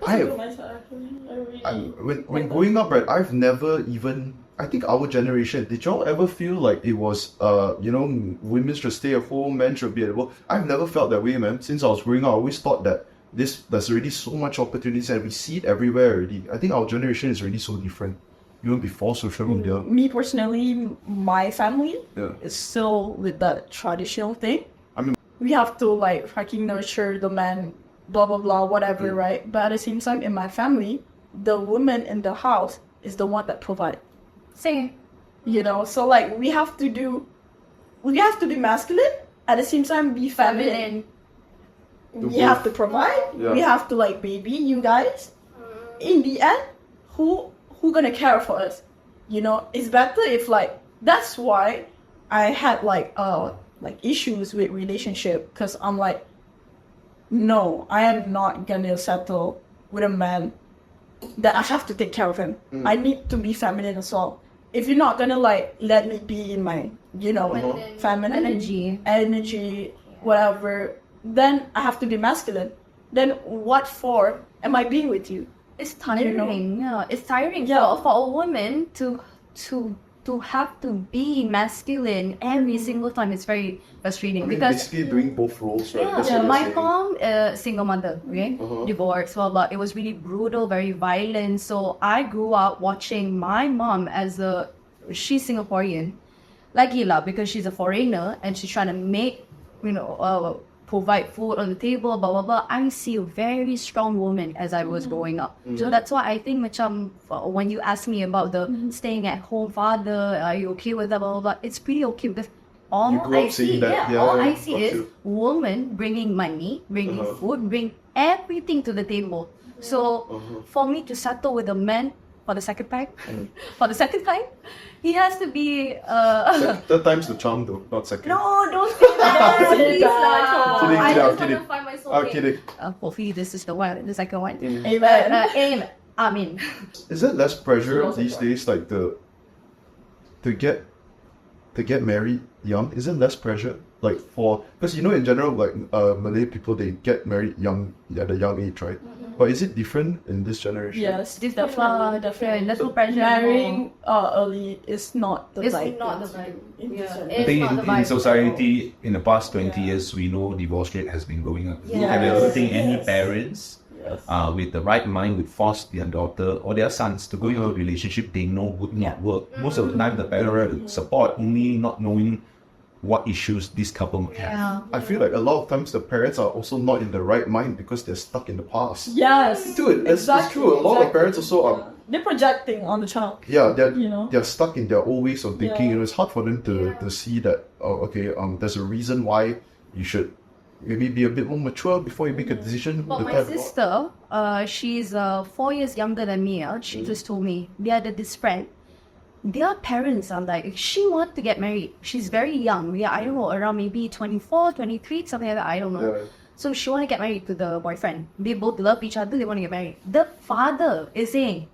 When growing up, right, I've never even. I think our generation. Did y'all ever feel like it was women should stay at home, men should be at work? I've never felt that way, man. Since I was growing up, I always thought that there's already so much opportunities and we see it everywhere already. I think our generation is already so different, even before social media.
Me personally, my family
Yeah.
is still with that traditional thing.
I mean,
We have to like fucking nurture the man, blah blah blah, whatever, right? But at the same time, in my family, the woman in the house is the one that provides.
Same.
So like we have to be masculine, at the same time be feminine. We have to provide.
Yeah.
We have to like baby you guys. In the end, who gonna care for us? It's better if like that's why I had like issues with relationship, because I'm like, no, I am not gonna settle with a man that I have to take care of him. I need to be feminine as well. If you're not gonna like let me be in my feminine energy, whatever, then I have to be masculine. Then what for am I being with you?
It's tiring. Yeah, it's tiring
Yeah.
for a woman to have to be masculine every single time. It's very frustrating because
basically doing both roles, right? That's
yeah,
what
my
you're saying.
mom, single mother, okay, divorced, well, but it was really brutal, very violent. So I grew up watching my mom she's Singaporean, like Gila, because she's a foreigner and she's trying to make, provide food on the table, blah blah blah. I see a very strong woman as I was growing up. So that's why I think macam when you ask me about the staying at home father, are you okay with that, blah blah blah, it's pretty okay because all
You grew up
I see,
seeing that,
all
yeah,
I see
got
is
you.
woman bringing money, bringing food, bring everything to the table. So for me to settle with a man for the second time, he has to be
Third time's the charm, though, not second.
no, don't say that, please lah.
Kidding,
I
I'm
just want
kidding.
to find my
I'm
soulmate.
kidding.
Hopefully this is the second one.
Amen.
Aim. I mean,
Is it less pressure these days, like to get married young? Is it less pressure, like because in general, like Malay people, they get married young at a young age, right? But is it different in this generation?
Yes,
different.
definitely.
There's no pressure.
Marrying early is not the
It's
vibe.
not the vibe. Yeah.
I
It's
think
not the
in
vibe.
society, in the past 20 years, we know divorce rate has been going up.
Yes.
And I don't think any parents
Yes.
with the right mind would force their daughter or their sons to go into a relationship they know would not work. Most of the time, the parents would support only not knowing what issues this couple might have.
Yeah.
I feel like a lot of times the parents are also not in the right mind because they're stuck in the past.
Yes.
Dude, it's true. A lot of parents also are.
They're projecting on the child.
Yeah, they're stuck in their old ways of thinking.
Yeah.
It's hard for them to see that. Oh, okay. There's a reason why you should maybe be a bit more mature before you make a decision.
But my sister, she's 4 years younger than me. She just told me they had this friend. Their parents are like, she wants to get married. She's very young. Yeah, I don't know, around maybe 24, 23, something like that. I don't know.
Yeah.
So she want to get married to the boyfriend. They both love each other. They want to get married. The father is saying,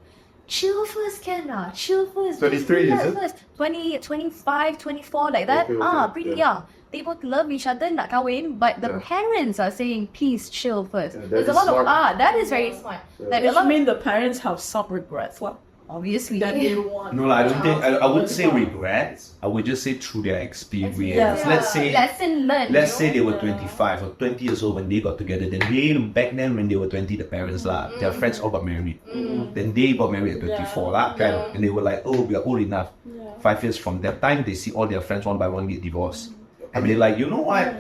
chill first, Kenna. Chill first.
23, is it?
First. 20, 25, 24, like that.
Okay,
Pretty
yeah.
young. They both love each other, nak kahwin, but the parents are saying, please chill first.
Yeah, that
There's a
is
lot
smart.
of, that is very smart. Like, a
Which
lot,
means the parents have some regrets. Well,
obviously.
that they want.
No, I don't think, I wouldn't say regrets. I would just say through their experience.
Yeah.
Let's say
Lesson learned.
Let's say they were 25 or 20 years old when they got together. Then back then when they were 20, the parents their friends all got married. Then they got married at 24 and they were like, oh, we are old enough. 5 years from that time, they see all their friends one by one get divorced. And they're like, you know what?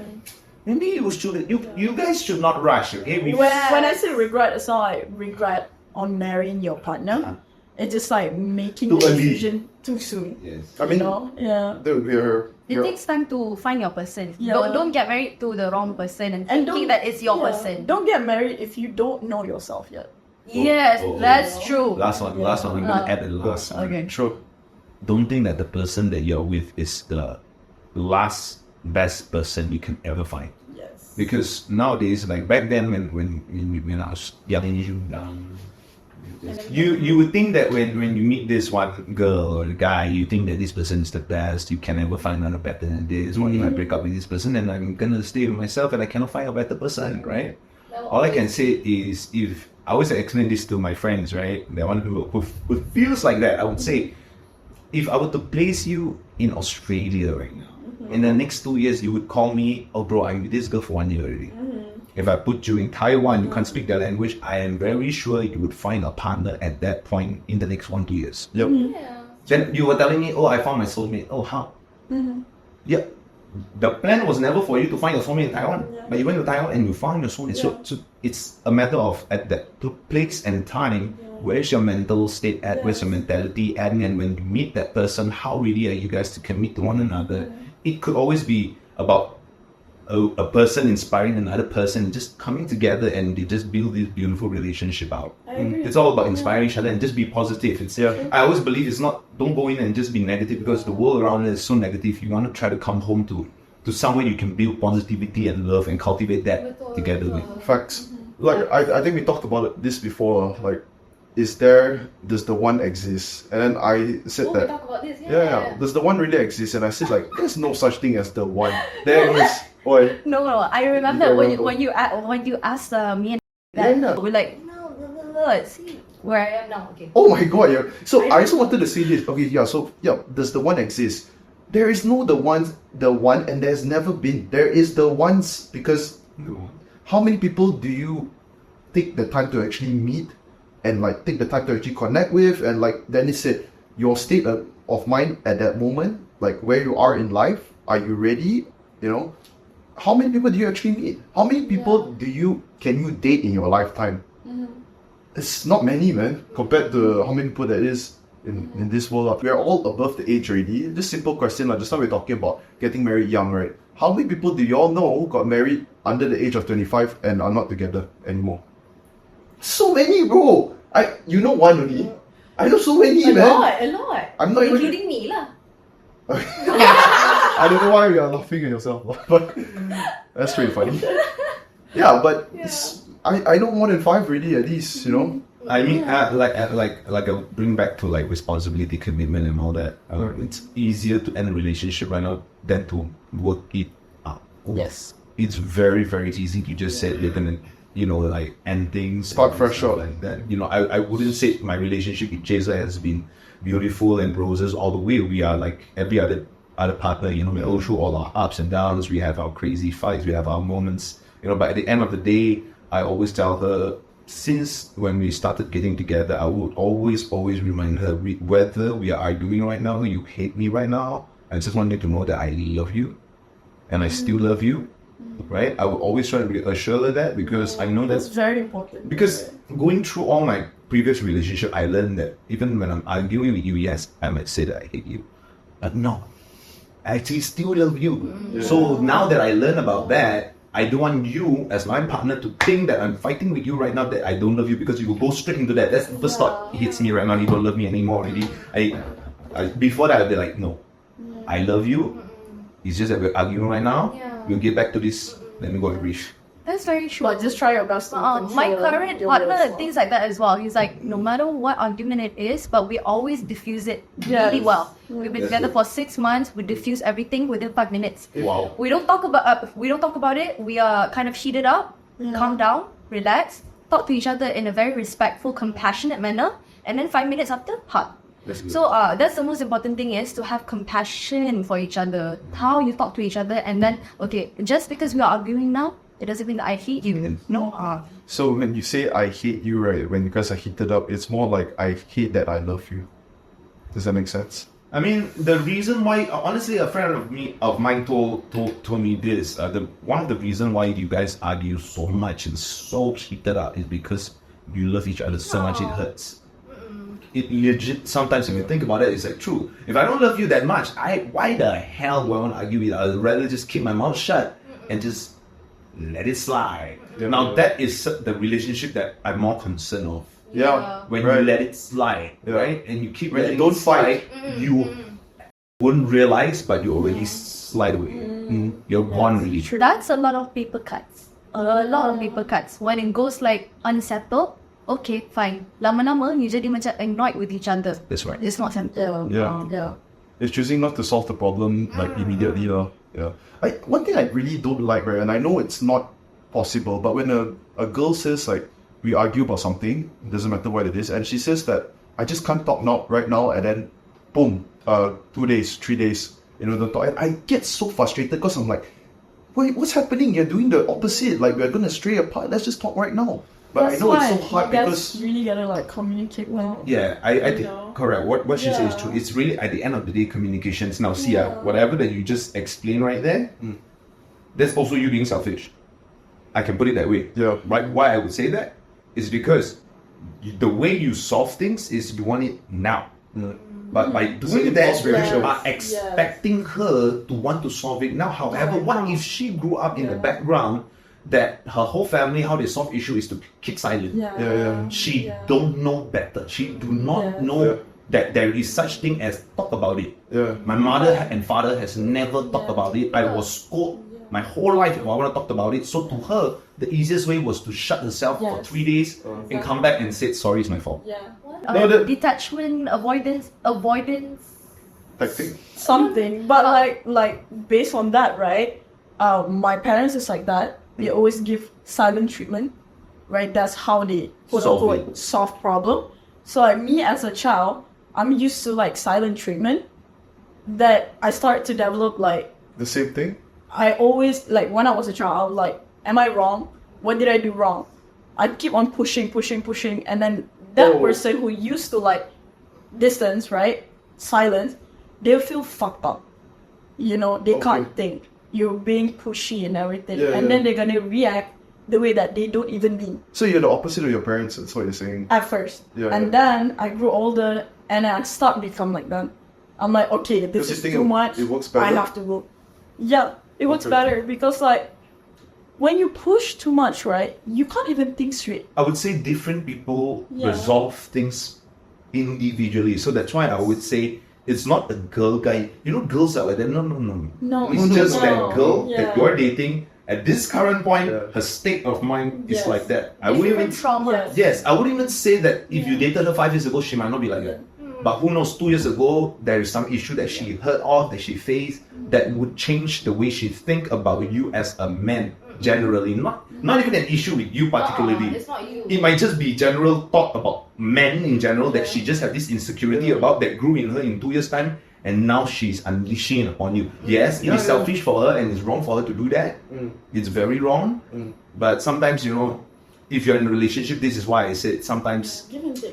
Maybe you guys should not rush, okay?
When I say regret, it's not like regret on marrying your partner. It's just like making
Too
the
early.
decision too soon.
Yes.
I mean,
Yeah.
It takes time to find your person.
Yeah.
Don't get married to the wrong person and
And
thinking
don't-
that it's your
Yeah.
person.
Don't get married if you don't know yourself yet.
Yes, that's true.
Last one, I'm gonna add the last one.
Okay.
sure.
Don't think that the person that you're with is the last best person you can ever find.
Yes.
Because nowadays, like back then when I was young, you would think that when you meet this one girl or guy, you think that this person is the best, you can never find another better than this. What if I break up with this person and I'm gonna stay with myself and I cannot find a better person, right? All I can say is, if I always explain this to my friends, right? The one who feels like that, I would say, if I were to place you in Australia right now, in the next 2 years, you would call me, oh bro, I'm with this girl for 1 year already. If I put you in Taiwan, you can't speak their language, I am very sure you would find a partner at that point in the next 1-2 years.
Yep.
Then you were telling me, oh, I found my soulmate. Oh, how? Yeah. The plan was never for you to find your soulmate in Taiwan, but you went to Taiwan and you found your soulmate. So it's a matter of, at that place and time, where's your mental state at, where's your mentality at, and when you meet that person, how really are you guys to commit to one another? It could always be about a person inspiring another person, just coming together and they just build this beautiful relationship out. It's all about inspiring each other and just be positive. I always believe don't go in and just be negative, because the world around is so negative. You want to try to come home to somewhere you can build positivity and love and cultivate that together with.
Facts. Like I think we talked about this before. Like, does the one exist? And then I said that.
We talk about this.
Yeah. Does the one really exist? And I said, like, there's no such thing as the one. There is. Oi.
No, I remember when you asked me and that, we're like, no, see where I am now. Okay.
Oh my god, yeah. So I also wanted to say this. Okay, yeah, so yeah, does the one exist? There is no the one, and there's never been. There is the ones, because how many people do you take the time to actually meet and like take the time to actually connect with? And like Dennis said, your state of mind at that moment, like where you are in life, are you ready? You know, how many people do you actually meet? How many people can you date in your lifetime? It's not many, man, compared to how many people there is in this world. We're all above the age already. Just simple question, like just now we're talking about getting married young, right? How many people do you all know got married under the age of 25 and are not together anymore? So many, bro. You know one only. I know so many, man.
A lot.
I'm not even...
Including me lah.
I don't know why you are laughing at yourself, but that's pretty funny. Yeah, but I know more than 5 really, at least, you know.
I mean, like I'll bring back to like responsibility, commitment, and all that. It's easier to end a relationship right now than to work it out.
Yes.
It's very, very easy. You just said you're gonna, like end things.
Start fresh out.
Like that. I wouldn't say my relationship with Jason has been beautiful and roses all the way. We are like every other partner. We all through all our ups and downs. We have our crazy fights. We have our moments. But at the end of the day, I always tell her, since when we started getting together, I would always remind her, whether we are arguing right now, you hate me right now, I just want you to know that I love you and I still love you, right? I would always try to reassure her that, because I know that's
very important.
Because going through all my previous relationship, I learned that even when I'm arguing with you, yes, I might say that I hate you, but no, I actually still love you. So now that I learn about that, I don't want you as my partner to think that I'm fighting with you right now, that I don't love you, because you will go straight into that. That's the first thought hits me right now. You don't love me anymore already. Before that, I'd be like, no, I love you. It's just that we're arguing right now. We'll get back to this. Let me go and breathe.
That's very true.
But just try your best to
My current partner thinks like that as well. He's like, no matter what argument it is, but we always diffuse it really well. We've been together for 6 months. We diffuse everything within 5 minutes.
Wow.
We don't talk about it. We are kind of heated up, calm down, relax, talk to each other in a very respectful, compassionate manner, and then 5 minutes after, hug. So that's the most important thing, is to have compassion for each other. How you talk to each other, and then just because we are arguing now, it doesn't mean that I hate you. No.
So when you say I hate you, right, when you guys are heated up, it's more like I hate that I love you. Does that make sense?
I mean, the reason why, honestly, a friend of mine told me this. One of the reasons why you guys argue so much and so heated up is because you love each other so much it hurts. It legit, sometimes when you think about it, it's like true. If I don't love you that much, why the hell would I want to argue with you? I'd rather just keep my mouth shut and just let it slide. Now that is the relationship that I'm more concerned of. When you let it slide, right? And you keep letting it slide, you wouldn't realize, but you already slide away. You're one really.
That's a lot of paper cuts. A lot of paper cuts. When it goes like unsettled, okay, fine. Lama-lama, you jadi macam annoyed with each other.
That's right.
It's not settled.
It's choosing not to solve the problem like immediately. One thing I really don't like, right, and I know it's not possible. But when a girl says like, we argue about something, it doesn't matter what it is, and she says that I just can't talk now, right now, and then boom, 2 days, 3 days, don't talk. And I get so frustrated because I'm like, wait, what's happening? You're doing the opposite. Like, we're gonna stray apart. Let's just talk right now. But I know it's so hard because
really gotta like communicate well.
Yeah, I think correct. What she says is true. It's really at the end of the day communications. Now see, whatever that you just explained right there, that's also you being selfish. I can put it that way.
Yeah.
Right. Why I would say that is because the way you solve things is you want it now. But by doing that, you are expecting her to want to solve it now. However, what if she grew up in the background that her whole family, how they solve issue is to keep silent? She don't know better. She do not know that there is such thing as talk about it. My mother and father has never talked about it. I was scolded my whole life if I want to talk about it. So to her, the easiest way was to shut herself for 3 days and come back and say, sorry, it's my fault.
Detachment, avoidance.
tactic.
Something, but like based on that, right? My parents is like that. They always give silent treatment, right? That's how they solve problem. So like me as a child, I'm used to like silent treatment. That I start to develop like
The same thing?
I always like when I was a child, like, am I wrong? What did I do wrong? I'd keep on pushing, and then that person who used to like distance, right? Silence, they'll feel fucked up. They can't think. You're being pushy and everything. And then they're gonna react the way that they don't even mean.
So you're the opposite of your parents, that's what you're saying.
At first. Then I grew older and I start become like that. I'm like, okay, this is too much.
It works better.
I have to go. Yeah, it works better because like when you push too much, right, you can't even think straight.
I would say different people resolve things individually. So that's why I would say it's not a girl guy. Girls are like that. No. It's just that girl that you're dating. At this current point, her state of mind is like that. I wouldn't even
trauma.
Yes, I wouldn't even say that if you dated her 5 years ago, she might not be like that. But who knows, 2 years ago, there is some issue that she heard of, that she faced, that would change the way she think about you as a man, generally. Not even an issue with you particularly.
It's not you.
It might just be general thought about men in general, that she just had this insecurity about that grew in her in 2 years' time, and now she's unleashing it upon you. Yes, it is selfish for her and it's wrong for her to do that. It's very wrong. But sometimes, if you're in a relationship, this is why I said sometimes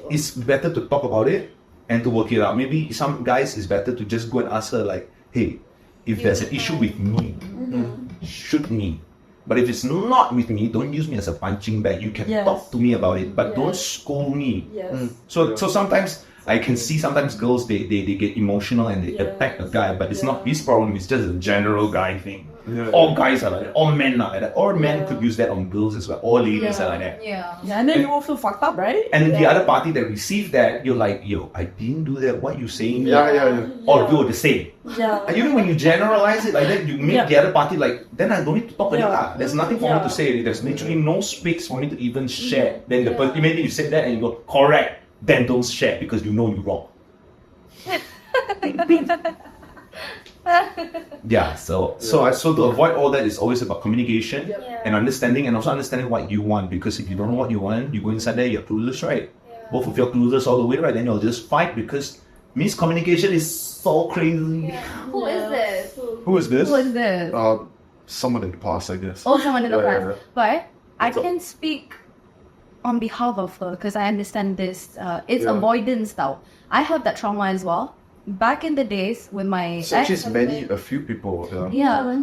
it's better to talk about it and to work it out. Maybe some guys, it's better to just go and ask her like, hey, if there's an issue with me, shoot me. But if it's not with me, don't use me as a punching bag. You can talk to me about it, but don't scold me. So sometimes I can see sometimes girls, they get emotional and they attack a guy, but it's not his problem, it's just a general guy thing. All guys are like that, all men are like that. All men could use that on girls as well, all ladies are like that.
And then you will feel fucked up, right?
And the other party that received that, you're like, yo, I didn't do that, what you saying? Or you're the same. Even when you generalize it like that, you make the other party like, then I don't need to talk anymore. There's nothing for me to say. There's literally no space for me to even share. Then the person, immediately you said that and you go, correct, then don't share because you know you're wrong. So to avoid all that, it's always about communication and understanding, and also understanding what you want, because if you don't know what you want, you go inside there, you're clueless, right? Both of you are clueless all the way, right? Then you'll just fight because miscommunication is so crazy.
Who is this?
Who is this?
Who is this?
Someone in the past, I guess.
Oh, someone in the past. But I can speak on behalf of her because I understand this. It's avoidance now. I have that trauma as well. Back in the days with my
So actually, a few people.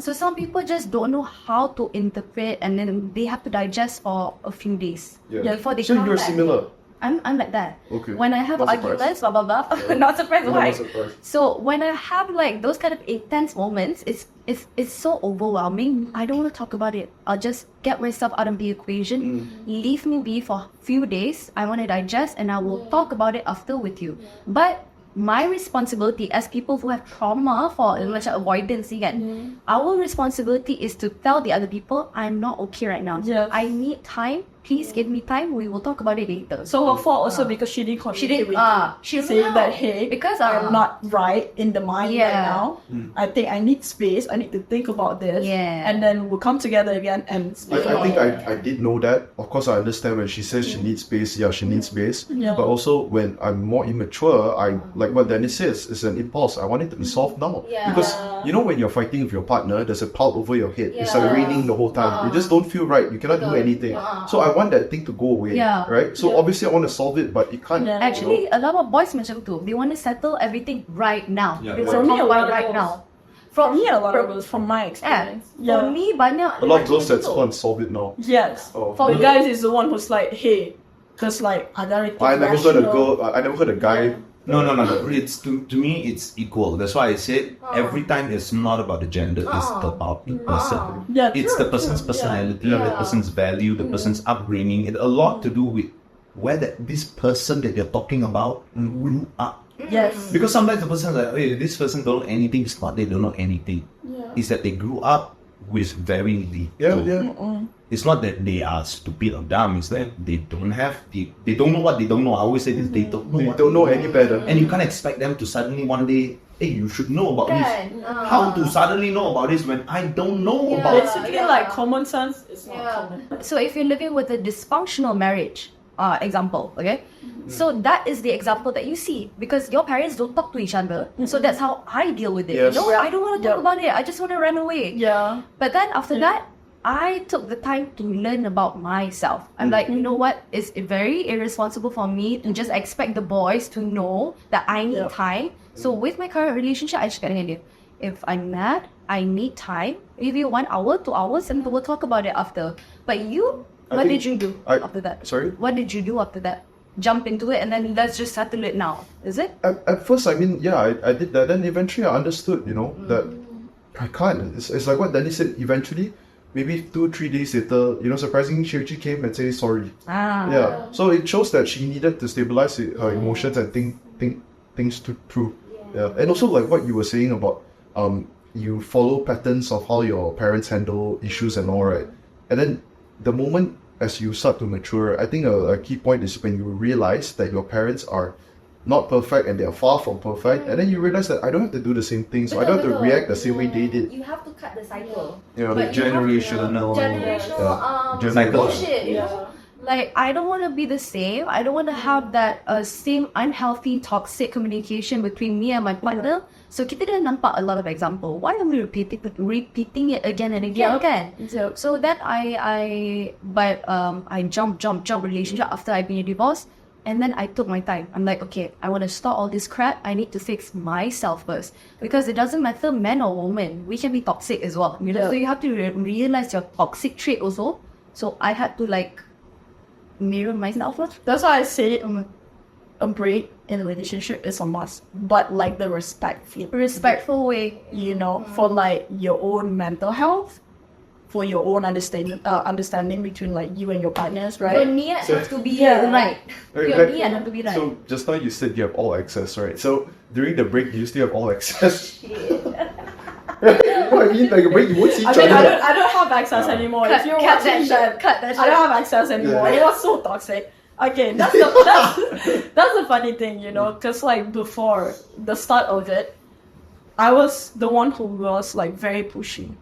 So some people just don't know how to interpret, and then they have to digest for a few days before they
So
come
you're
back.
similar.
I'm like that.
Okay.
When I have
Not
arguments, blah blah blah. Not surprised
No,
why.
not surprised.
So when I have like those kind of intense moments, it's so overwhelming. I don't want to talk about it. I'll just get myself out of the equation. Leave me be for a few days. I want to digest, and I will talk about it after with you. But my responsibility as people who have trauma for avoidance again, our responsibility is to tell the other people, I'm not okay right now. I need time please give me time. We will talk about it later.
So her fault also because she didn't communicate with you.
She
Saying that, hey,
because
I'm not right in the mind right now.
Mm.
I think I need space. I need to think about this.
Yeah.
And then we'll come together again and speak
I
about
think
it.
I did know that. Of course, I understand when she says she needs space. Yeah, she needs space.
Yeah.
But also, when I'm more immature, I like what Dennis says. It's an impulse. I want it to be solved now.
Yeah.
Because you know, when you're fighting with your partner, there's a cloud over your head. It's like raining the whole time. You just don't feel right. You cannot do anything. So I want that thing to go away.
Yeah.
Right. So obviously, I want to solve it, but it can't.
Yeah.
Actually, a lot of boys macam tu. They want to settle everything right now.
Yeah.
It's
For me, a lot of
right
girls.
now.
For me, a lot of us, from my
Yeah.
experience.
For me, banyak.
A lot of girls that's fun solve it now.
Yes.
Oh.
For the guys is the one who's like, hey, because like I gotta think
I never heard a
rational.
girl. I never heard a guy.
No. It's to me, it's equal. That's why I said every time it's not about the gender, it's about the person.
Yeah,
It's
true,
the person's
true,
personality, the person's value, the person's upbringing. It a lot to do with where this person that you're talking about grew up.
Yes.
Because sometimes the person's like, hey, this person don't know anything. It's not they don't know anything. It's that they grew up with very little.
Yeah.
It's not that they are stupid or dumb. It's that they don't have they don't know what they don't know. I always say this: they don't know.
They
what
don't know any better.
And you can't expect them to suddenly one day, hey, you should know about this. How to suddenly know about this when I don't know about it?
Basically, like common sense is not common.
So if you're living with a dysfunctional marriage, example, okay? So that is the example that you see because your parents don't talk to each other. So that's how I deal with it.
Yes.
You know, I don't want to talk
Yep.
about it. I just want to run away.
Yeah.
But then after that, I took the time to learn about myself. I'm like, you know what? It's very irresponsible for me to just expect the boys to know that I need
Yep.
time. So with my current relationship, I just get an idea. If I'm mad, I need time. Maybe 1 hour, 2 hours, and we'll talk about it after. But you, what
think
did you do after that?
Sorry?
What did you do after that? Jump into it and then let's just settle it now. Is it?
At first, I mean, yeah, I did that. Then eventually I understood, that I can't. It's like what Danny said. Eventually, maybe 2-3 days later, surprisingly, she actually came and said sorry. Yeah. So it shows that she needed to stabilize her emotions and think things through. Yeah. And also like what you were saying about you follow patterns of how your parents handle issues and all, right? And then the moment as you start to mature, I think a key point is when you realize that your parents are not perfect and they are far from perfect, and then you realize that I don't have to do the same thing, so I don't have to react the same way they did.
You have to cut the cycle.
Yeah,
The generational
Generational bullshit, you know? Like, I don't want to be the same. I don't want to have that same unhealthy, toxic communication between me and my partner. So, kita dah nampak a lot of example. Why are we repeating it again and again? Okay. So then I jump relationship after I've been divorced. And then I took my time. I'm like, okay, I want to stop all this crap. I need to fix myself first. Because it doesn't matter man or woman. We can be toxic as well. So you have to realize your toxic trait also. So I had to mirror myself.
That's why I say a break in a relationship is a must. But like the
Respectful way.
for like your own mental health, for your own understanding between like you and your partners, right?
Your niat has to be right. Your niat has to be right.
So just now you said you have all access, right? So during the break, you still have all access. You know what I mean? Like a break, you won't see each other.
I don't have access anymore. If you're watching that,
Cut that
I don't have access anymore.
Yeah.
It was so toxic. Okay, that's the funny thing, because like before the start of it, I was the one who was like very pushy.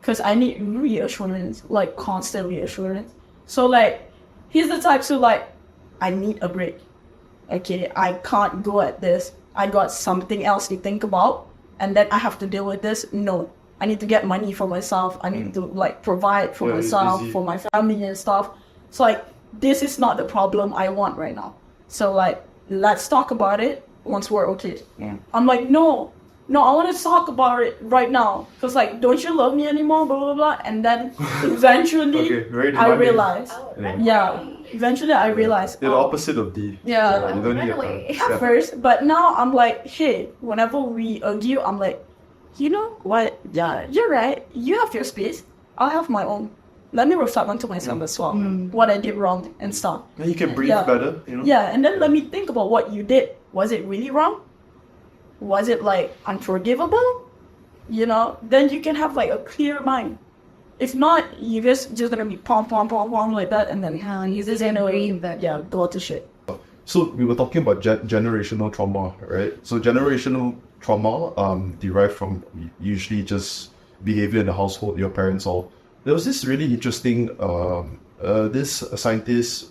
Because I need reassurance, like constant reassurance. So like, he's the type to like, I need a break. Okay, I can't go at this. I got something else to think about, and then I have to deal with this. No, I need to get money for myself. I need to like provide for myself,
busy.
for my family and stuff. So like, this is not the problem I want right now. So like, let's talk about it once we're okay. I'm like, no, I want to talk about it right now. Because like, don't you love me anymore, blah, blah, blah. And then eventually,
Okay, very
I
demanding.
realized. Eventually I realized.
They're the opposite of D.
Yeah.
You don't need
At first, but now I'm like, hey, whenever we argue, I'm like, you know what? Yeah, you're right. You have your space. I'll have my own. Let me reflect onto myself as well. What I did wrong and stuff.
And you can breathe
Yeah.
better,
Yeah, and then let me think about what you did. Was it really wrong? Was it like unforgivable? Then you can have like a clear mind. If not, you just gonna be pom like that, and then
you just agree that
go to shit.
So we were talking about generational trauma, right? So generational trauma derived from usually just behavior in the household, your parents all. There was this really interesting this scientist,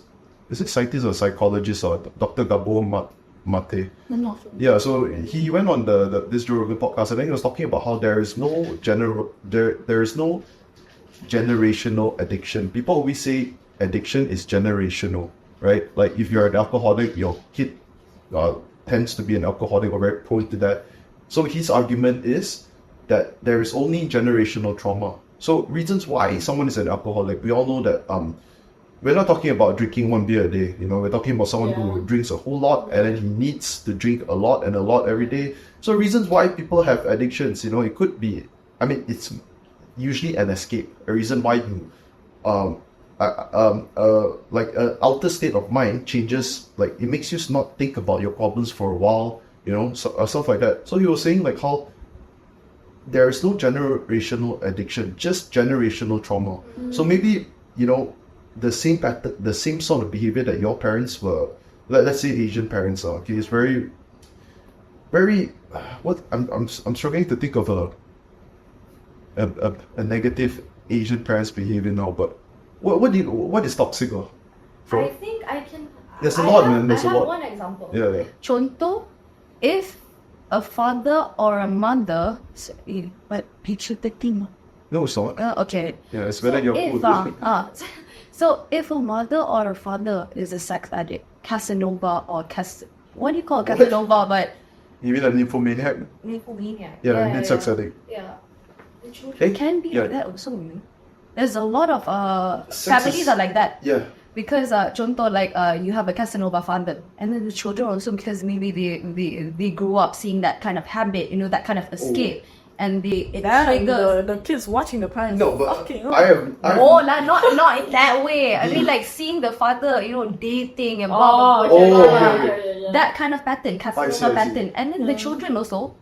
is it scientist or psychologist, or Dr. Gabor Mate? Yeah, so he went on this Joe Rogan podcast, and then he was talking about how there is no generational addiction. People always say addiction is generational, right? Like if you're an alcoholic, your kid tends to be an alcoholic or very prone to that. So his argument is that there is only generational trauma. So reasons why someone is an alcoholic, we all know that we're not talking about drinking one beer a day, we're talking about someone who drinks a whole lot and then he needs to drink a lot and a lot every day. So reasons why people have addictions, it could be, it's usually an escape, a reason why you like an altered state of mind changes, like it makes you not think about your problems for a while, stuff like that. So he was saying like how there is no generational addiction, just generational trauma. So maybe, the same pattern, the same sort of behavior that your parents were, let's say Asian parents are, okay, it's very, very, I'm struggling to think of a negative Asian parents behavior now, but what is toxic?
I think I can.
There's a lot, man.
I have one example.
Yeah.
Contoh, if a father or a mother, but picture the team.
No, it's not.
Okay.
Yeah, it's better your food.
So if a mother or a father is a sex addict, Casanova or what do you call Casanova? But
you mean a nymphomaniac?
Nymphomaniac.
Yeah, sex addict.
Yeah. The children can be like that also. There's a lot of families are like that.
Yeah.
Because contoh like you have a Casanova father, and then the children also, because maybe they grew up seeing that kind of habit, that kind of escape, and it triggers
the kids watching the parents.
No, but
fucking
I have
not in that way. I mean, like seeing the father, dating and blah blah blah. That kind of pattern, Casanova pattern, and then the children also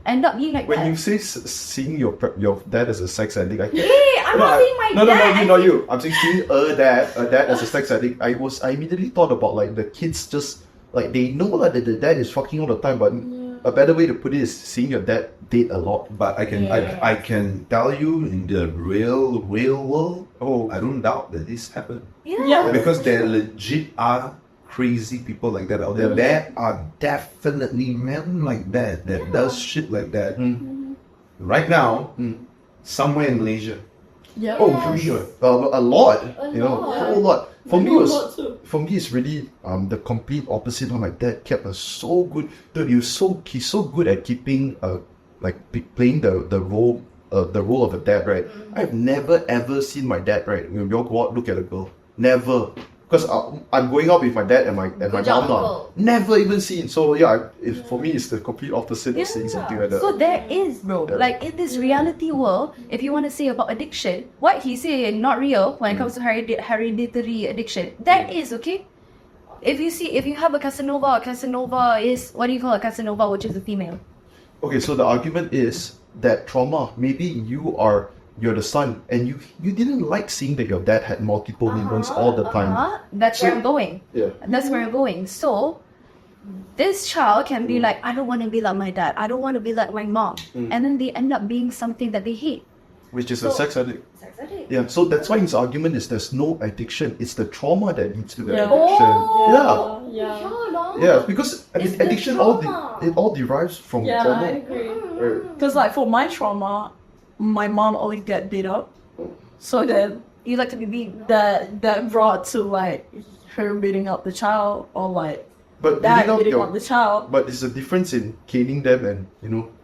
end up being like
when
that.
you say seeing your dad as a sex addict,
I'm not saying my dad.
No, not you. I'm saying seeing a dad as a sex addict. I immediately thought about like the kids just like they know that the dad is fucking all the time, but a better way to put it is seeing your dad date a lot.
But I can tell you in the real world, I don't doubt that this happened.
Yeah.
Because there legit are crazy people like that out there. There are definitely men like that does shit like that. Right now, somewhere in Malaysia.
Yeah.
Oh, for sure. A lot. A whole lot. For me, it's really the complete opposite. My dad kept us so good. Dude, he's so good at keeping playing the role of a dad, right? I've never ever seen my dad, right? When we all go out, look at a girl. Never. Because I'm going out with my dad and my mom now. Never even seen. So yeah, for me, it's the complete opposite of saying something like that.
So there is, bro. Yeah. Like in this reality world, if you want to say about addiction, what he say not real when it comes to hereditary addiction. That is okay. If you have a Casanova is, what do you call a Casanova, which is a female?
Okay, so the argument is that trauma. Maybe you're the son, and you didn't like seeing that your dad had multiple women all the time.
That's where I'm going.
Yeah.
That's where I'm going. So, this child can be like, I don't want to be like my dad. I don't want to be like my mom. And then they end up being something that they hate.
Which is a sex addict.
Sex addict.
Yeah, so that's why his argument is there's no addiction. It's the trauma that leads to the addiction.
Oh,
Yeah, because addiction all derives from trauma.
I agree. Because like for my trauma, my mom always get beat up, so then
you like to be beat.
That brought to like her beating up the child, or like
but
dad beating up the child.
But there's a difference in caning them and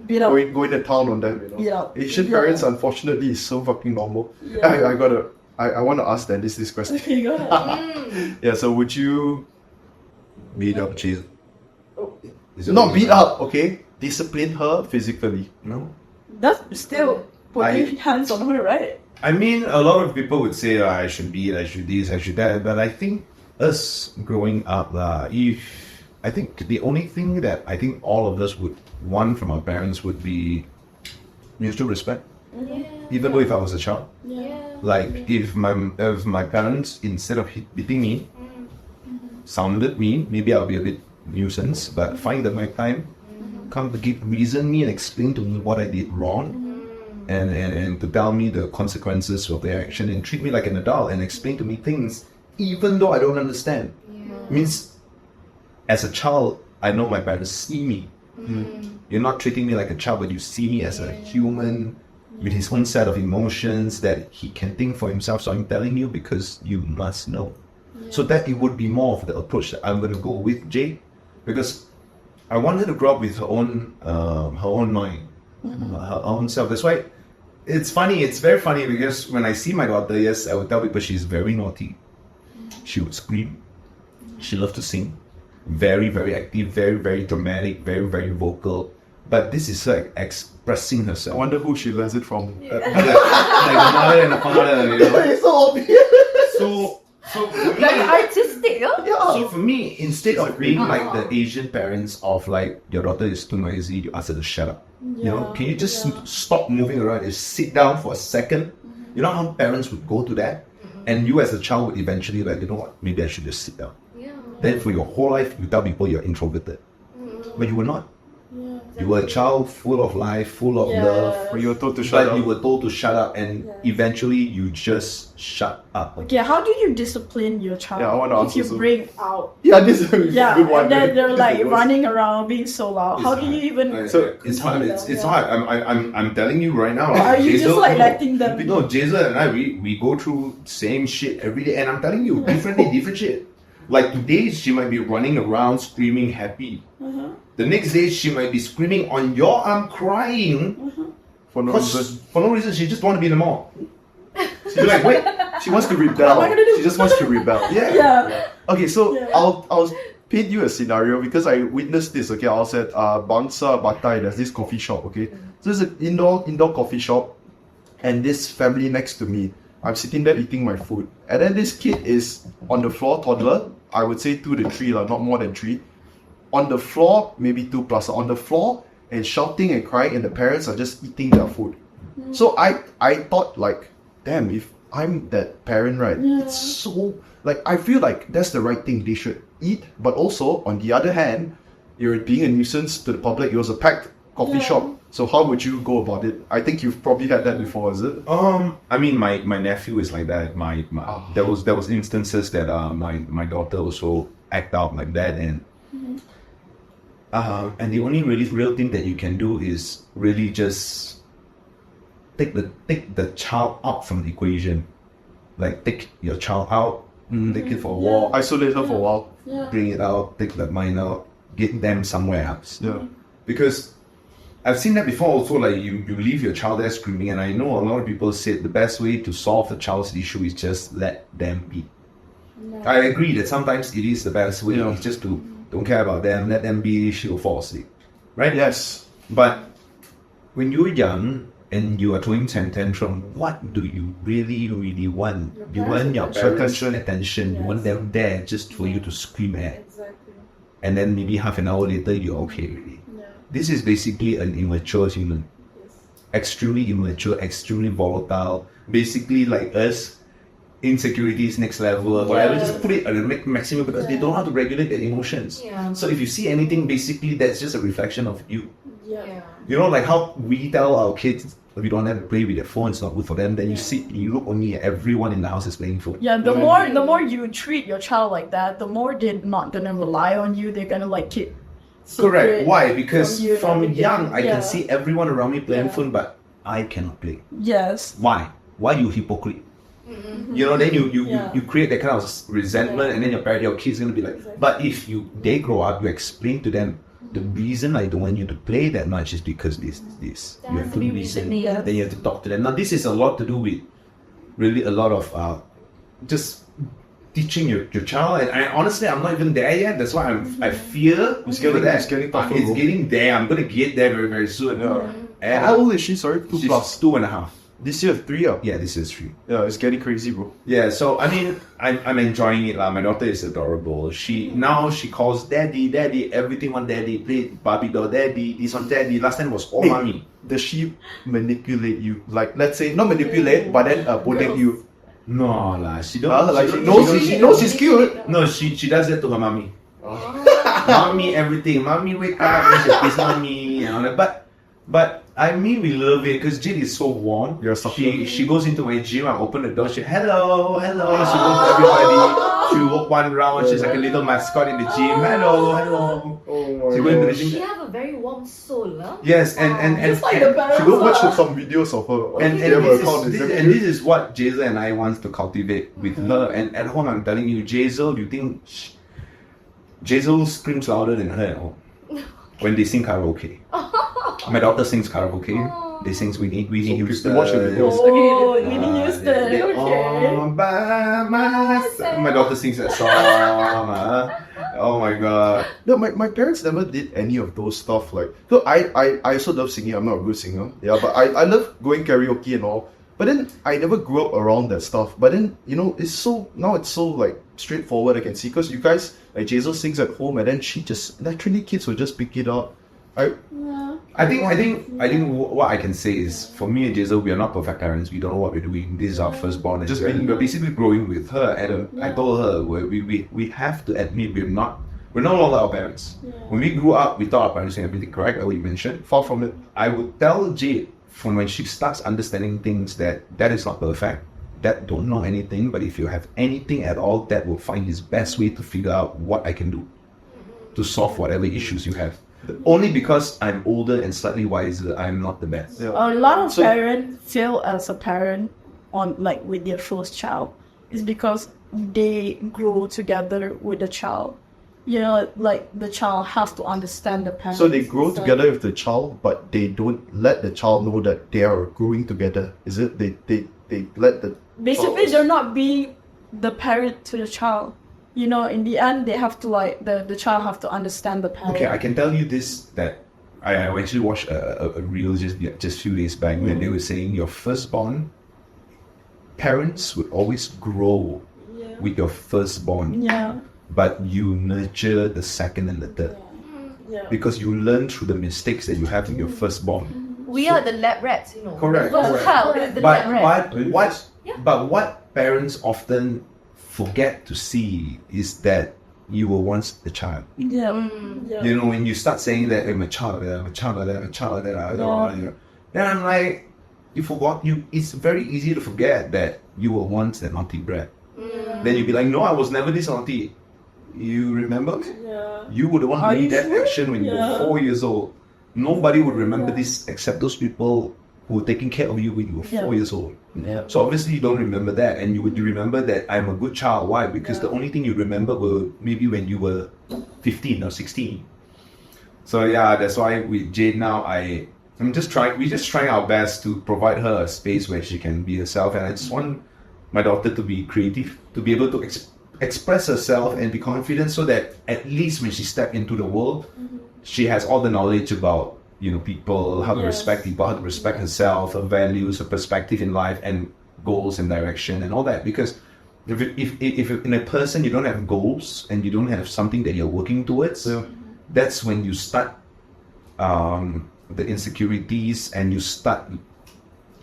beat up.
going to town on them.
Yeah.
Asian parents, unfortunately, is so fucking normal. Yeah. I want to ask Dennis this question.
Okay, go ahead.
Yeah. So would you
Beat up cheese.
not beat up? Okay, discipline her physically.
No.
That's still putting hands on her, right?
I mean, a lot of people would say, I should beat, I should this, I should that. But I think us growing up, I think the only thing that I think all of us would want from our parents would be mutual respect. even though if I was a child. Like if my parents, instead of beating me, sounded me, maybe I'll be a bit nuisance, but find the right time, come to reason me and explain to me what I did wrong, and to tell me the consequences of their action and treat me like an adult and explain to me things even though I don't understand. Means as a child, I know my parents see me. You're not treating me like a child, but you see me as a human with his own set of emotions that he can think for himself. So I'm telling you because you must know. So that it would be more of the approach that I'm going to go with Jay, because I want her to grow up with her own mind, her own self. That's why it's funny. It's very funny because when I see my daughter, yes, I would tell people she's very naughty. She would scream. She loved to sing. Very, very active, very, very dramatic, very, very vocal. But this is her expressing
I
herself.
wonder who she learns it from.
Like the mother and the father, you know.
It's so obvious.
So for me,
Very artistic,
so for me, instead of being like the Asian parents of like, your daughter is too noisy, you ask her to shut up. You know, can you just stop moving around and sit down for a second? You know how parents would go to that? And you as a child would eventually like, you know what, maybe I should just sit down. Then for your whole life, you tell people you're introverted. But you were not. You were a child full of life, full of love.
But you were told to shut
But
up.
you were told to shut up, and eventually you just shut up.
Okay, how do you discipline your child
Yeah, I wanna
if
answer
you
so.
bring out?
Yeah, this is a good one.
And then they're
This is
like
the worst.
running around being so loud. How do you even?
So it's hard. It's hard. I'm telling you right now.
Are you just like letting them?
No, Jason and I we go through same shit every day, and I'm telling you, different shit. Like today, she might be running around screaming happy. The next day, she might be screaming on your arm, crying
For no reason.
for no reason. She just want to be in the mall. She's like, wait,
She wants to rebel.
What am I gonna do?
She just wants to rebel.
Yeah.
Okay, so
Yeah.
I'll paint you a scenario because I witnessed this. Okay, I was at Bangsa Batai. There's this coffee shop. Okay, so it's an indoor coffee shop, and this family next to me. I'm sitting there eating my food, and then this kid is on the floor, toddler. I would say 2 to 3, not more than 3. On the floor, maybe 2+. On the floor and shouting and crying, and the parents are just eating their food. So I thought like, damn, if I'm that parent, right? It's so like I feel like that's the right thing. They should eat, but also on the other hand, you're being a nuisance to the public. It was a packed coffee shop. So how would you go about it? I think you've probably had that before, is it?
I mean, my nephew is like that. There was instances that my daughter also act out like that, and the only really real thing that you can do is really just take the child out from the equation. Like take your child out, take it for a walk,
Isolate her for a while.
bring it out, take the mind out, get them somewhere else.
Yeah.
Because I've seen that before also, like you leave your child there screaming, and I know a lot of people said the best way to solve the child's issue is just let them be. I agree that sometimes it is the best way,
Yeah.
it's just to don't care about them, let them be, she'll fall asleep. Right?
Yes.
But when you're young and you are throwing tantrum, what do you really, really want? You want your parents' attention. You want them there just for you to scream at.
Exactly.
And then maybe half an hour later, you're okay already. This is basically an immature human. Extremely immature, extremely volatile. Basically like us, insecurities next level, whatever. Just put it at the maximum because they don't know how to regulate their emotions. So if you see anything, basically that's just a reflection of you. You know, like how we tell our kids we don't have to play with their phone, it's not good for them. Then you sit, you look only at everyone in the house is playing phone.
Yeah, the more you treat your child like that, the more they're not gonna rely on you. They're gonna like keep.
Correct. Why? Because
you and
from
everything.
young, I
Yeah.
can see everyone around me playing phone, but I cannot play.
Yes.
Why? Why you hypocrite? You know, then you
Yeah.
create that kind of resentment, and then your kid's gonna be like. But if they grow up, you explain to them the reason I don't want you to play that much is because this. You have to reason.
Yeah.
Then you have to talk to them. Now this is a lot to do with really a lot of just teaching your child, and honestly I'm not even there yet. That's why I fear
It's getting tougher,
It's
bro.
getting there. I'm gonna get there very, very soon.
Yeah.
And
How old is she? Sorry, 2+.
she's 2.5.
This year 3
Yeah, this is 3.
Yeah, it's getting crazy, bro.
Yeah, so I mean, I'm enjoying it lah. My daughter is adorable. She calls daddy, daddy, everything on daddy. Play Barbie doll, daddy. This on daddy. Last time was all
Hey,
mommy.
Does she manipulate you? Like, let's say, not manipulate, but then protect you.
No lah, she don't.
Like, she knows she's cute.
No, she does that to her mommy. Mommy, everything. Mommy wake up, and she kiss mommy and all that. But I mean, we love it because Jade is so warm.
You're
She goes into my gym. I open the door. She hello. She goes to everybody. She walk one round. She's like a little mascot in the gym. Hello.
Oh
She
my
go into the
gosh.
gym.
She have a very warm soul, huh?
Yes, and
Just like the
She go watch
parents.
some videos of her.
and
They have an account,
this is what Jazel and I want to cultivate with her. And at home, I'm telling you, Jazel, you think Jazel screams louder than her at home when they sing karaoke. My daughter sings karaoke. They sing We Need Houston.
watch the videos.
Oh, Whitney Houston.
They're
Okay.
all by myself. My daughter sings that song. Oh my god.
No, my parents never did any of those stuff. Like, so I also love singing. I'm not a good singer. Yeah, but I love going karaoke and all. But then I never grew up around that stuff. But then, it's so like straightforward. I can see because you guys, like Jazel sings at home, and then she just naturally kids will just pick it up.
I think what I can say is, for me and Jazel, we are not perfect parents. We don't know what we're doing. This is our firstborn. And we're basically growing with her. And I told her we have to admit we're no longer our parents. When we grew up, we thought our parents doing everything correct, like what you mentioned.
Far from it.
I would tell Jade from when she starts understanding things that is not perfect. That don't know anything, but if you have anything at all, that will find his best way to figure out what I can do to solve whatever issues you have. Only because I'm older and slightly wiser, I'm not the best.
Yeah.
A lot of parents fail as a parent with their first child is because they grow together with the child. The child has to understand the parents.
So they grow together with the child, but they don't let the child know that they are growing together. Is it? They let the
Basically,
child...
they're not being the parent to the child. In the end, they have to the child have to understand the parent.
Okay, I can tell you this, that I actually watched a reel just a few days back when they were saying your firstborn parents would always grow with your firstborn,
Yeah.
but you nurture the second and the third because you learn through the mistakes that you have in your firstborn.
We are the lab rats,
Correct.
The lab rat.
But what parents often forget to see is that you were once the child.
Yeah.
When you start saying that I'm a child, I'm a child, I'm a child, I don't know, then I'm like, you forgot. It's very easy to forget that you were once the naughty brat. Then you'd be like, no, I was never this naughty. You remember?
Yeah.
You would the one who made that action when you were 4 years old. Nobody would remember this except those people who were taking care of you when you were 4 years old.
Yeah.
So obviously you don't remember that, and you would remember that I'm a good child. Why? Because the only thing you remember were maybe when you were 15 or 16. So yeah, that's why with Jade now, we're just trying our best to provide her a space where she can be herself, and I just want my daughter to be creative, to be able to express herself and be confident, so that at least when she steps into the world, she has all the knowledge about people, how to respect people, how to respect herself, her values, her perspective in life, and goals and direction and all that. Because if in a person you don't have goals and you don't have something that you're working towards, that's when you start the insecurities, and you start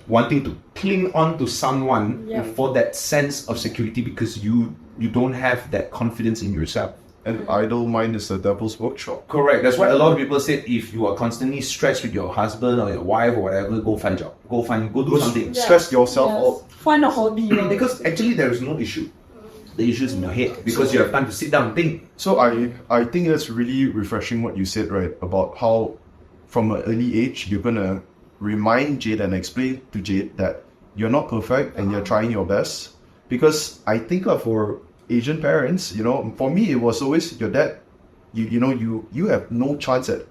wanting to cling on to someone for that sense of security, because you don't have that confidence in yourself.
An idle mind is the devil's workshop.
Correct. That's why a lot of people said, if you are constantly stressed with your husband or your wife or whatever, go find job. Go do something.
Stress yourself out.
Find a hobby.
Because actually there is no issue. The issue is in your head, because you have time to sit down and think.
So I think that's really refreshing what you said, right? About how from an early age you're gonna remind Jade and explain to Jade that you're not perfect and you're trying your best. Because I think for Asian parents, for me it was always your dad. You have no chance at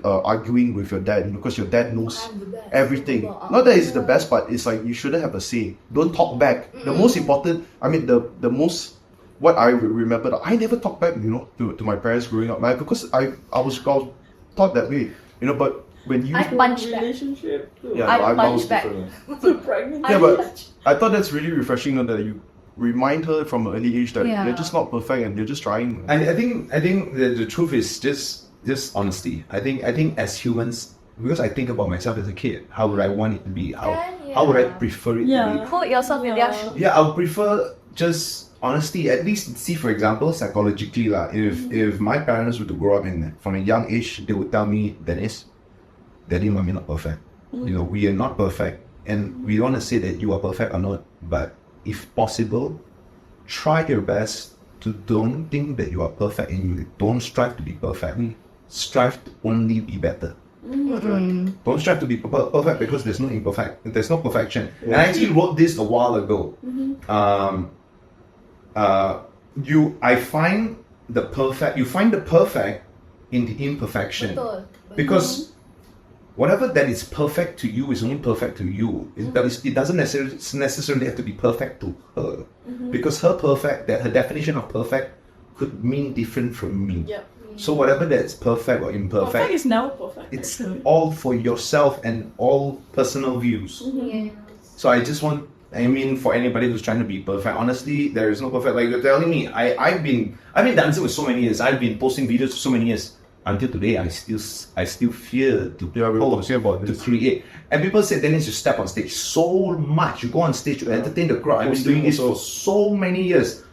arguing with your dad, because your dad knows everything. Not that he's the best, but it's like you shouldn't have a say. Don't talk back. The most important, the most, what I remember, I never talked back, to my parents growing up, because I was taught that way, but when you
I punched back.
relationship.
yeah,
I
mine
punch
was
back.
different.
To pregnant.
Yeah, but I thought that's really refreshing though, that you remind her from an early age that
Yeah.
you're just not perfect and you're just trying.
I think the truth is just honesty. I think as humans, because I think about myself as a kid, how would I want it to be? How would I prefer it to
Yeah.
be?
Put yourself in their shoes.
Yeah, I would prefer just honesty. At least see, for example, psychologically, if my parents were to grow up from a young age, they would tell me, Dennis, Daddy, Mommy not perfect. You know, we are not perfect, and we don't want to say that you are perfect or not. But if possible, try your best to don't think that you are perfect, and you don't strive to be perfect. Strive to only be better. Don't strive to be perfect, because there's no perfection. And I actually wrote this a while ago. You find the perfect in the imperfection, because whatever that is perfect to you is only perfect to you. It doesn't necessarily have to be perfect to her, because her definition of perfect could mean different from me.
Yep.
So whatever that's perfect or imperfect,
Perfect is never perfect.
it's
actually.
all for yourself and all personal views. So I just want, for anybody who's trying to be perfect, honestly, there is no perfect. Like you're telling me, I've been dancing with so many years. I've been posting videos for so many years. Until today, I still fear to
Yeah, we were talking about
to
this.
create. And people say, Dennis, you step on stage so much. You go on stage, you entertain the crowd. I've been doing this for so many years.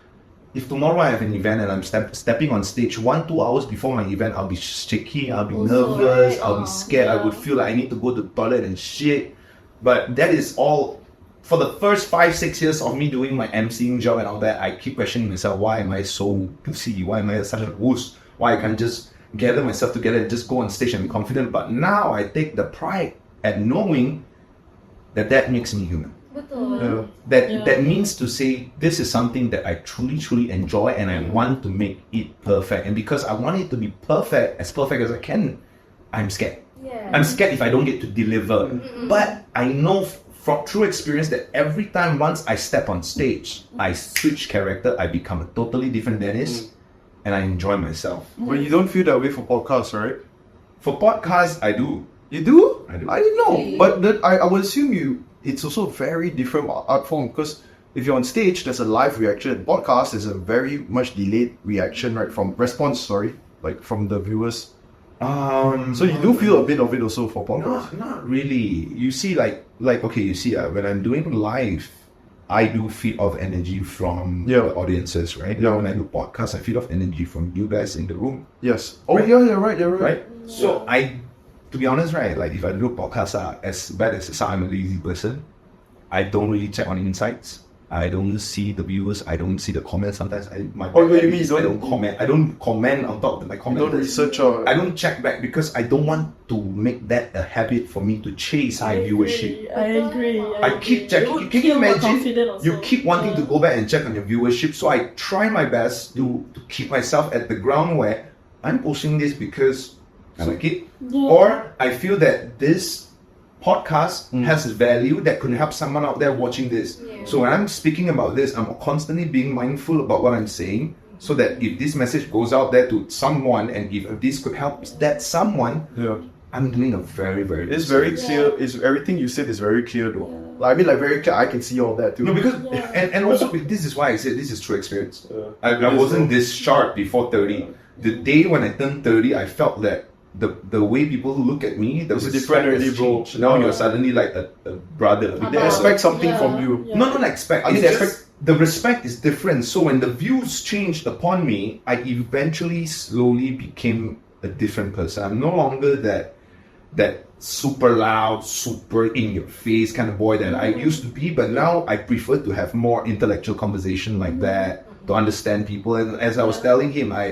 If tomorrow I have an event and I'm stepping on stage 1-2 hours before my event, I'll be shaky, I'll be nervous, I'll be scared, I would feel like I need to go to the toilet and shit. But that is all. For the first 5-6 years of me doing my emceeing job and all that, I keep questioning myself, why am I so pussy? Why am I such a wuss? Why I can't just gather myself together and just go on stage and be confident? But now I take the pride at knowing that makes me human. That means to say, this is something that I truly enjoy, and I want to make it perfect. And because I want it to be perfect as I can, I'm scared. I'm scared if I don't get to deliver. But I know from true experience that every time once I step on stage, I switch character, I become a totally different Dennis, and I enjoy myself.
But you don't feel that way for podcasts, right?
For podcasts, I do.
You do?
I do.
I didn't know. But I would assume it's also a very different art form, because if you're on stage, there's a live reaction. Podcast is a very much delayed reaction, right? From the viewers. So you do feel a bit of it also for podcasts.
Not really. You see, when I'm doing live, I do feed off energy from the audiences, right?
Yeah.
When I do podcasts, I feed off energy from you guys in the room.
Yes. Oh,
Right.
yeah, you're right.
Right? So to be honest, right, like if I do podcasts, as bad as I'm a lazy person, I don't really check on insights. I don't see the viewers. I don't see the comments. Sometimes
what do you mean?
I don't comment. I don't comment on top of my
You
comments.
don't research or...
I don't check back, because I don't want to make that a habit for me to chase high viewership.
I agree.
I keep checking. Can you imagine? You keep wanting to go back and check on your viewership. So I try my best to keep myself at the ground where I'm posting this because I like it, or I feel that this podcast has value that could help someone out there watching this. So when I'm speaking about this, I'm constantly being mindful about what I'm saying, so that if this message goes out there to someone, and if this could help that someone, I'm doing a very, very...
It's very clear. Everything you said is very clear though. Very clear. I can see all that too.
No, because and also this is why I said this is true experience. I wasn't this sharp before 30. The day when I turned 30, I felt that the way people look at me, the
It's
respect
different
has
already, bro.
changed. Now you're suddenly like a brother.
They expect something from you.
Not expect.
I mean,
It's
they
just the respect is different. So when the views changed upon me, I eventually slowly became a different person. I'm no longer that super loud, super in your face kind of boy that I used to be, but now I prefer to have more intellectual conversation like that, to understand people. And as I was telling him, I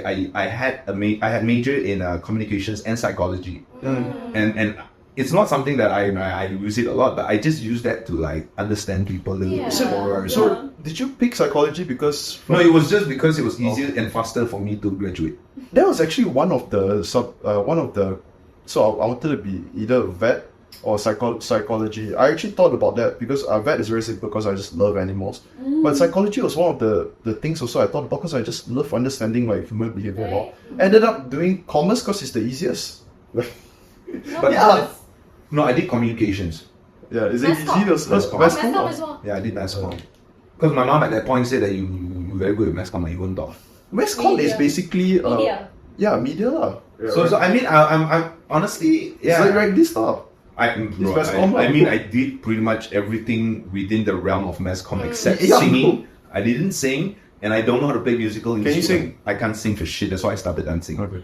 had majored in communications and psychology, and it's not something that I use it a lot, but I just use that to like understand people a little bit more.
So did you pick psychology because...
No, it was just because it was easier and faster for me to graduate.
That was actually one of the so I wanted to be either a vet or psychology. I actually thought about that because a vet is very simple because I just love animals. But psychology was one of the things also I thought about because I just love understanding like human behavior. Ended up doing commerce because it's the easiest.
But
Yeah.
no, I did communications.
Yeah, is it
Mass comm.
easy?
Mass comm.
Mass
Mass comm
comm?
as well.
Yeah, I did mass comm. Because my mom at that point said that you very good at mass comm, you won't talk.
Mass comm is
Media.
basically
Media.
yeah, media lah.
So I mean, I'm honestly,
It's like this stuff.
Bro,
mass comm,
I
lah.
mean, I did pretty much everything within the realm of mass comm except
Yeah.
singing. I didn't sing, and I don't know how to play musical
Can you
instrument.
sing?
I can't sing for shit. That's why I started dancing.
Okay.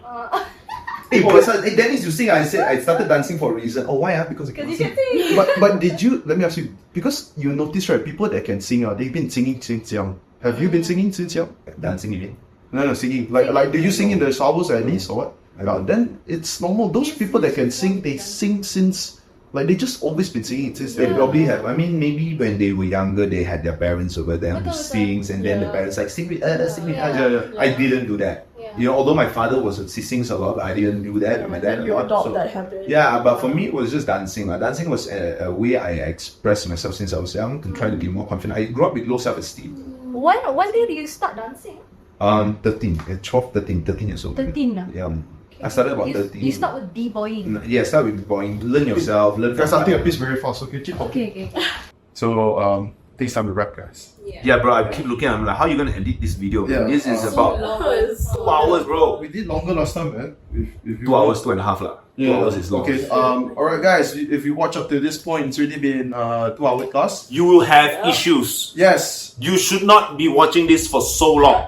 Hey, but hey, Dennis, you sing. I said I started dancing for a reason. Oh, why? Because I
Because
can
you
sing.
can sing.
But did you? Let me ask you, because you notice, right? People that can sing, they've been singing since young. Have you been singing since young?
Dancing, you mean?
No, singing. Like do you sing in the showers at least or what? Then it's normal. Those people that can sing, they sing since. Like they just always been singing since.
They probably have. I mean, maybe when they were younger, they had their parents over there who
Betul,
sings, and then the parents like sing with us, sing with us.
Yeah.
I didn't do that.
Yeah.
You know, although my father he sings a lot, I didn't do that. My dad,
You
a lot,
adopt
so-
that habit.
Yeah, but for me, it was just dancing. Dancing was a way I expressed myself since I was young to try to be more confident. I grew up with low self-esteem.
When did you start dancing?
13 years old.
13 now.
Yeah, I started about
You
13.
you start with b-boying.
Yeah, start with boying. Learn yourself. Learn.
Guys,
from
I think a
that.
piece very fast. Okay, keep talking.
Okay.
So I think it's time to wrap, guys.
Yeah, bro. I keep looking. I'm like, how are you gonna edit this video?
Yeah,
This is
so
about 2 hours, bro.
We did longer last time, man. If you
2 hours, 2.5 lah. 2 hours is long.
Okay. Alright, guys. If you watch up to this point, it's really been 2 hours plus.
You will have issues.
Yes.
You should not be watching this for so long.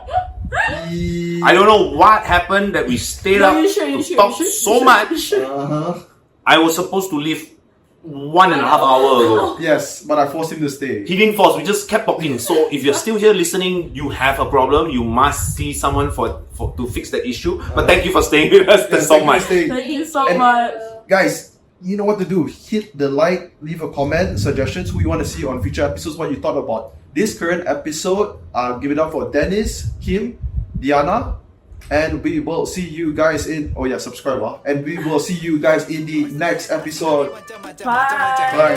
I don't know what happened that we stayed
No,
up
you should,
to
you should,
talk
you should,
so
you should,
much.
you should.
I was supposed to leave 1.5 hours ago.
Yes, but I forced him to stay.
He didn't force, we just kept talking. So if you're still here listening, you have a problem. You must see someone to fix the issue. But thank you for staying with us. Thanks so
Thank you for
much.
staying.
Thank you so
And-
much.
Guys, you know what to do. Hit the like, leave a comment, suggestions, who you want to see on future episodes, what you thought about this current episode. Give it up for Dennis, Kim, Deanna, and we will see you guys in, subscribe, and we will see you guys in the next episode.
Bye.
Bye.